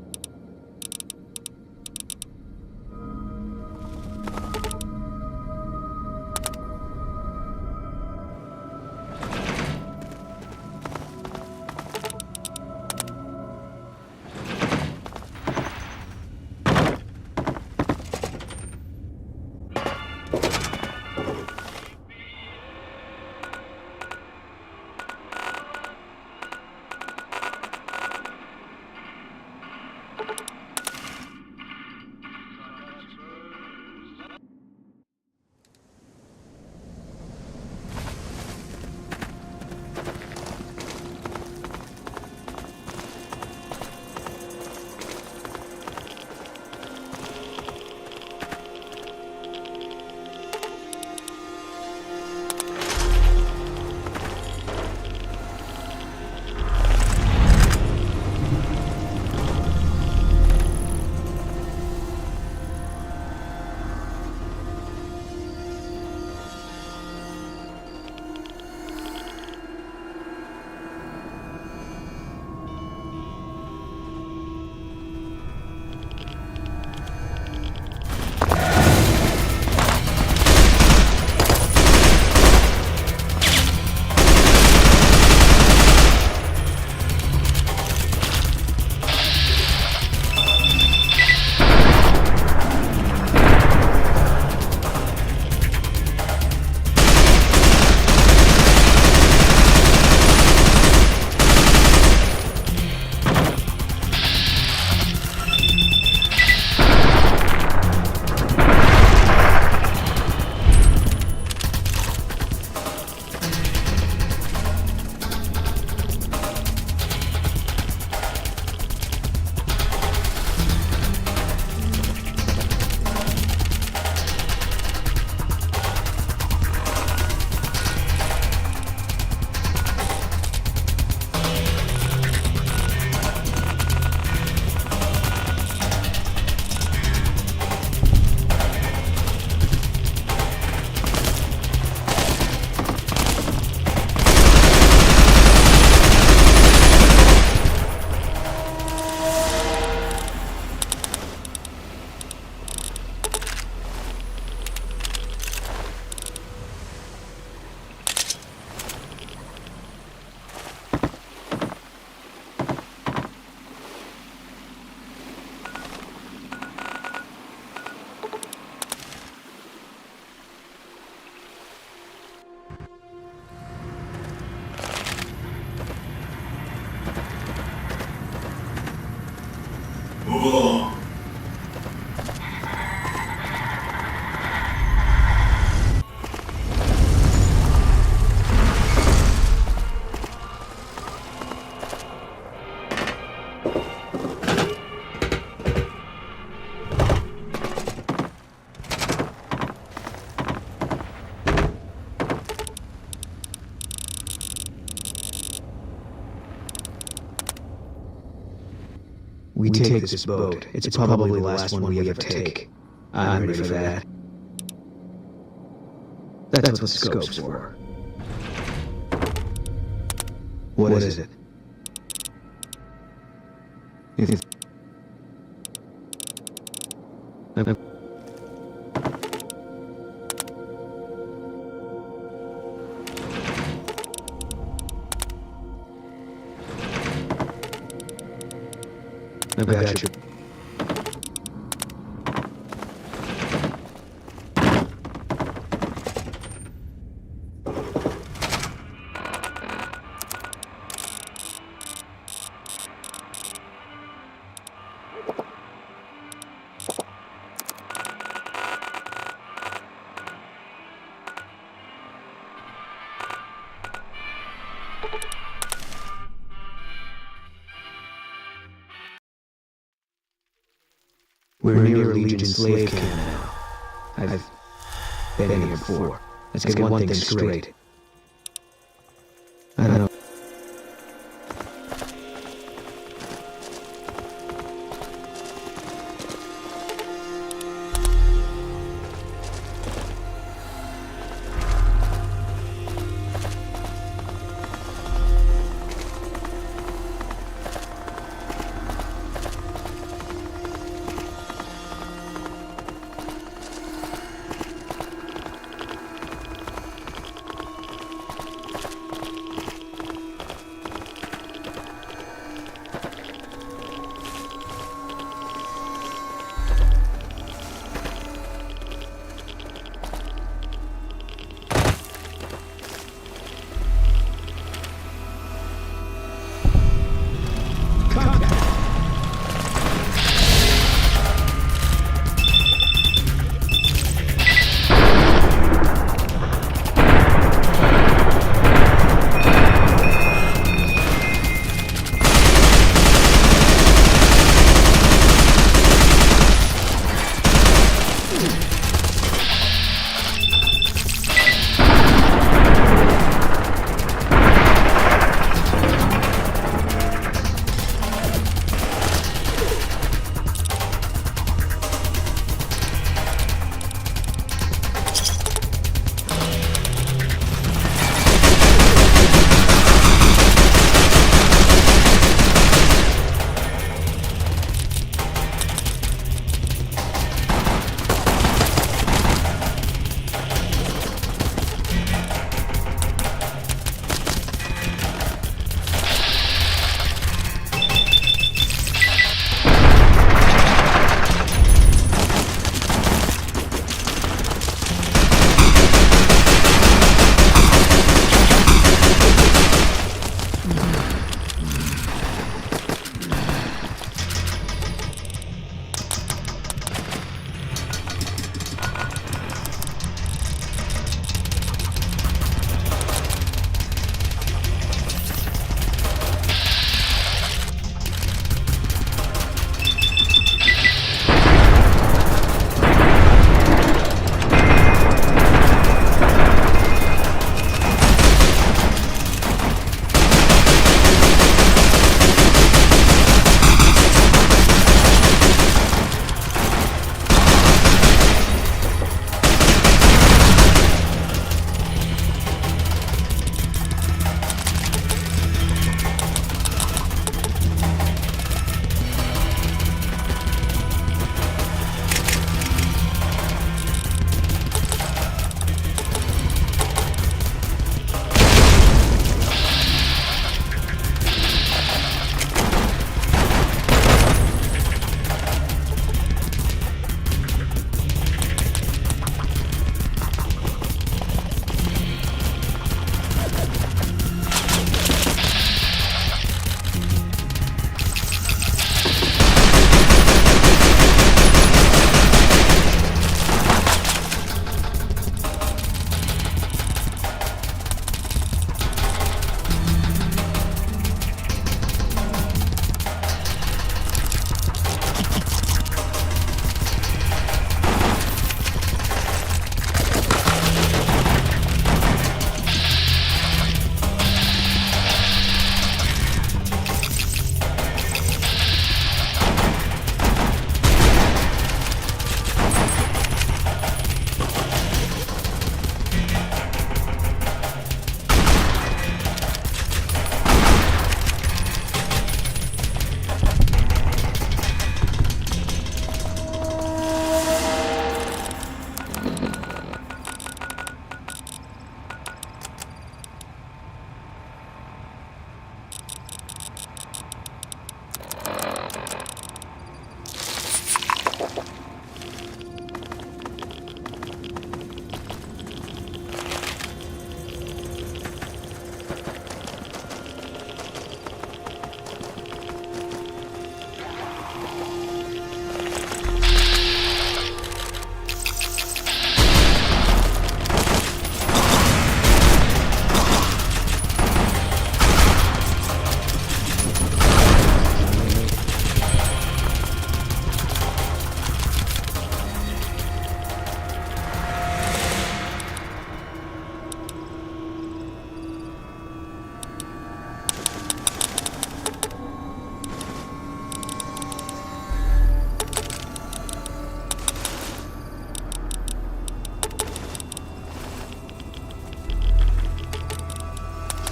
We take this boat. It's probably the last one we ever take. I'm ready for that. That's what the scope's for. What is it? I got you. We're near a Legion slave camp now. I've been here before. Let's get one thing straight. I don't know.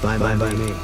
Fine by me.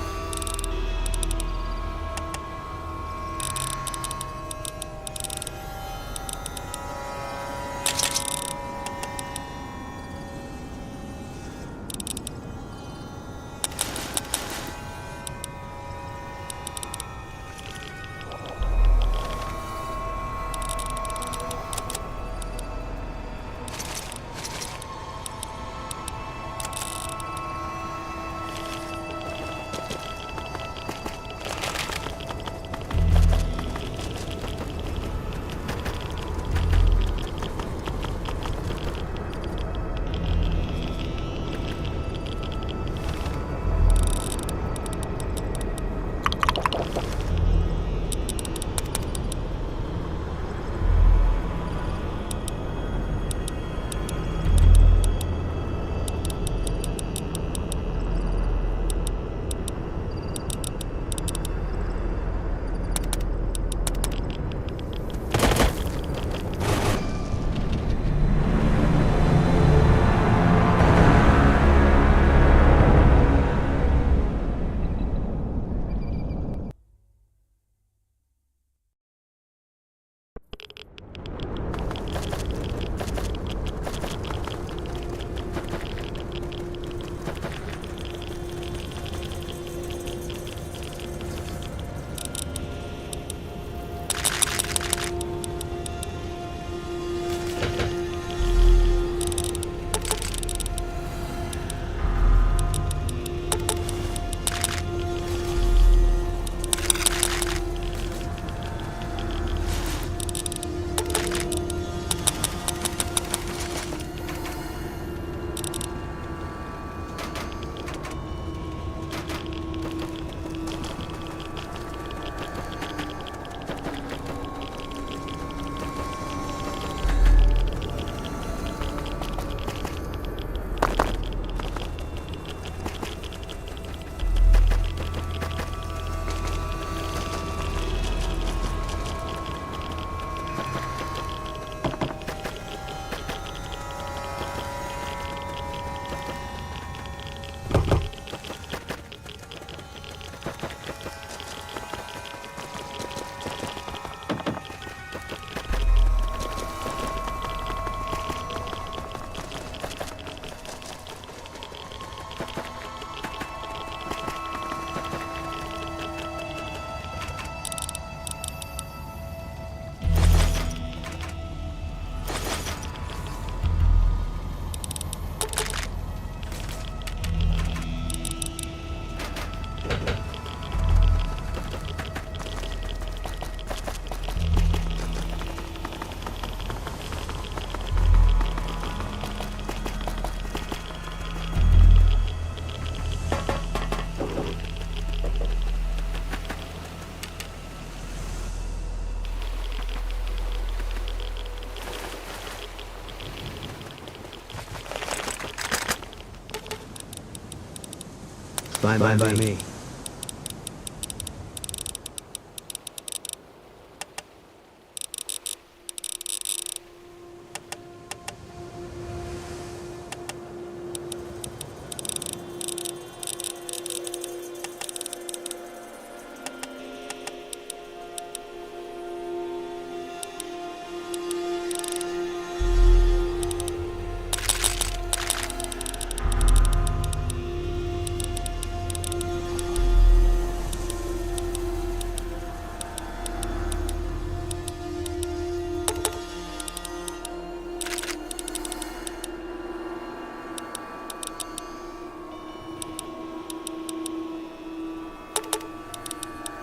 Fine by me.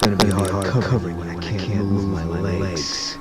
Gonna be hard covering when I can't move my legs.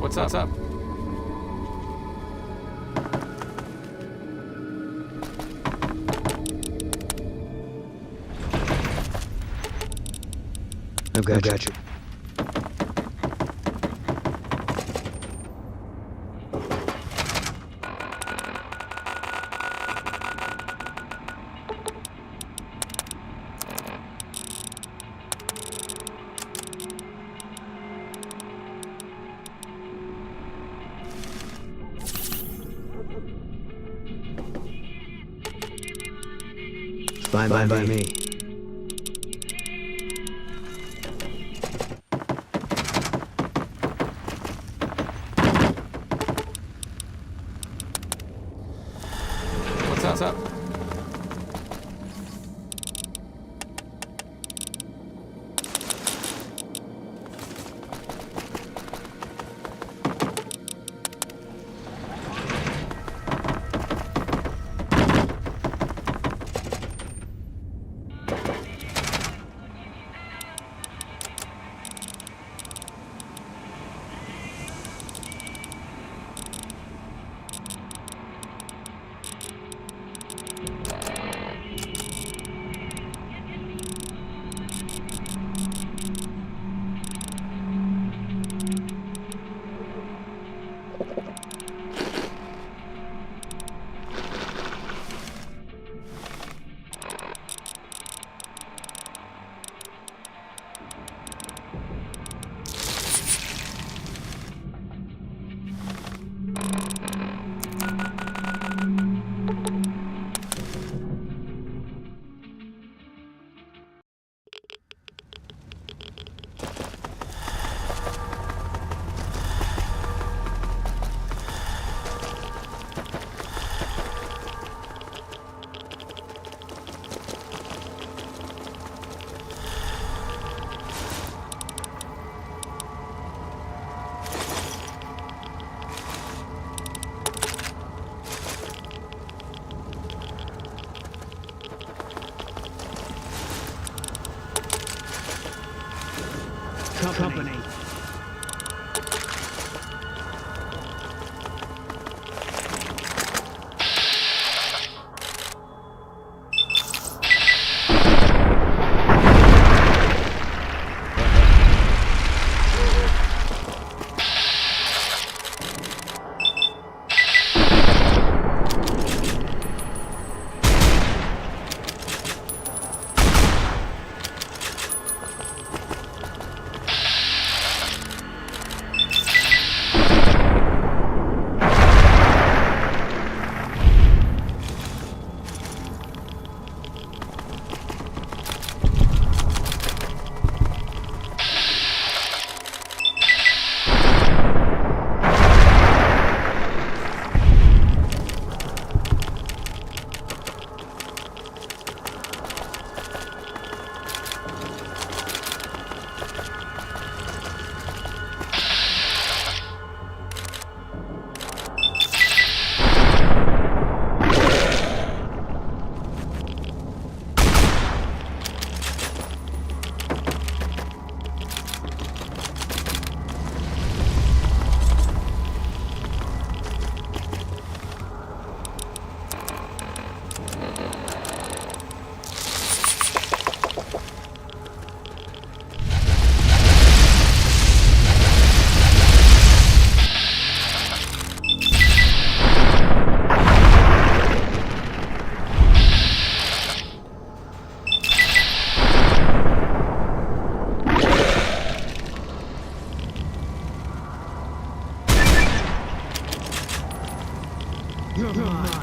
What's up? I've got you. Fine by me. What's up? Company. You're mine.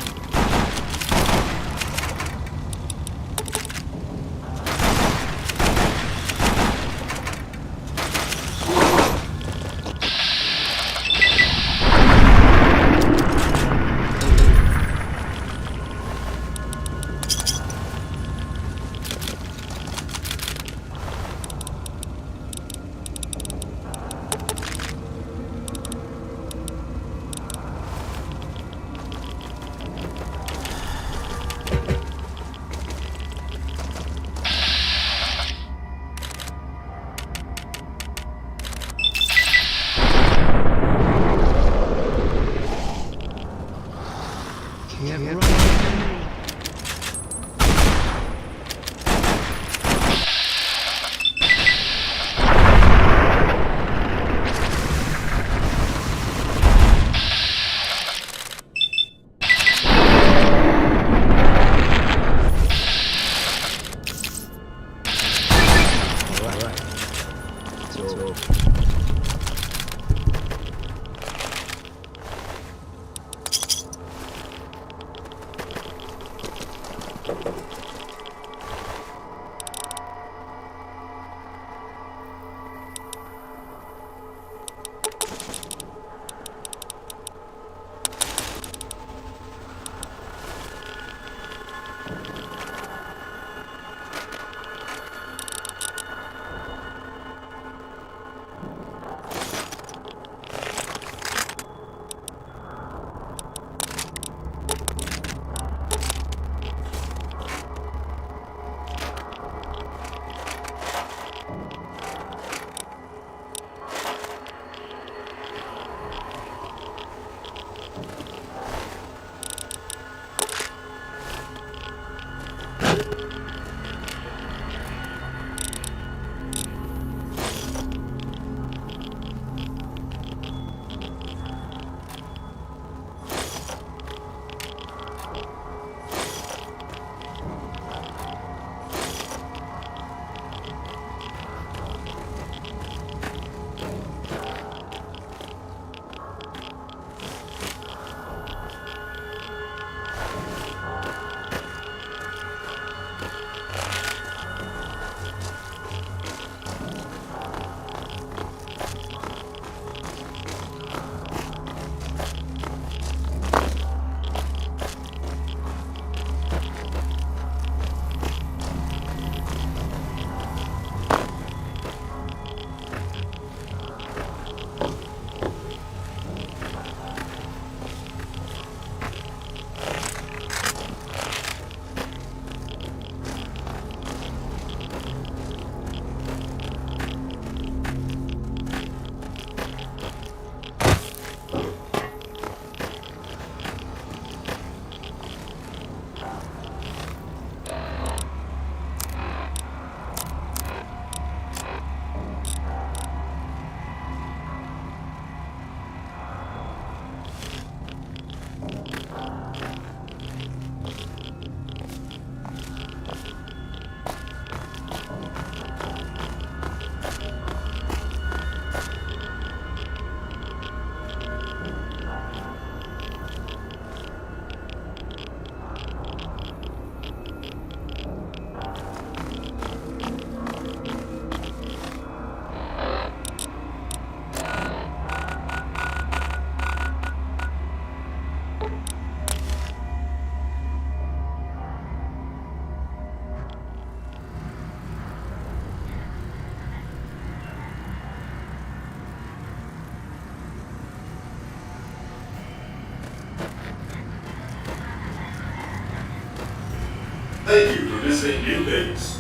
Thank you for visiting New Base.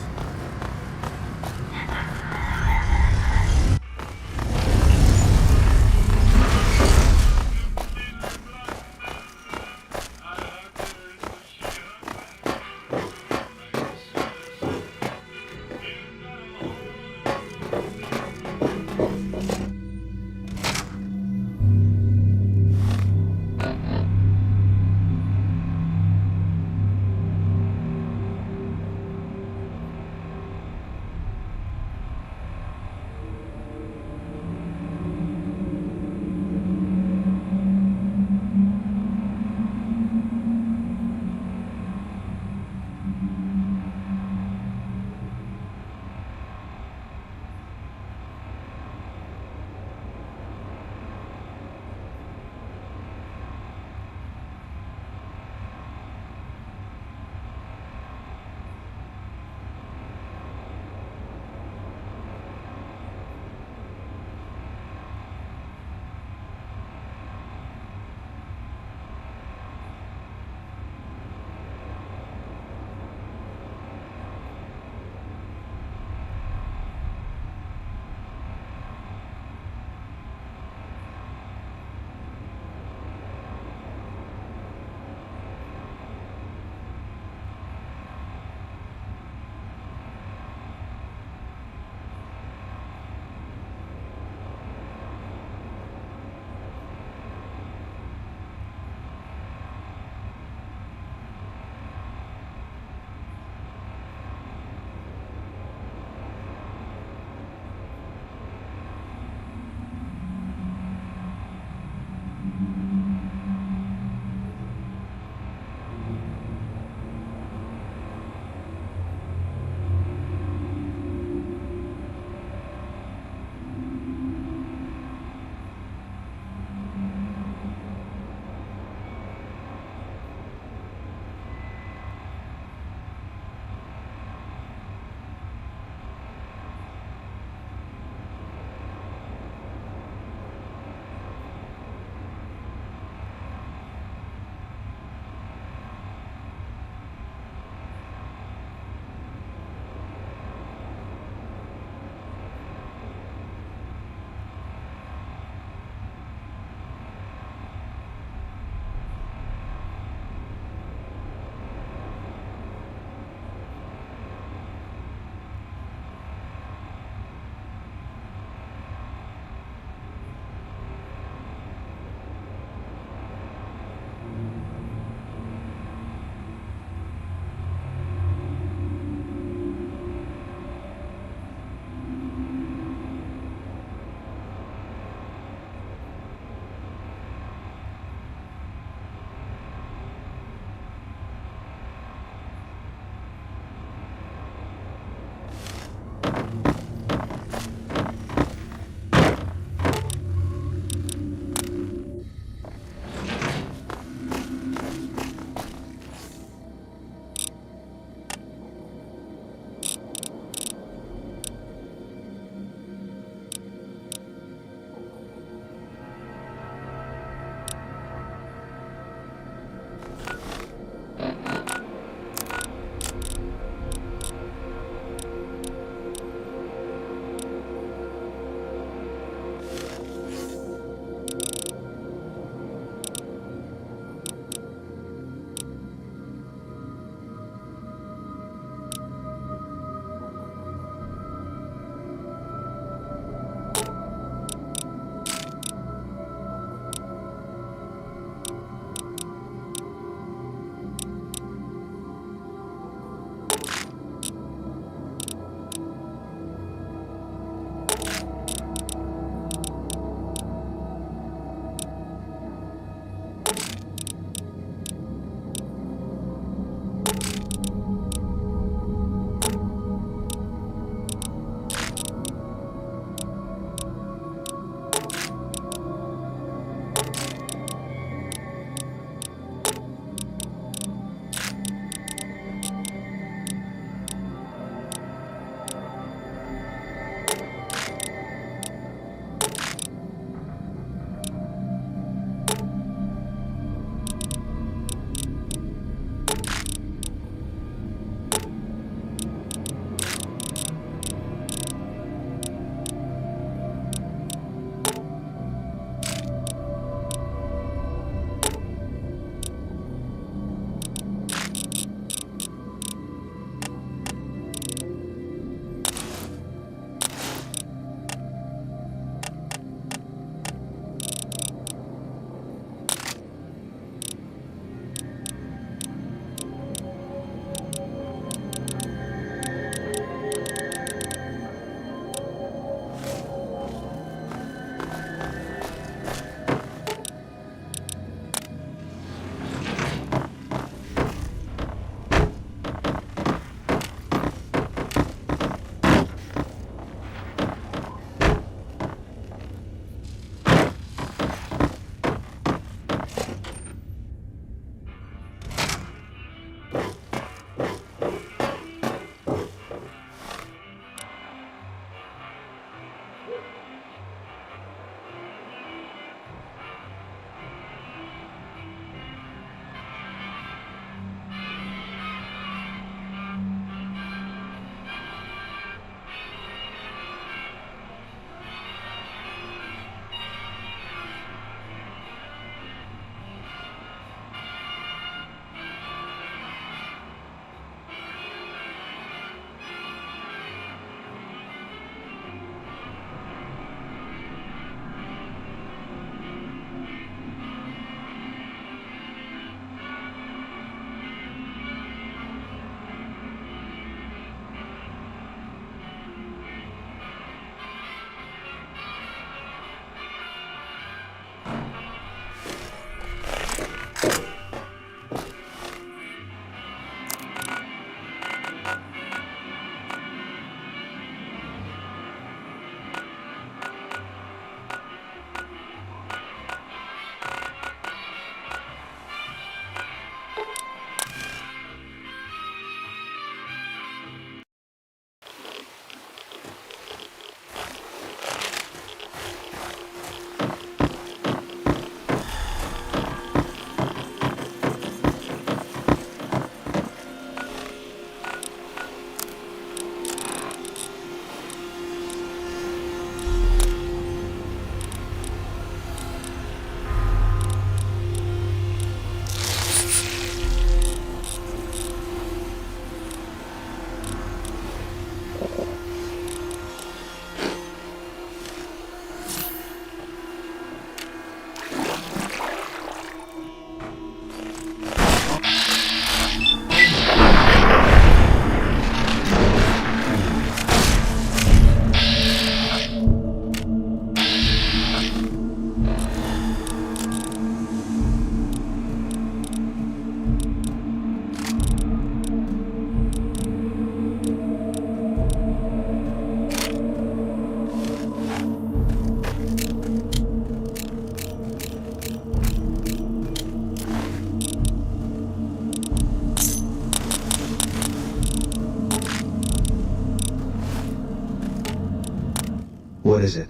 What is it?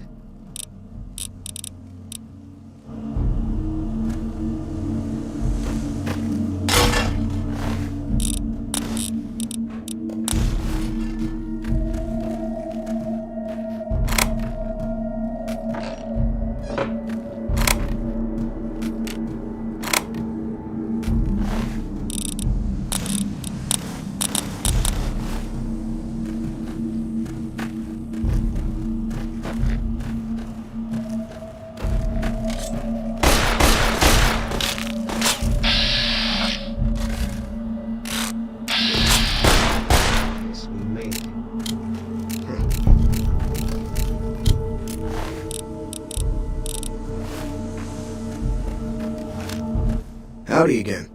Howdy again.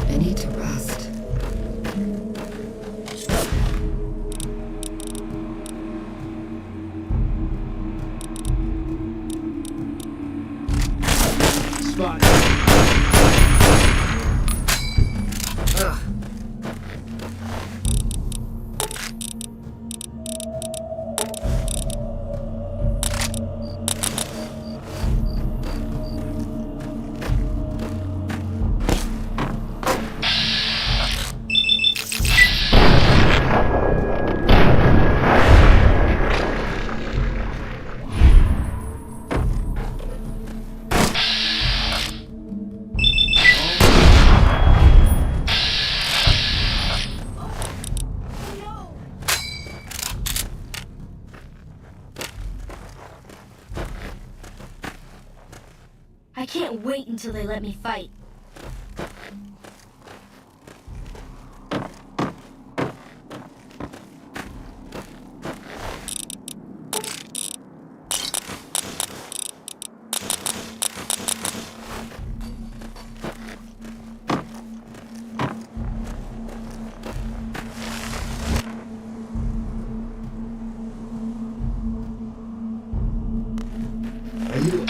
I need to rest. Spot. I can't wait until they let me fight. Are you...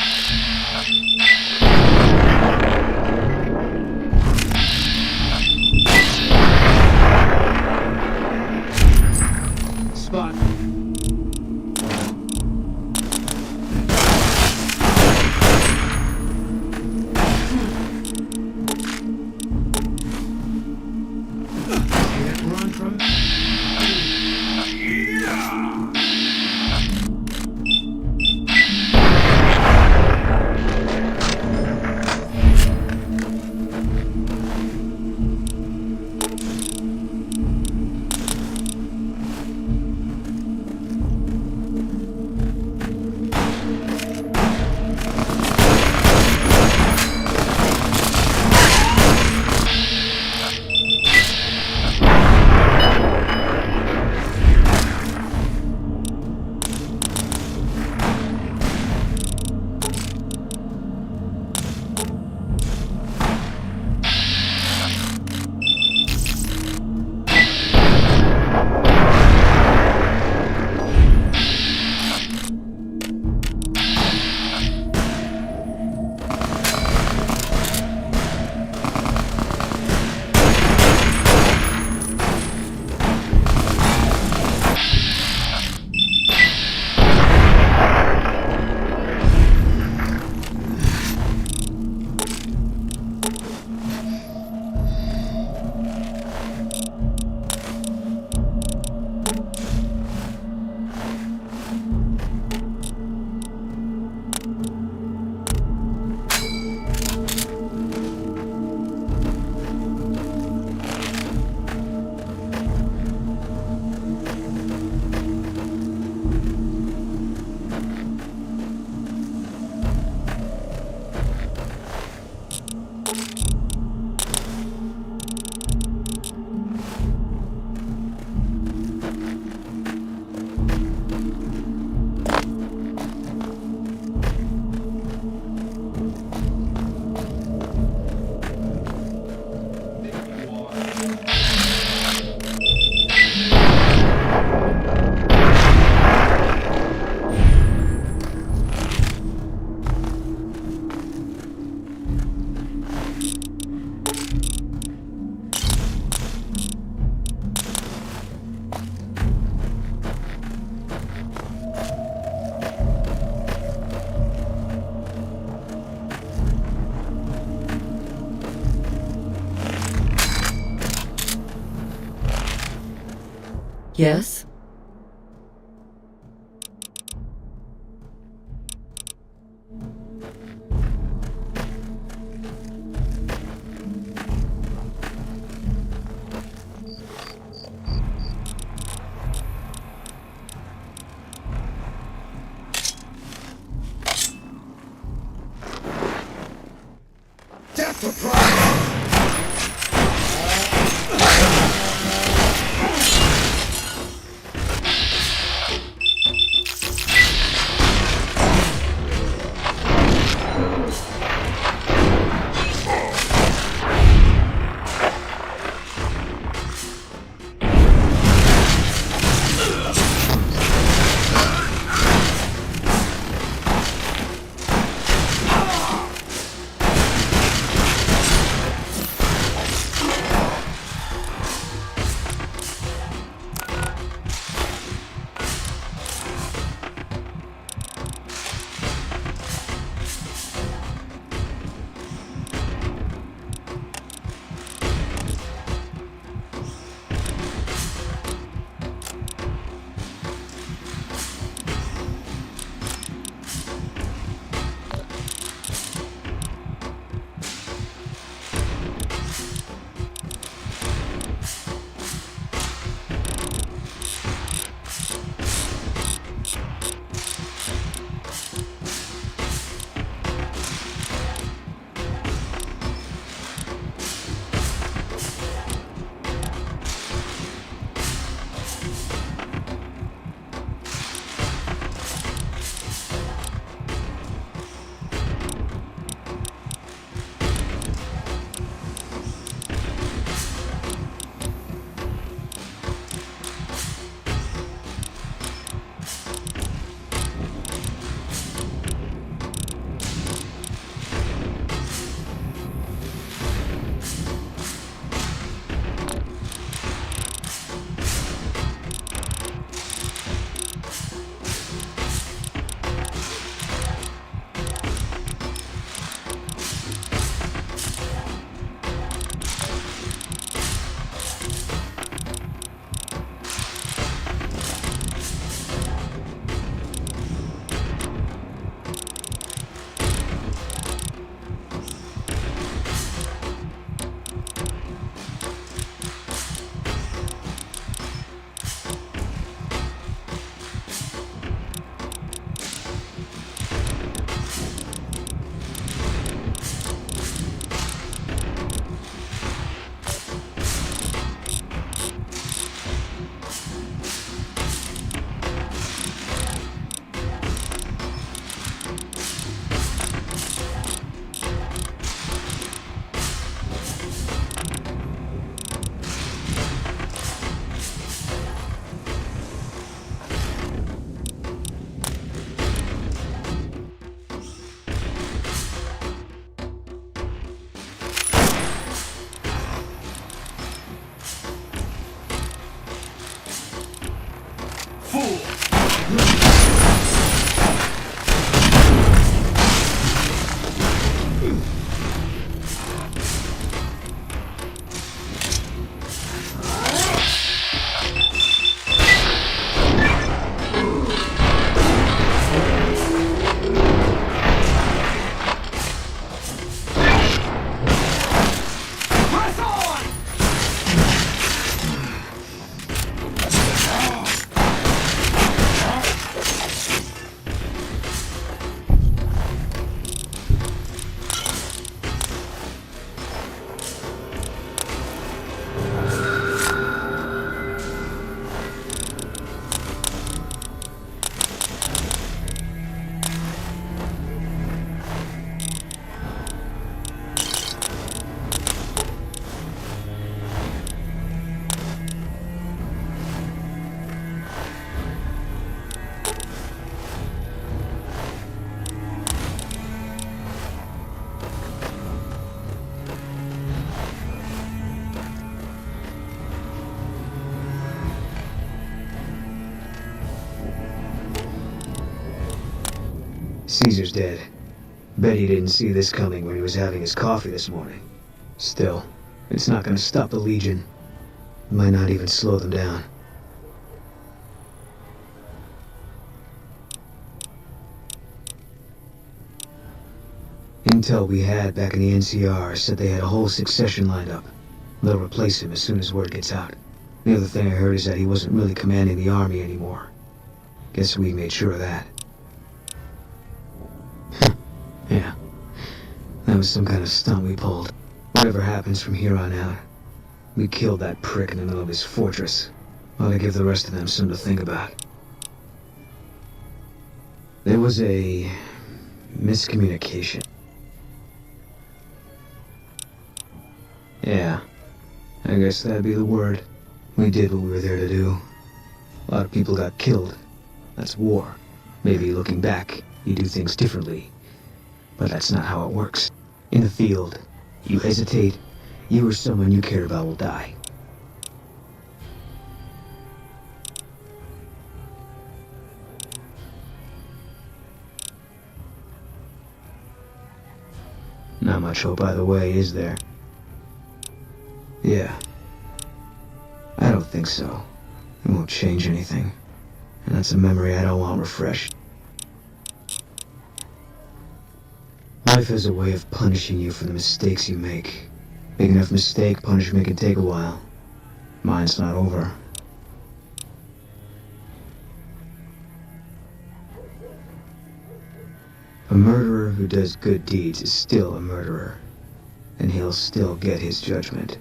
Yes? Death to Pride! Caesar's dead. Bet he didn't see this coming when he was having his coffee this morning. Still, it's not gonna stop the Legion. It might not even slow them down. intel we had back in the NCR said they had a whole succession lined up. They'll replace him as soon as word gets out. The other thing I heard is that he wasn't really commanding the army anymore. Guess we made sure of that. Yeah. That was some kind of stunt we pulled. Whatever happens from here on out, we killed that prick in the middle of his fortress. Ought to give the rest of them something to think about. There was a miscommunication. Yeah, I guess that'd be the word. We did what we were there to do. A lot of people got killed. That's war. Maybe looking back, you do things differently. But that's not how it works. In the field, you hesitate, you or someone you care about will die. Not much hope either way, is there? Yeah. I don't think so. It won't change anything. And that's a memory I don't want refreshed. Life has a way of punishing you for the mistakes you make. Big enough mistake, punishment can take a while. Mine's not over. A murderer who does good deeds is still a murderer. And he'll still get his judgment.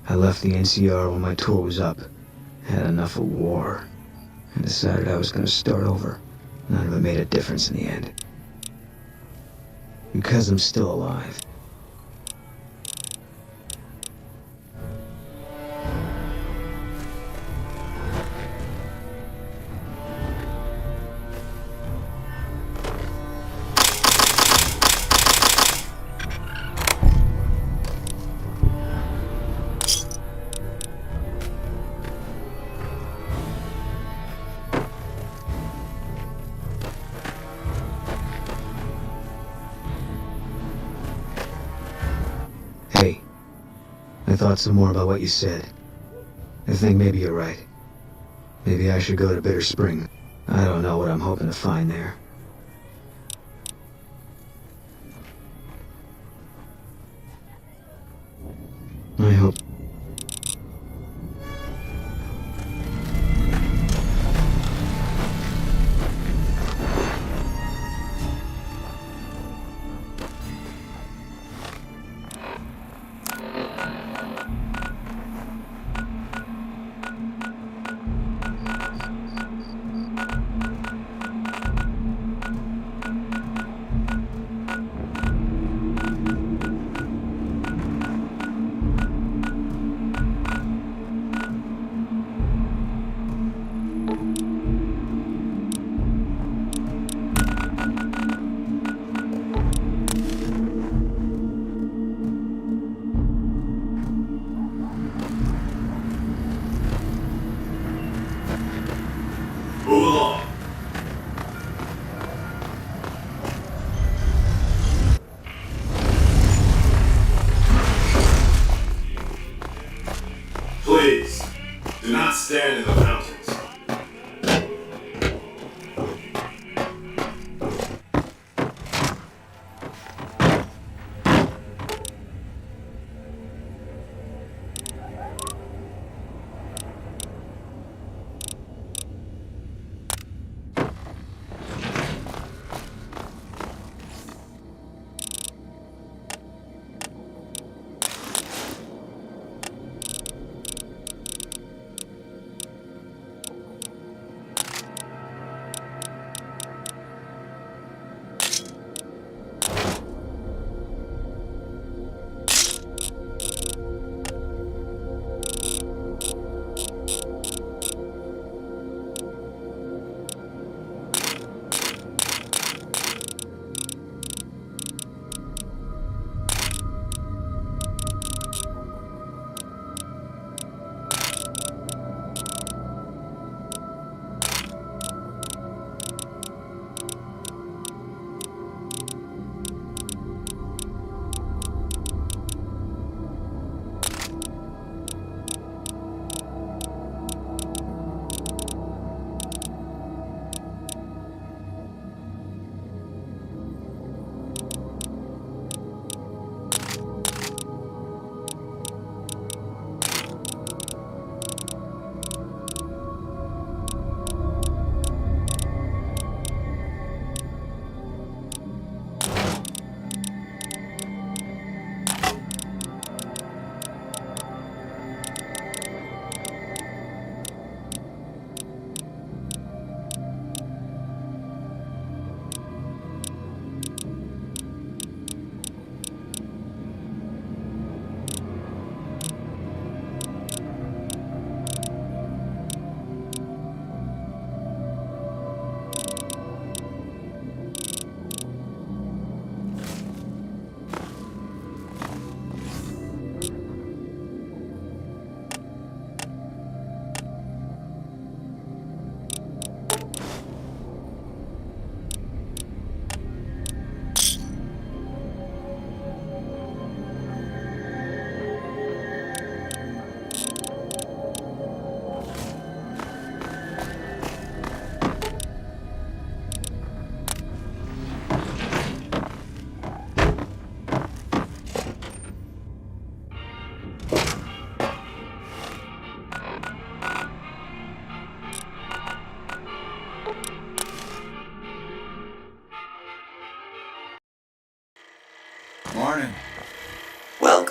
I left the NCR when my tour was up. Had enough of war. And decided I was going to start over. None of it made a difference in the end. Because I'm still alive. Hey, I thought some more about what you said. I think maybe you're right. Maybe I should go to Bitter Spring. I don't know what I'm hoping to find there. I hope...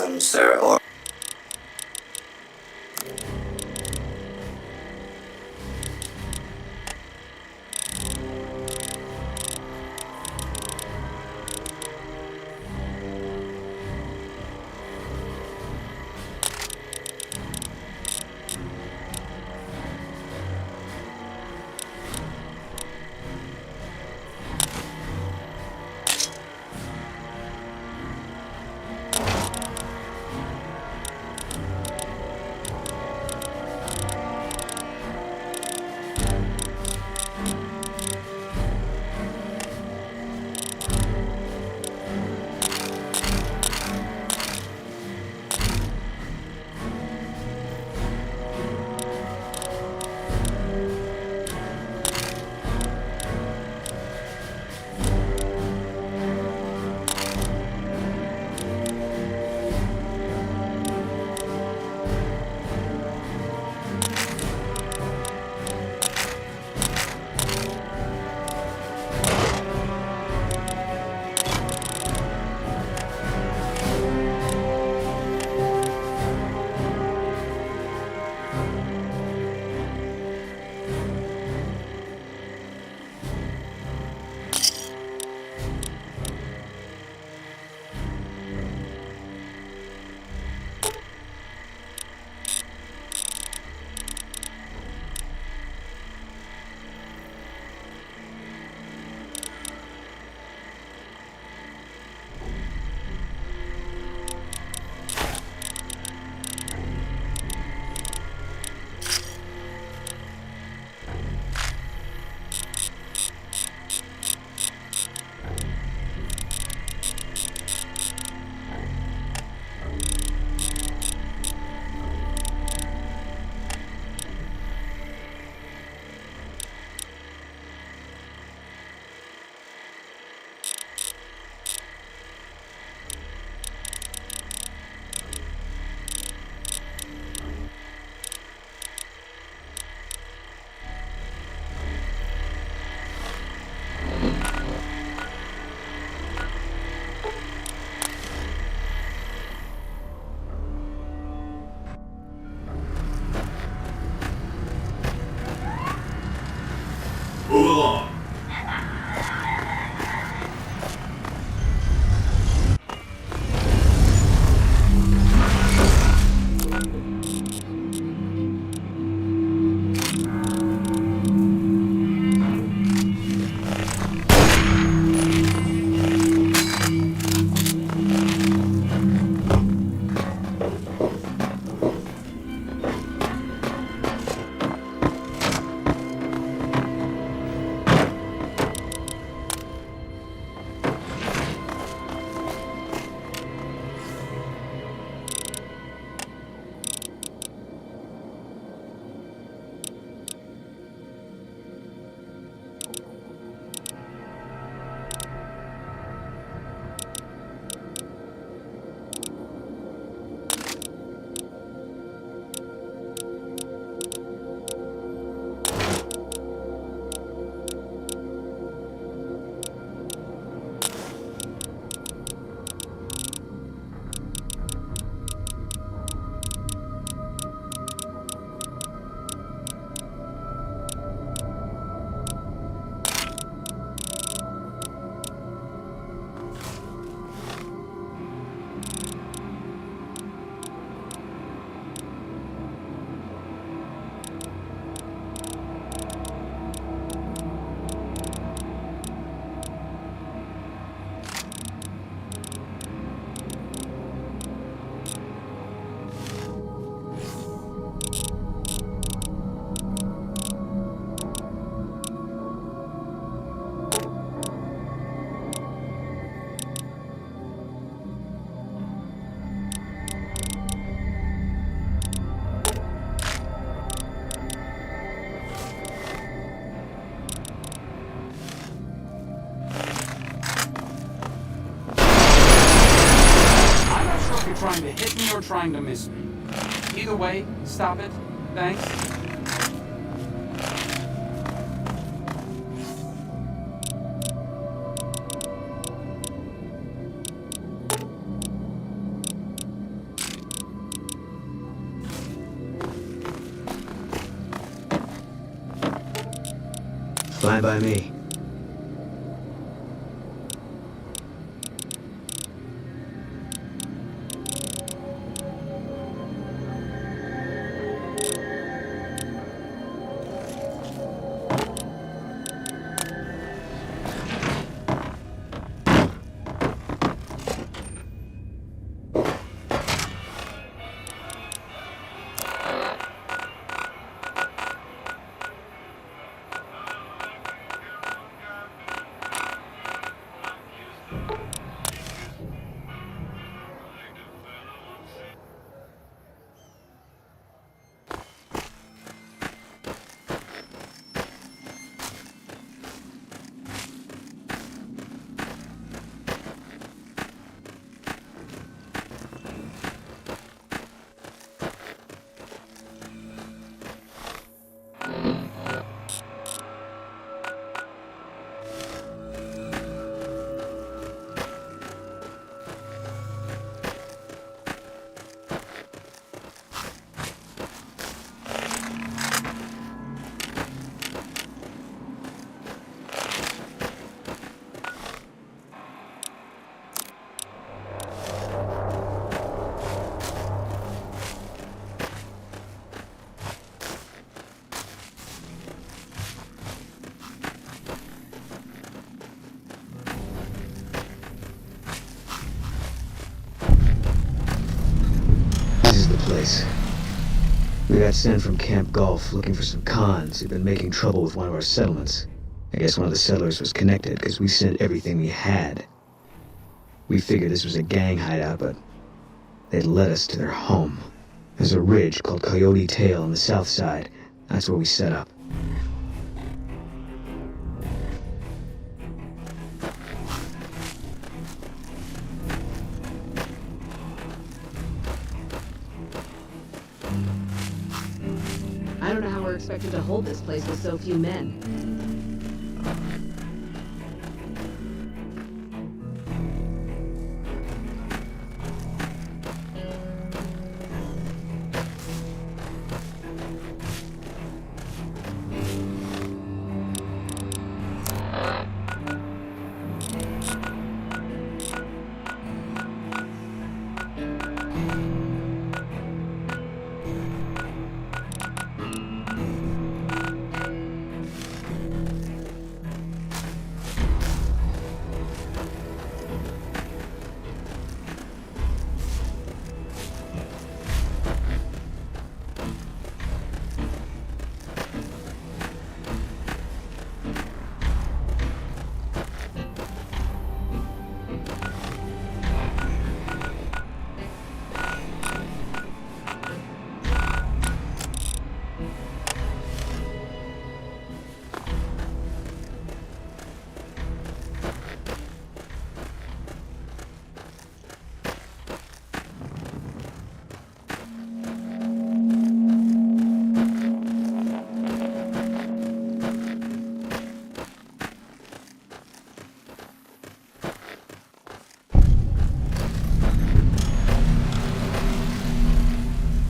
welcome, sir, or... Move along. Trying to hit me or trying to miss me. Either way, stop it. Thanks. Fine by me. Place. We got sent from Camp Gulf looking for some cons who'd been making trouble with one of our settlements. I guess one of the settlers was connected because we sent everything we had. We figured this was a gang hideout, but they'd led us to their home. There's a ridge called Coyote Tail on the south side. That's where we set up. I don't know how we're expected to hold this place with so few men.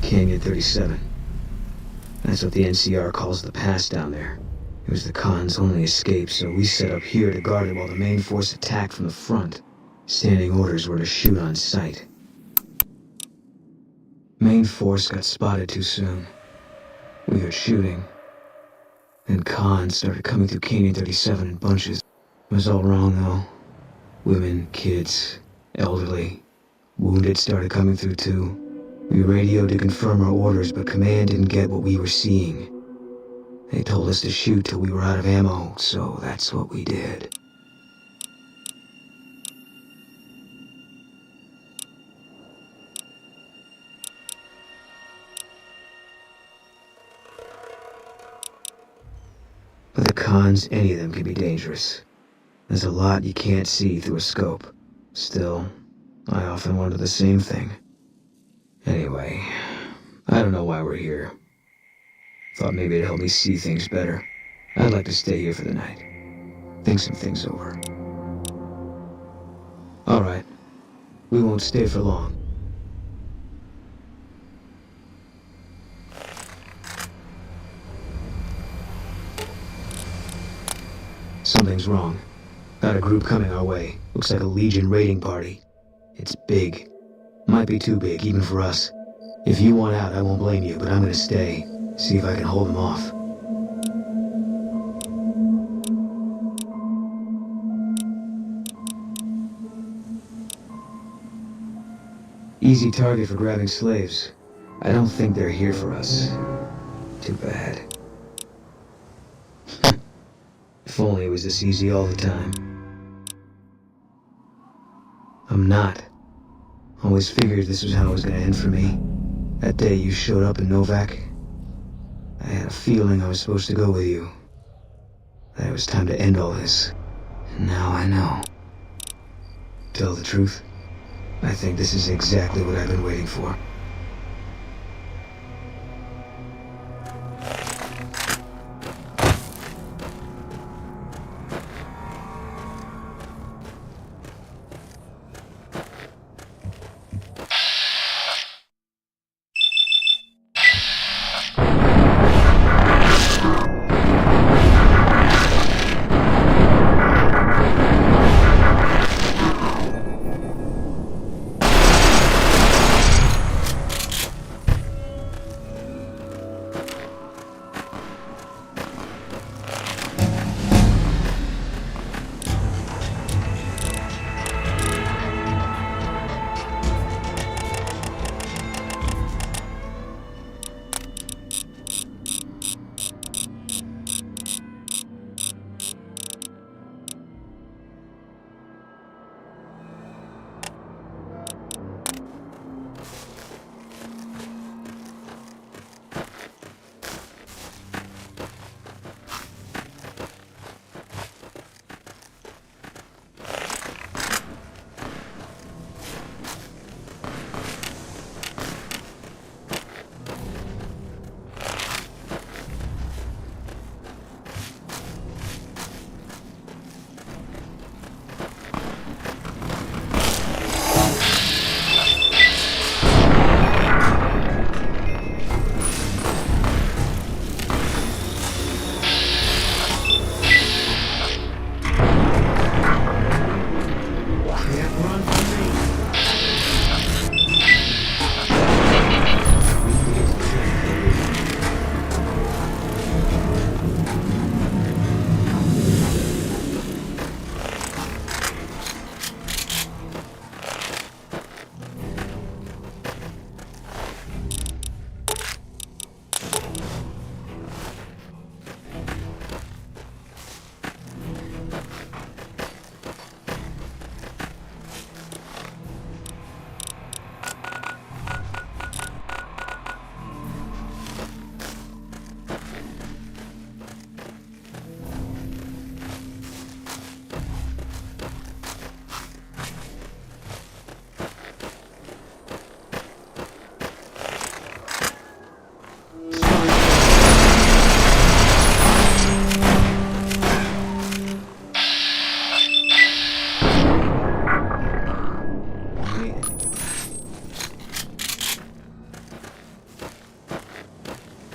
Canyon 37. That's what the NCR calls the pass down there. It was the Khan's only escape, so we set up here to guard it while the main force attacked from the front. Standing orders were to shoot on sight. Main force got spotted too soon. We heard shooting. Then Khan started coming through Canyon 37 in bunches. It was all wrong, though. Women, kids, elderly. Wounded started coming through, too. We radioed to confirm our orders, but command didn't get what we were seeing. They told us to shoot till we were out of ammo, so that's what we did. But the Khans, any of them can be dangerous. There's a lot you can't see through a scope. Still, I often wonder the same thing. Anyway, I don't know why we're here. Thought maybe it'd help me see things better. I'd like to stay here for the night. Think some things over. All right. We won't stay for long. Something's wrong. Got a group coming our way. Looks like a Legion raiding party. It's big. Might be too big, even for us. If you want out, I won't blame you, but I'm gonna stay. See if I can hold them off. Easy target for grabbing slaves. I don't think they're here for us. Too bad. If only it was this easy all the time. I'm not. Always figured this was how it was gonna end for me. That day you showed up in Novak, I had a feeling I was supposed to go with you. That it was time to end all this. And now I know. Tell the truth, I think this is exactly what I've been waiting for.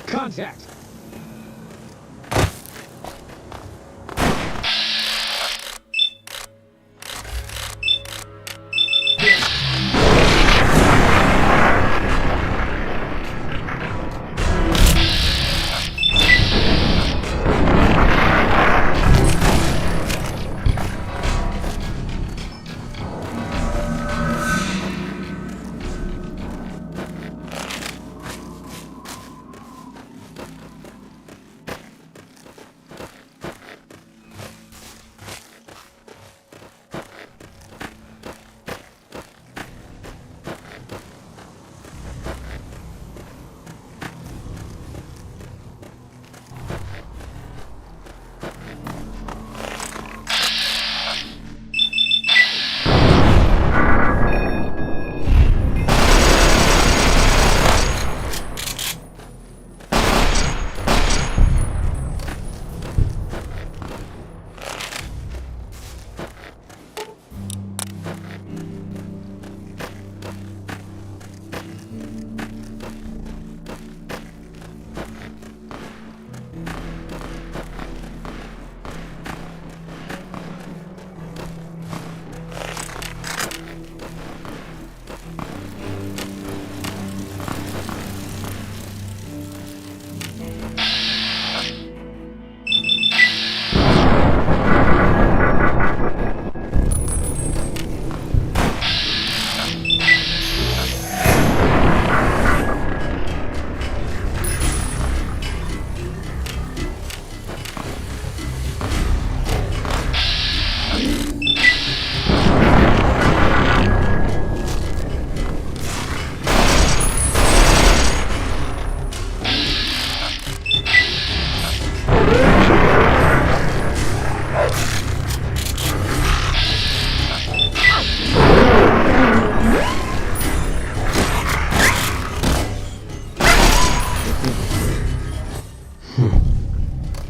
Contact!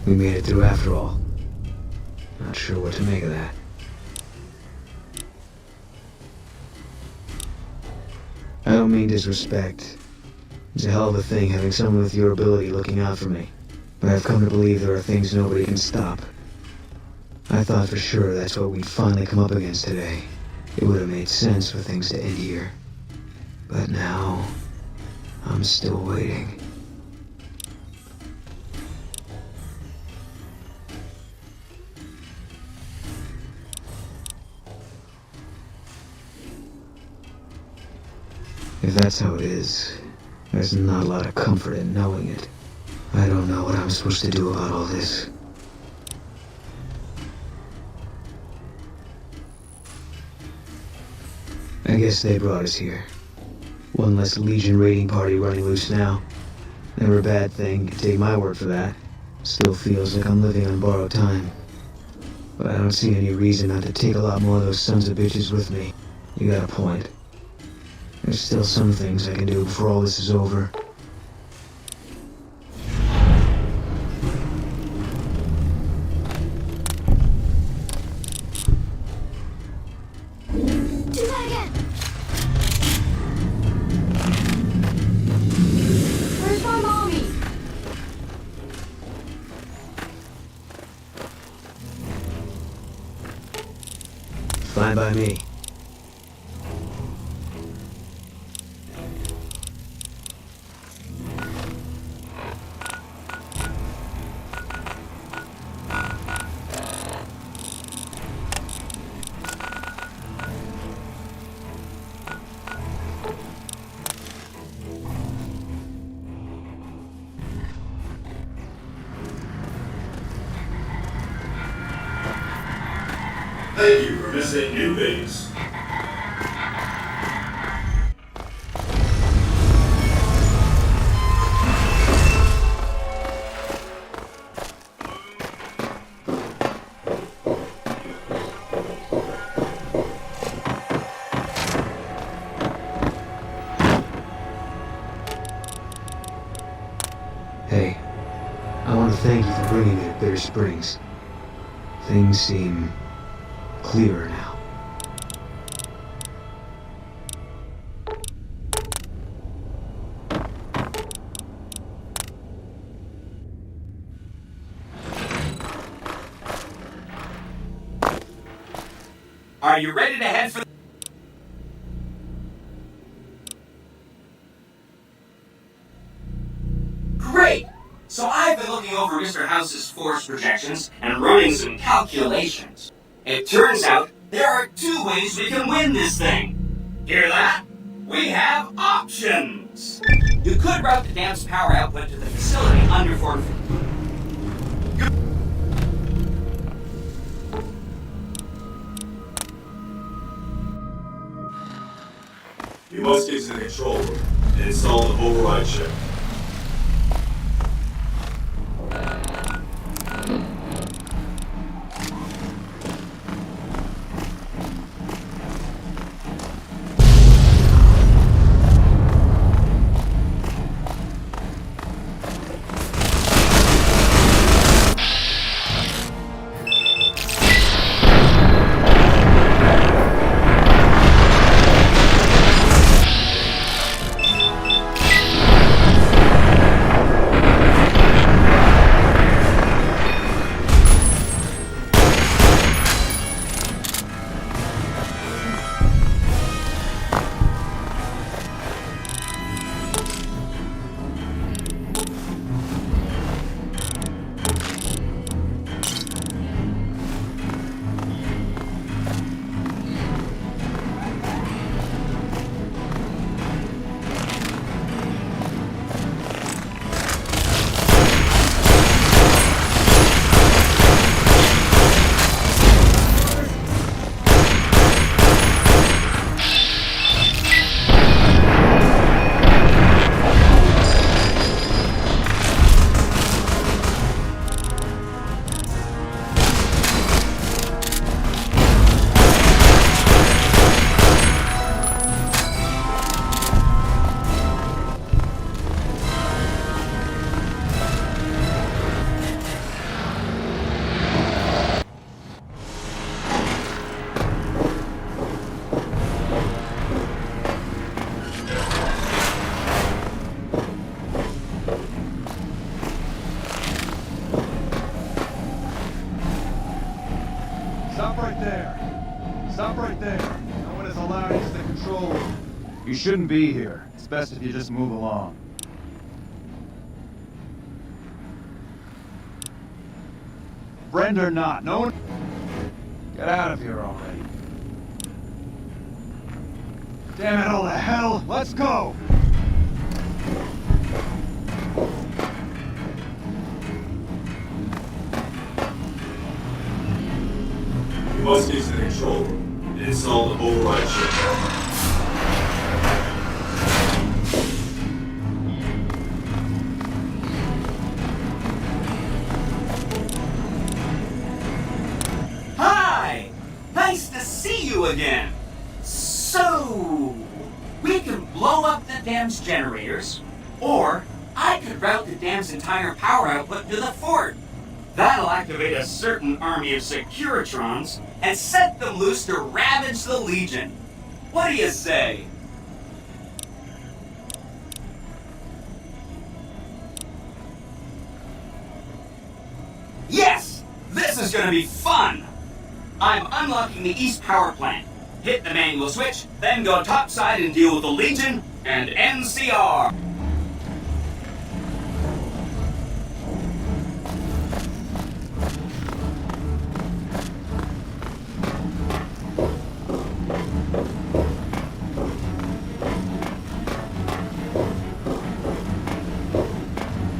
We made it through after all. Not sure what to make of that. I don't mean disrespect. It's a hell of a thing having someone with your ability looking out for me. But I've come to believe there are things nobody can stop. I thought for sure that's what we'd finally come up against today. It would have made sense for things to end here. But now, I'm still waiting. If that's how it is, there's not a lot of comfort in knowing it. I don't know what I'm supposed to do about all this. I guess they brought us here. One less Legion raiding party running loose now. Never a bad thing, take my word for that. Still feels like I'm living on borrowed time. But I don't see any reason not to take a lot more of those sons of bitches with me. You got a point. There's still some things I can do before all this is over. Do that again! Where's my mommy? Fine by me. Thank you for visiting New Base. Hey, I want to thank you for bringing me to Bitter Springs. Things seem clearer now. Are you ready to head for the... Great! So I've been looking over Mr. House's force projections and running some calculations. It turns out there are 2 ways we can win this thing. Hear that? We have options! You could route the dam's power output to the facility under fortification. You must get to the control room and install the override chip. You shouldn't be here. It's best if you just move along. Friend or not, no one... Get out of here already. Damn it, all the hell! Let's go! You must get to the control room and install the override chip. Hi! Nice to see you again. So, we can blow up the dam's generators, or I could route the dam's entire power output to the fort. That'll activate a certain army of Securitrons and set them loose to ravage the Legion. What do you say? Yes! This is gonna be fun! I'm unlocking the East Power Plant. Hit the manual switch, then go topside and deal with the Legion and NCR.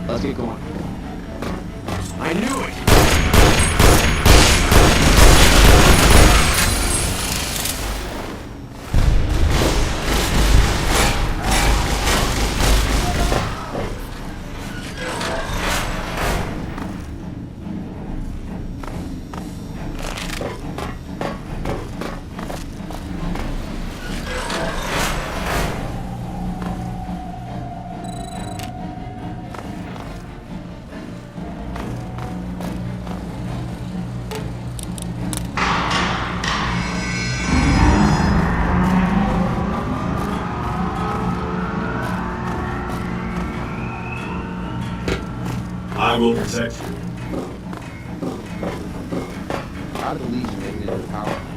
Let's get going. I knew it! I will protect you. How did the Legion make it into the power plant?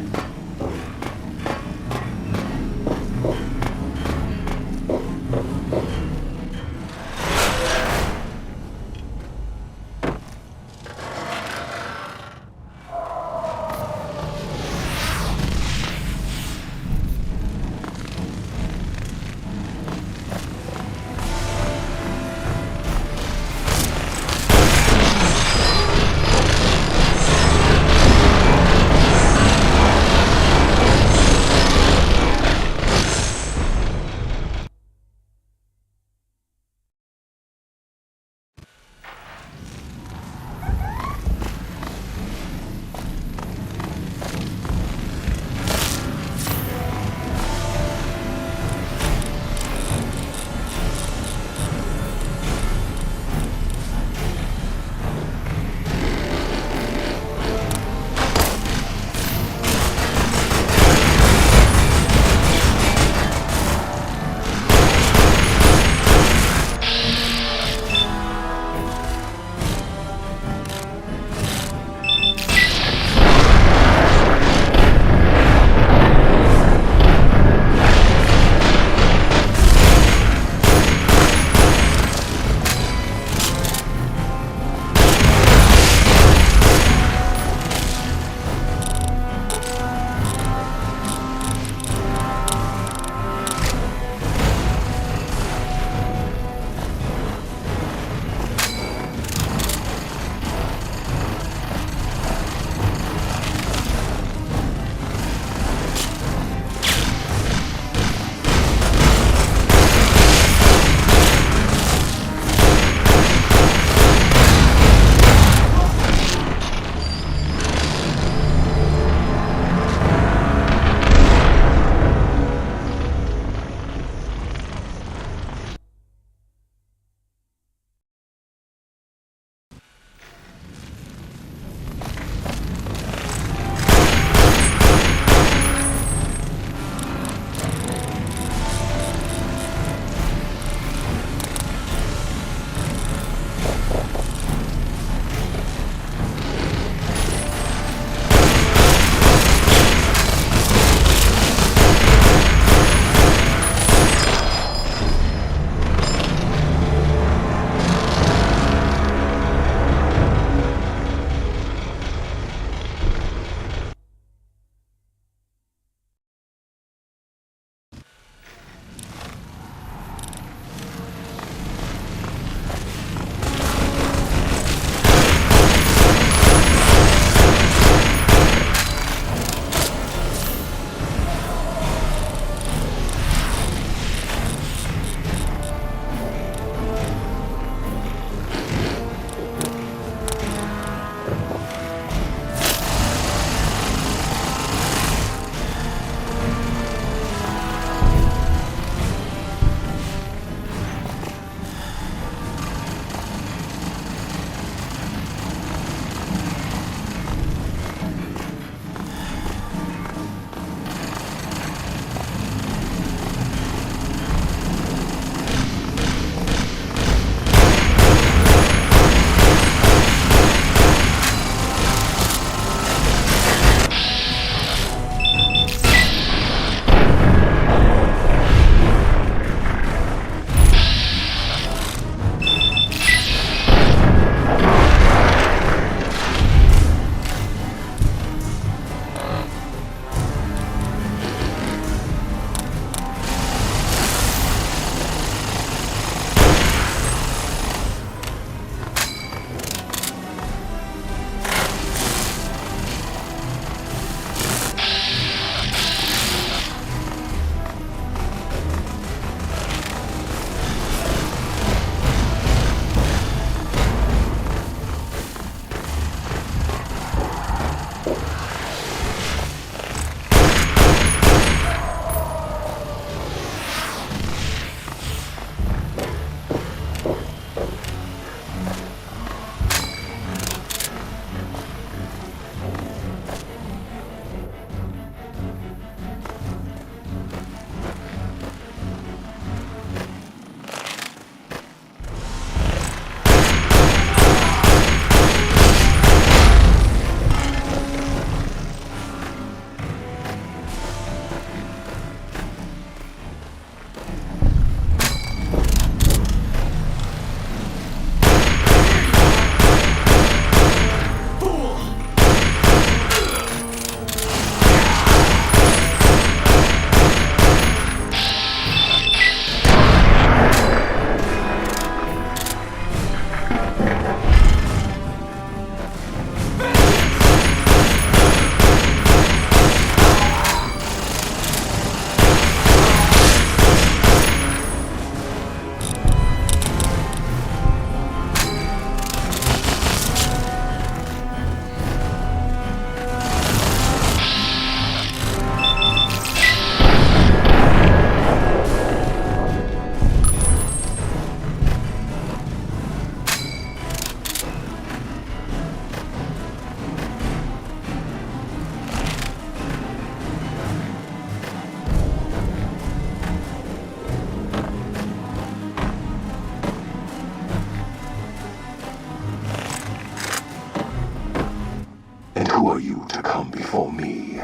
come before me.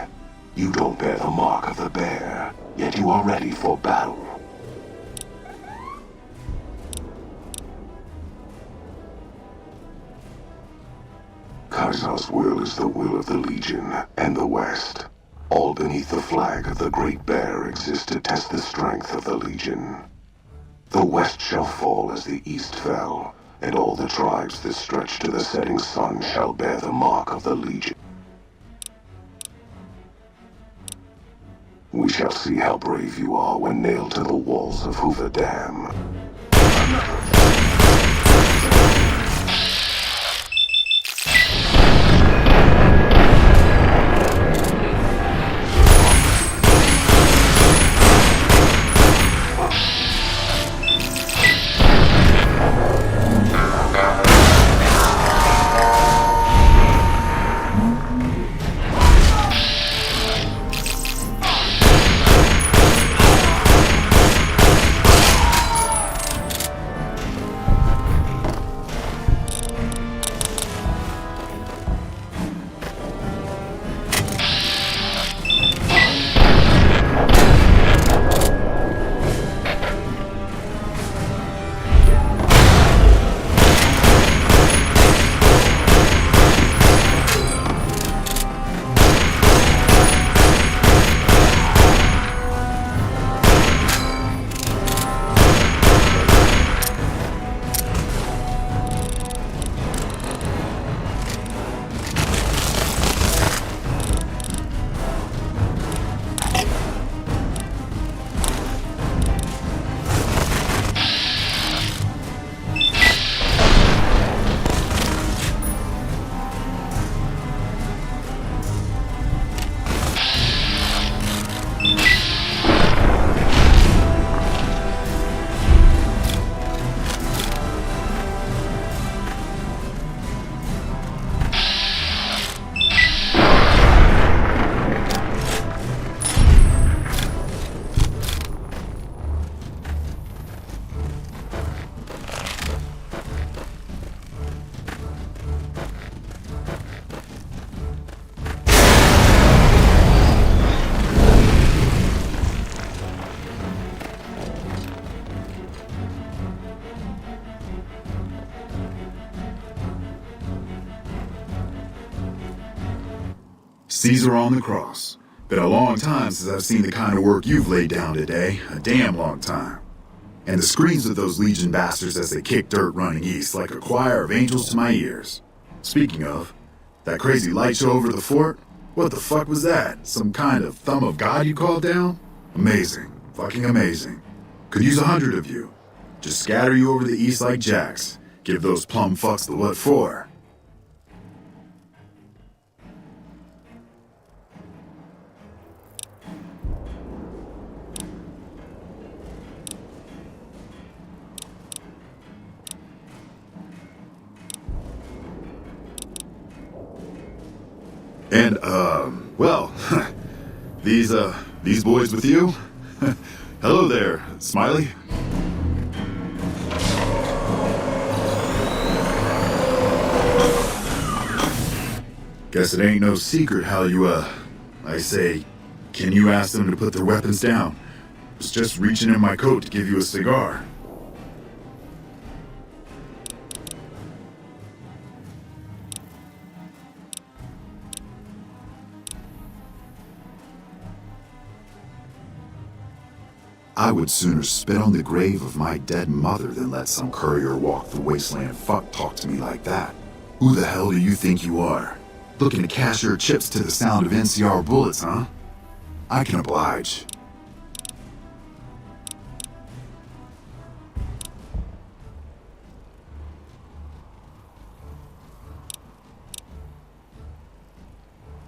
You don't bear the mark of the bear, yet you are ready for battle. Kaiser's will is the will of the Legion and the West. All beneath the flag of the Great Bear exists to test the strength of the Legion. The West shall fall as the East fell, and all the tribes that stretch to the setting sun shall bear the mark of the Legion. We shall see how brave you are when nailed to the walls of Hoover Dam. Caesar on the cross. Been a long time since I've seen the kind of work you've laid down today. A damn long time. And the screams of those Legion bastards as they kick dirt running east like a choir of angels to my ears. Speaking of, that crazy light show over the fort? What the fuck was that? Some kind of thumb of God you called down? Amazing. Fucking amazing. Could use 100 of you. Just scatter you over the east like jacks. Give those plum fucks the what for. And, well, these boys with you? Hello there, Smiley. Guess it ain't no secret how you, I say, can you ask them to put their weapons down? Was just reaching in my coat to give you a cigar. I would sooner spit on the grave of my dead mother than let some courier walk the wasteland fuck talk to me like that. Who the hell do you think you are? Looking to cash your chips to the sound of NCR bullets, huh? I can oblige.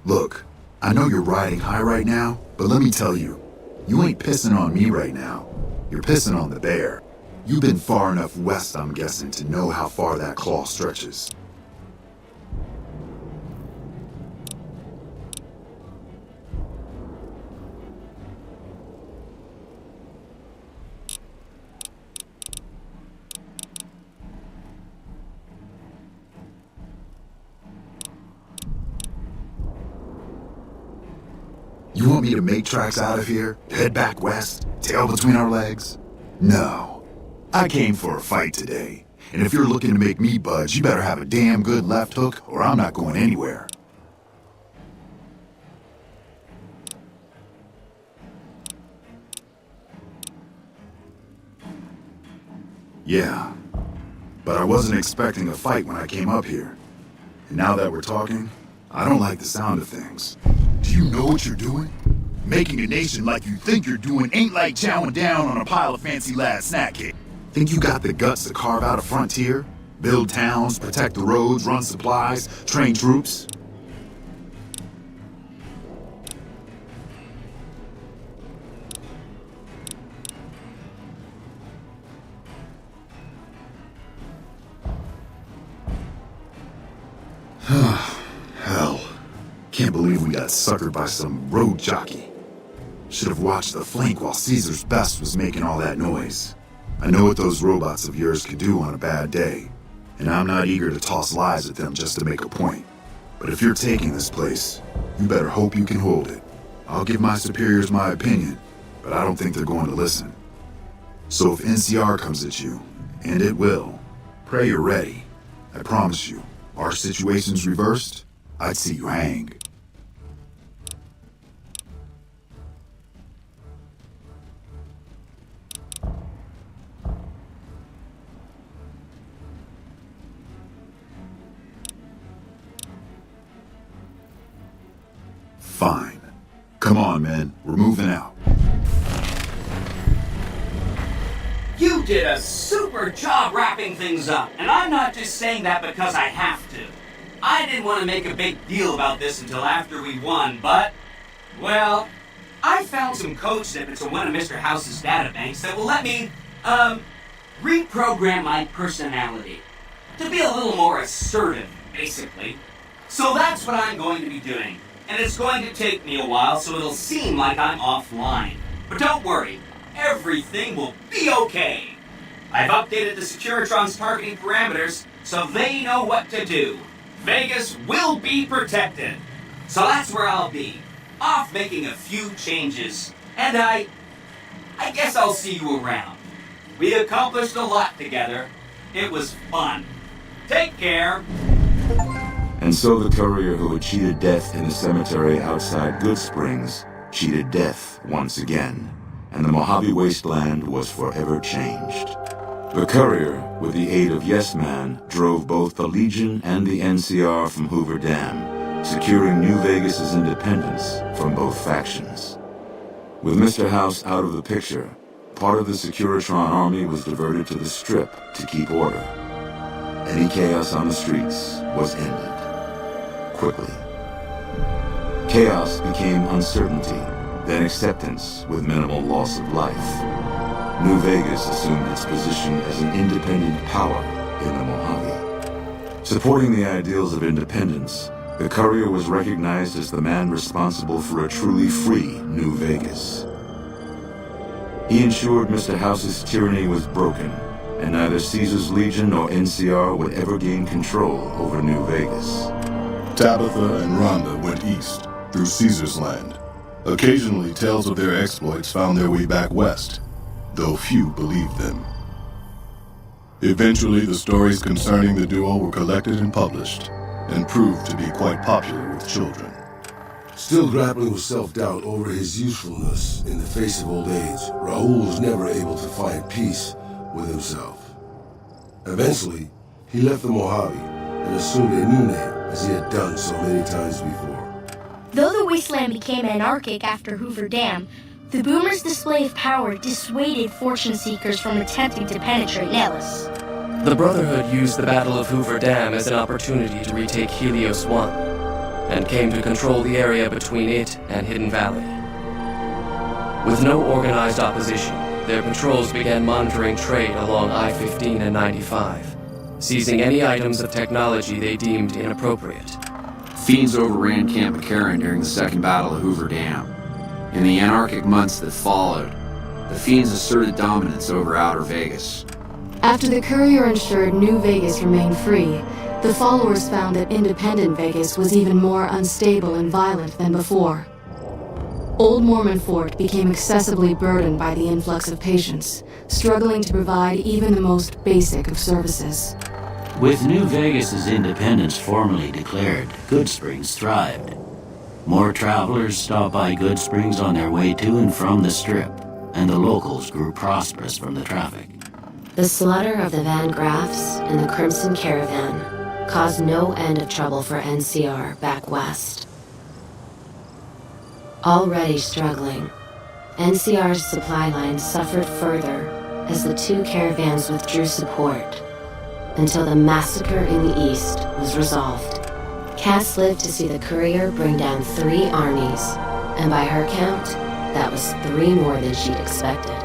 Look, I know you're riding high right now, but let me tell you, you ain't pissing on me right now. You're pissing on the bear. You've been far enough west, I'm guessing, to know how far that claw stretches. want me to make tracks out of here? Head back west? Tail between our legs? No. I came for a fight today. And if you're looking to make me budge, you better have a damn good left hook, or I'm not going anywhere. Yeah. But I wasn't expecting a fight when I came up here. And now that we're talking, I don't like the sound of things. Do you know what you're doing? Making a nation like you think you're doing ain't like chowing down on a pile of fancy lad snack cake. Think you got the guts to carve out a frontier? Build towns, protect the roads, run supplies, train troops? Hell. Can't believe we got suckered by some road jockey. Should have watched the flank while Caesar's best was making all that noise. I know what those robots of yours could do on a bad day, and I'm not eager to toss lies at them just to make a point. But if you're taking this place, you better hope you can hold it. I'll give my superiors my opinion, but I don't think they're going to listen. So if NCR comes at you, and it will, pray you're ready. I promise you, our situation's reversed, I'd see you hang. Fine. Come on, men. We're moving out. You did a super job wrapping things up, and I'm not just saying that because I have to. I didn't want to make a big deal about this until after we won, but, well, I found some code snippets in one of Mr. House's databanks that will let me, reprogram my personality. To be a little more assertive, basically. So that's what I'm going to be doing. And it's going to take me a while, so it'll seem like I'm offline. But don't worry, everything will be okay. I've updated the Securitron's targeting parameters, so they know what to do. Vegas will be protected. So that's where I'll be, off making a few changes. And I guess I'll see you around. We accomplished a lot together. It was fun. Take care. And so the courier who had cheated death in the cemetery outside Good Springs cheated death once again, and the Mojave Wasteland was forever changed. The courier, with the aid of Yes Man, drove both the Legion and the NCR from Hoover Dam, securing New Vegas's independence from both factions. With Mr. House out of the picture, part of the Securitron army was diverted to the Strip to keep order. Any chaos on the streets was ended. Quickly. Chaos became uncertainty, then acceptance with minimal loss of life. New Vegas assumed its position as an independent power in the Mojave. Supporting the ideals of independence, the courier was recognized as the man responsible for a truly free New Vegas. He ensured Mr. House's tyranny was broken, and neither Caesar's Legion nor NCR would ever gain control over New Vegas. Tabitha and Rhonda went east, through Caesar's land. Occasionally, tales of their exploits found their way back west, though few believed them. Eventually, the stories concerning the duo were collected and published, and proved to be quite popular with children. Still grappling with self-doubt over his usefulness in the face of old age, Raoul was never able to find peace with himself. Eventually, he left the Mojave and assumed a new name, as he had done so many times before. Though the wasteland became anarchic after Hoover Dam, the Boomers' display of power dissuaded fortune seekers from attempting to penetrate Nellis. The Brotherhood used the Battle of Hoover Dam as an opportunity to retake Helios 1, and came to control the area between it and Hidden Valley. With no organized opposition, their patrols began monitoring trade along I-15 and 95, seizing any items of technology they deemed inappropriate. Fiends overran Camp McCarran during the Second Battle of Hoover Dam. In the anarchic months that followed, the Fiends asserted dominance over Outer Vegas. After the courier ensured New Vegas remained free, the followers found that independent Vegas was even more unstable and violent than before. Old Mormon Fort became excessively burdened by the influx of patients, struggling to provide even the most basic of services. With New Vegas's independence formally declared, Goodsprings thrived. More travelers stopped by Goodsprings on their way to and from the Strip, and the locals grew prosperous from the traffic. The slaughter of the Van Graffs and the Crimson Caravan caused no end of trouble for NCR back west. Already struggling, NCR's supply lines suffered further as the two caravans withdrew support until the massacre in the east was resolved. Cass lived to see the courier bring down 3 armies, and by her count, that was 3 more than she'd expected.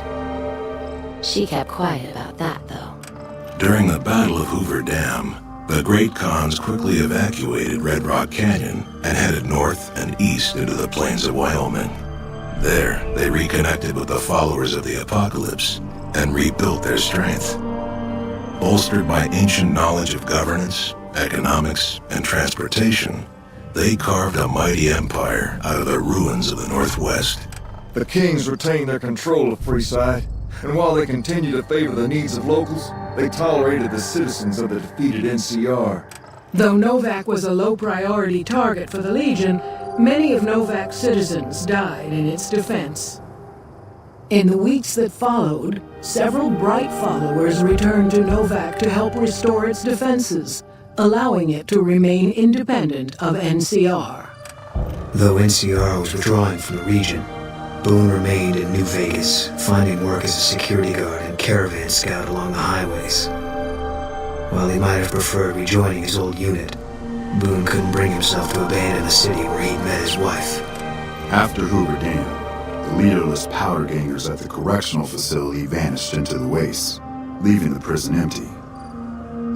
She kept quiet about that, though. During the Battle of Hoover Dam, the Great Khans quickly evacuated Red Rock Canyon and headed north and east into the plains of Wyoming. There, they reconnected with the followers of the Apocalypse and rebuilt their strength. Bolstered by ancient knowledge of governance, economics, and transportation, they carved a mighty empire out of the ruins of the Northwest. The kings retained their control of Freeside, and while they continued to favor the needs of locals, they tolerated the citizens of the defeated NCR. Though Novak was a low-priority target for the Legion, many of Novak's citizens died in its defense. In the weeks that followed, several bright followers returned to Novak to help restore its defenses, allowing it to remain independent of NCR. Though NCR was withdrawing from the region, Boone remained in New Vegas, finding work as a security guard and caravan scout along the highways. While he might have preferred rejoining his old unit, Boone couldn't bring himself to abandon the city where he'd met his wife. After Hoover Dam, the leaderless powder gangers at the correctional facility vanished into the wastes, leaving the prison empty.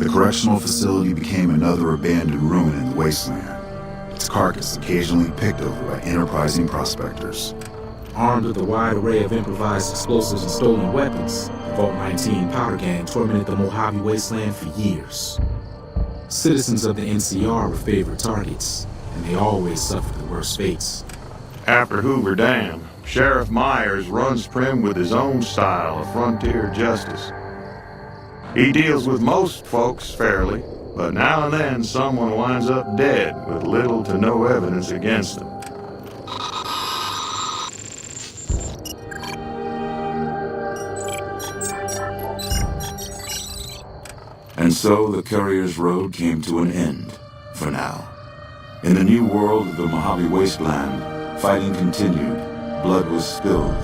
The correctional facility became another abandoned ruin in the wasteland, its carcass occasionally picked over by enterprising prospectors. Armed with a wide array of improvised explosives and stolen weapons, the Vault 19 powder gang tormented the Mojave wasteland for years. Citizens of the NCR were favorite targets, and they always suffered the worst fates. After Hoover Dam, Sheriff Myers runs Prim with his own style of frontier justice. He deals with most folks fairly, but now and then someone winds up dead with little to no evidence against them. And so the Courier's Road came to an end, for now. In the new world of the Mojave Wasteland, fighting continued, blood was spilled,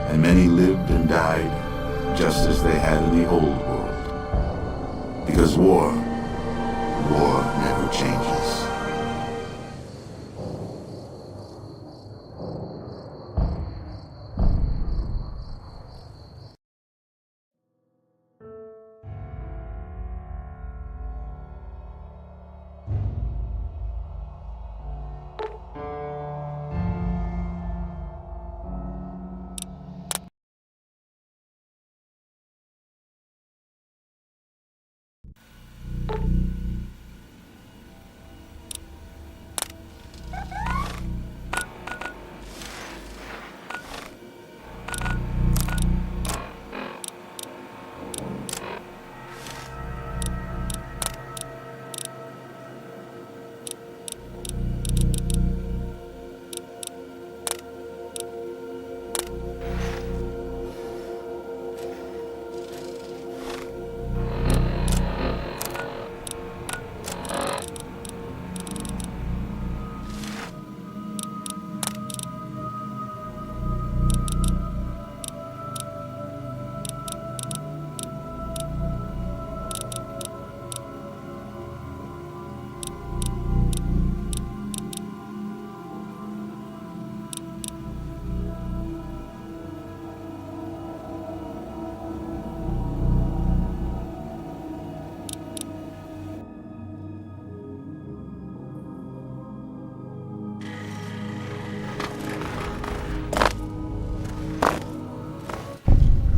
and many lived and died, just as they had in the old world. Because war never changes.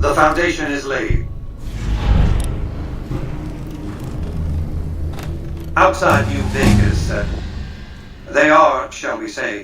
The foundation is laid. Outside New Vegas, they are, shall we say,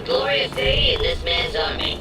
glorious day in this man's army.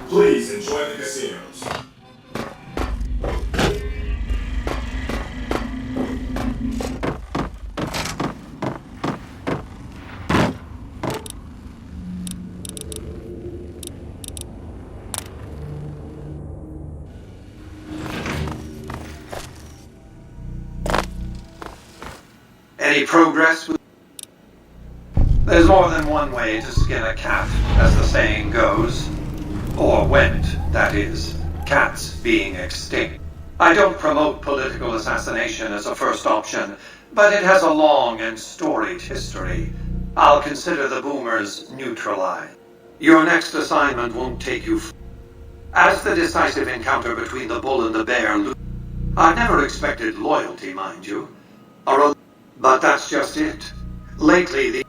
Please enjoy the casinos. Any progress? There's more than one way to skin a cat, as the saying goes. Or went, that is. Cats being extinct. I don't promote political assassination as a first option, but it has a long and storied history. I'll consider the boomers neutralized. Your next assignment won't take you as the decisive encounter between the bull and the bear. I never expected loyalty, mind you. But that's just it. Lately, the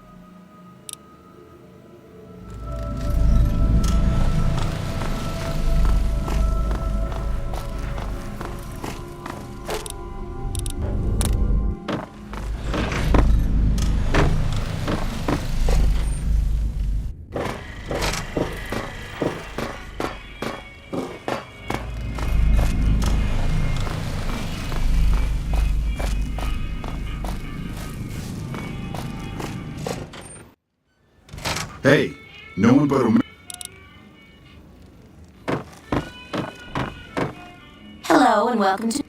Hey, no one but a... Hello and welcome to...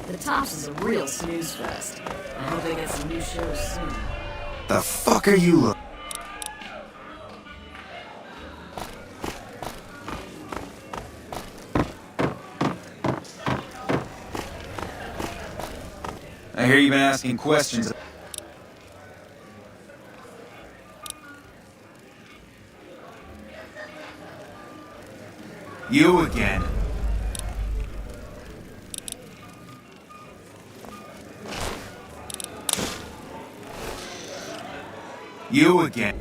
The Tops is a real snooze fest. I hope they get some new shows soon. The fuck are you looking? I hear you've been asking questions. You again. You again.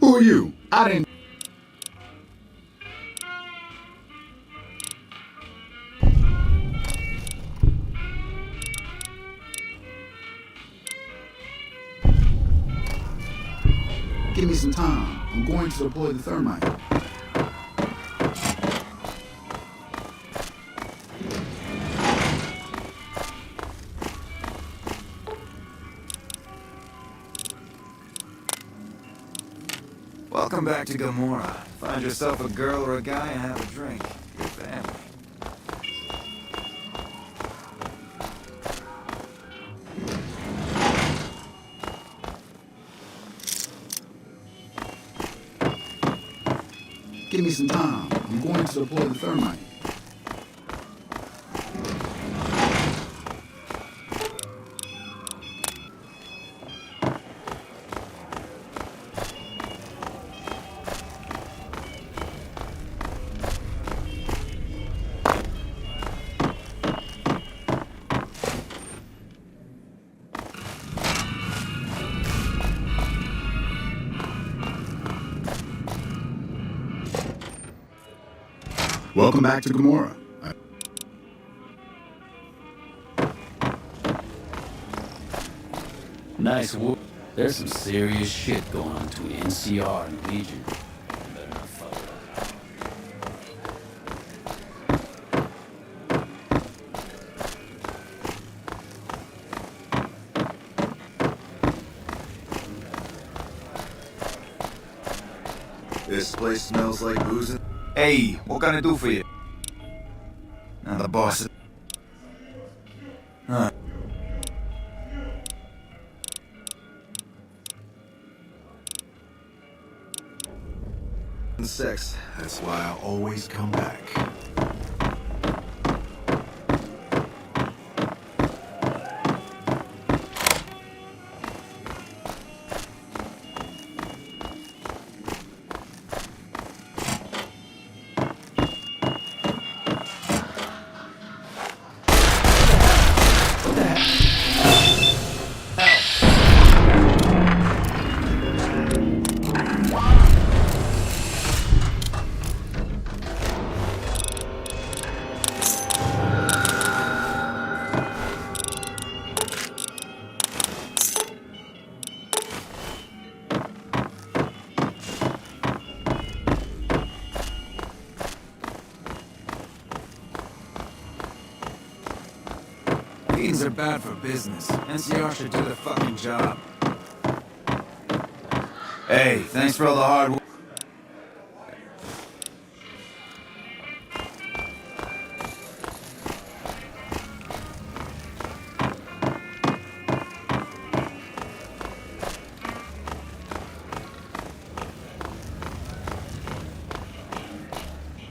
Who are you? I didn't... Give me some time. I'm going to deploy the thermite. Welcome back to Gomorrah. Find yourself a girl or a guy and have a drink. Your family. Give me some time. I'm going to deploy the thermite. Welcome back to Gomorrah. Nice work. There's some serious shit going on between NCR and Legion. Better not fuck it up. This place smells like boozing. Hey, what can I do for you? Now the boss is... Huh. Sex. That's why I always come back. Fiends are bad for business. NCR should do their fucking job. Hey, thanks for all the hard work.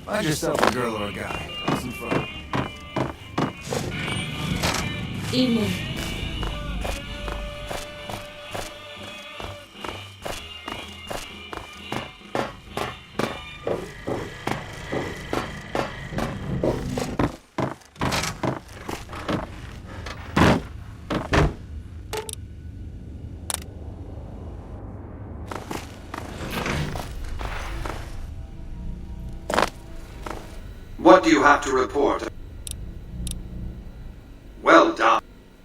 Find yourself a girl or a guy. Have some fun. Evening. What do you have to report?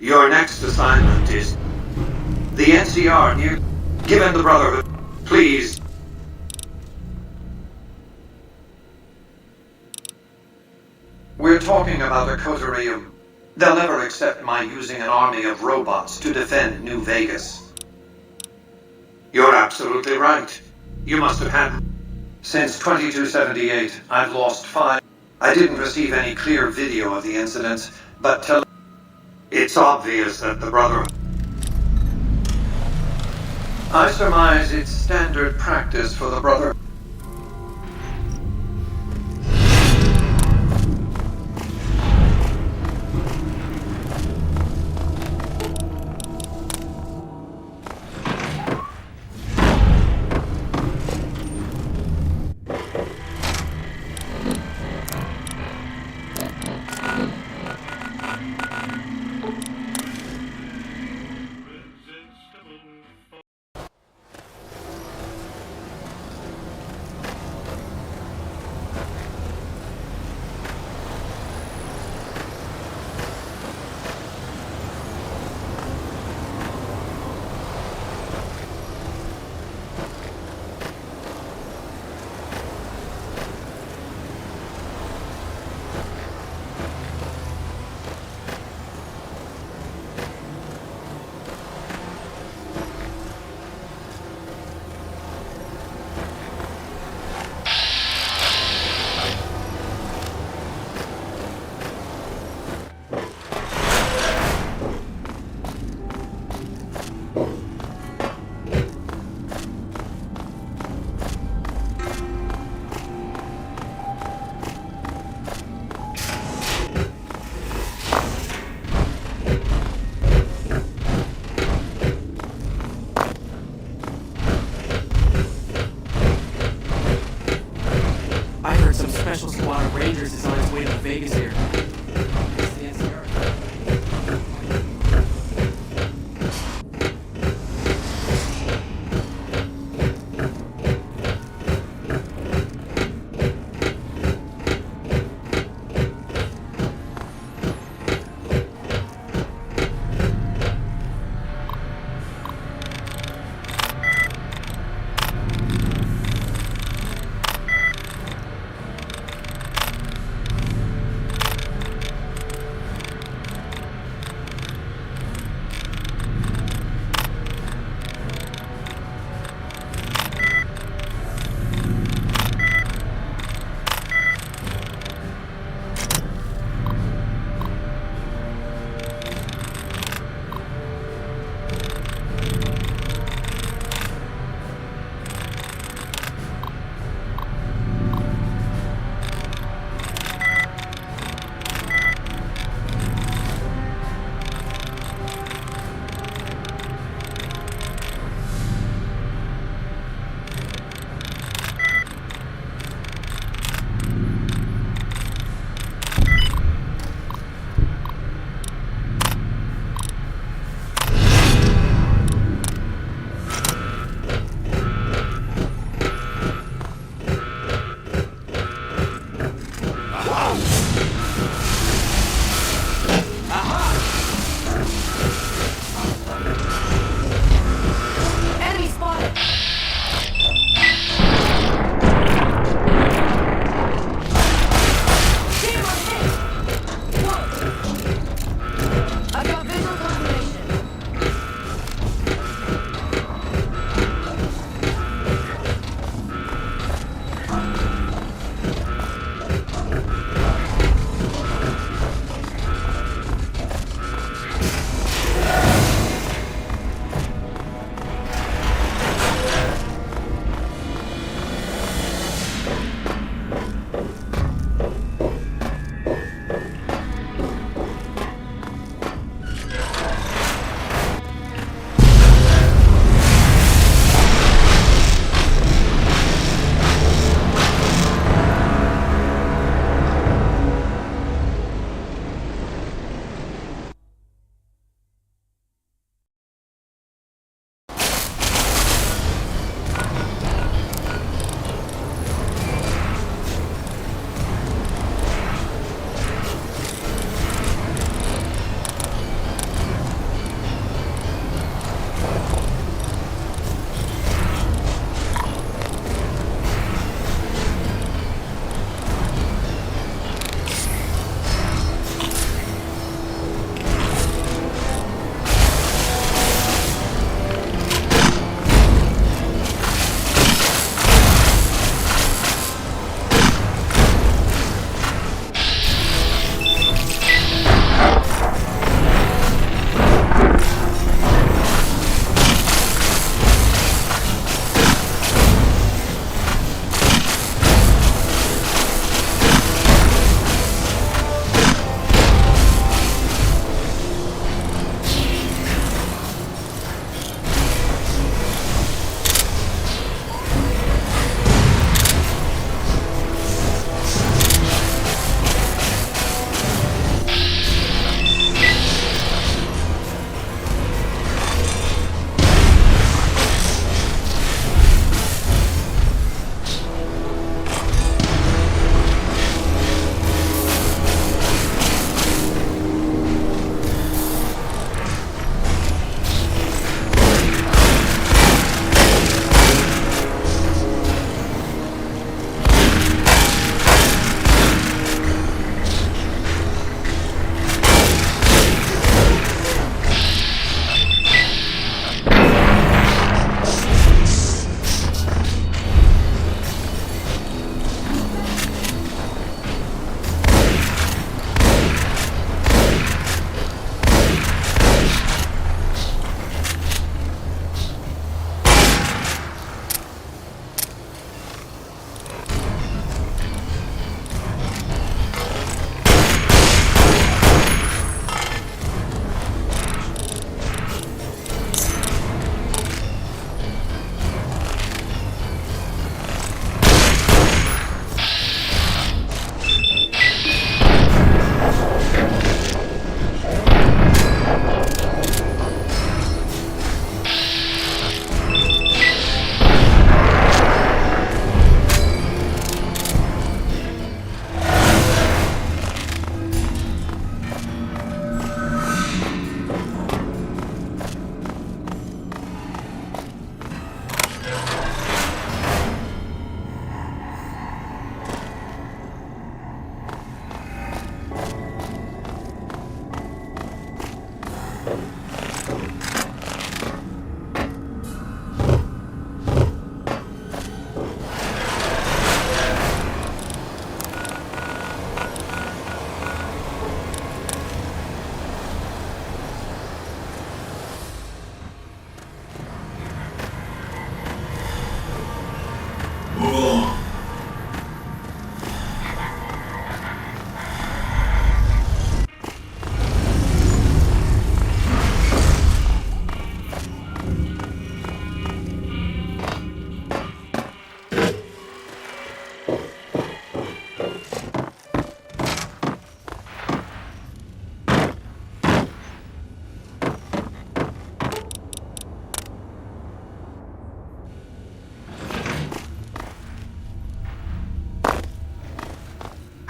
Your next assignment is the NCR near... Given the Brotherhood, please. We're talking about a coterie of... They'll never accept my using an army of robots to defend New Vegas. You're absolutely right. You must have had... Since 2278, I've lost 5. I didn't receive any clear video of the incidents, but it's obvious that the Brotherhood... I surmise it's standard practice for the Brotherhood. Special squad of Rangers is on its way to the Vegas area. It's the NCR.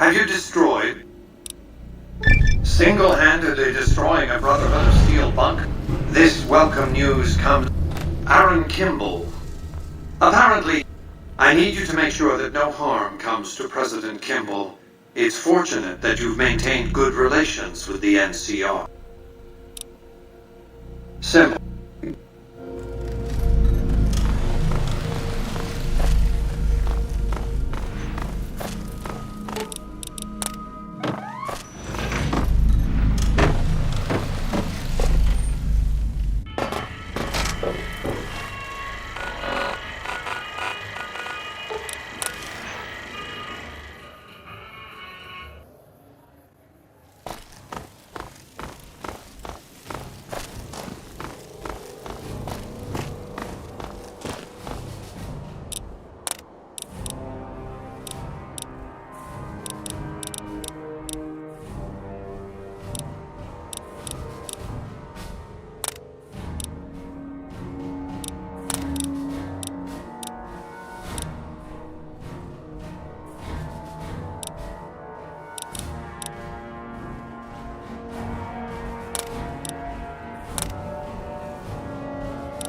Have you destroyed? Single-handedly destroying a Brotherhood of Steel bunk? This welcome news comes... Aaron Kimball. Apparently, I need you to make sure that no harm comes to President Kimball. It's fortunate that you've maintained good relations with the NCR. Simple.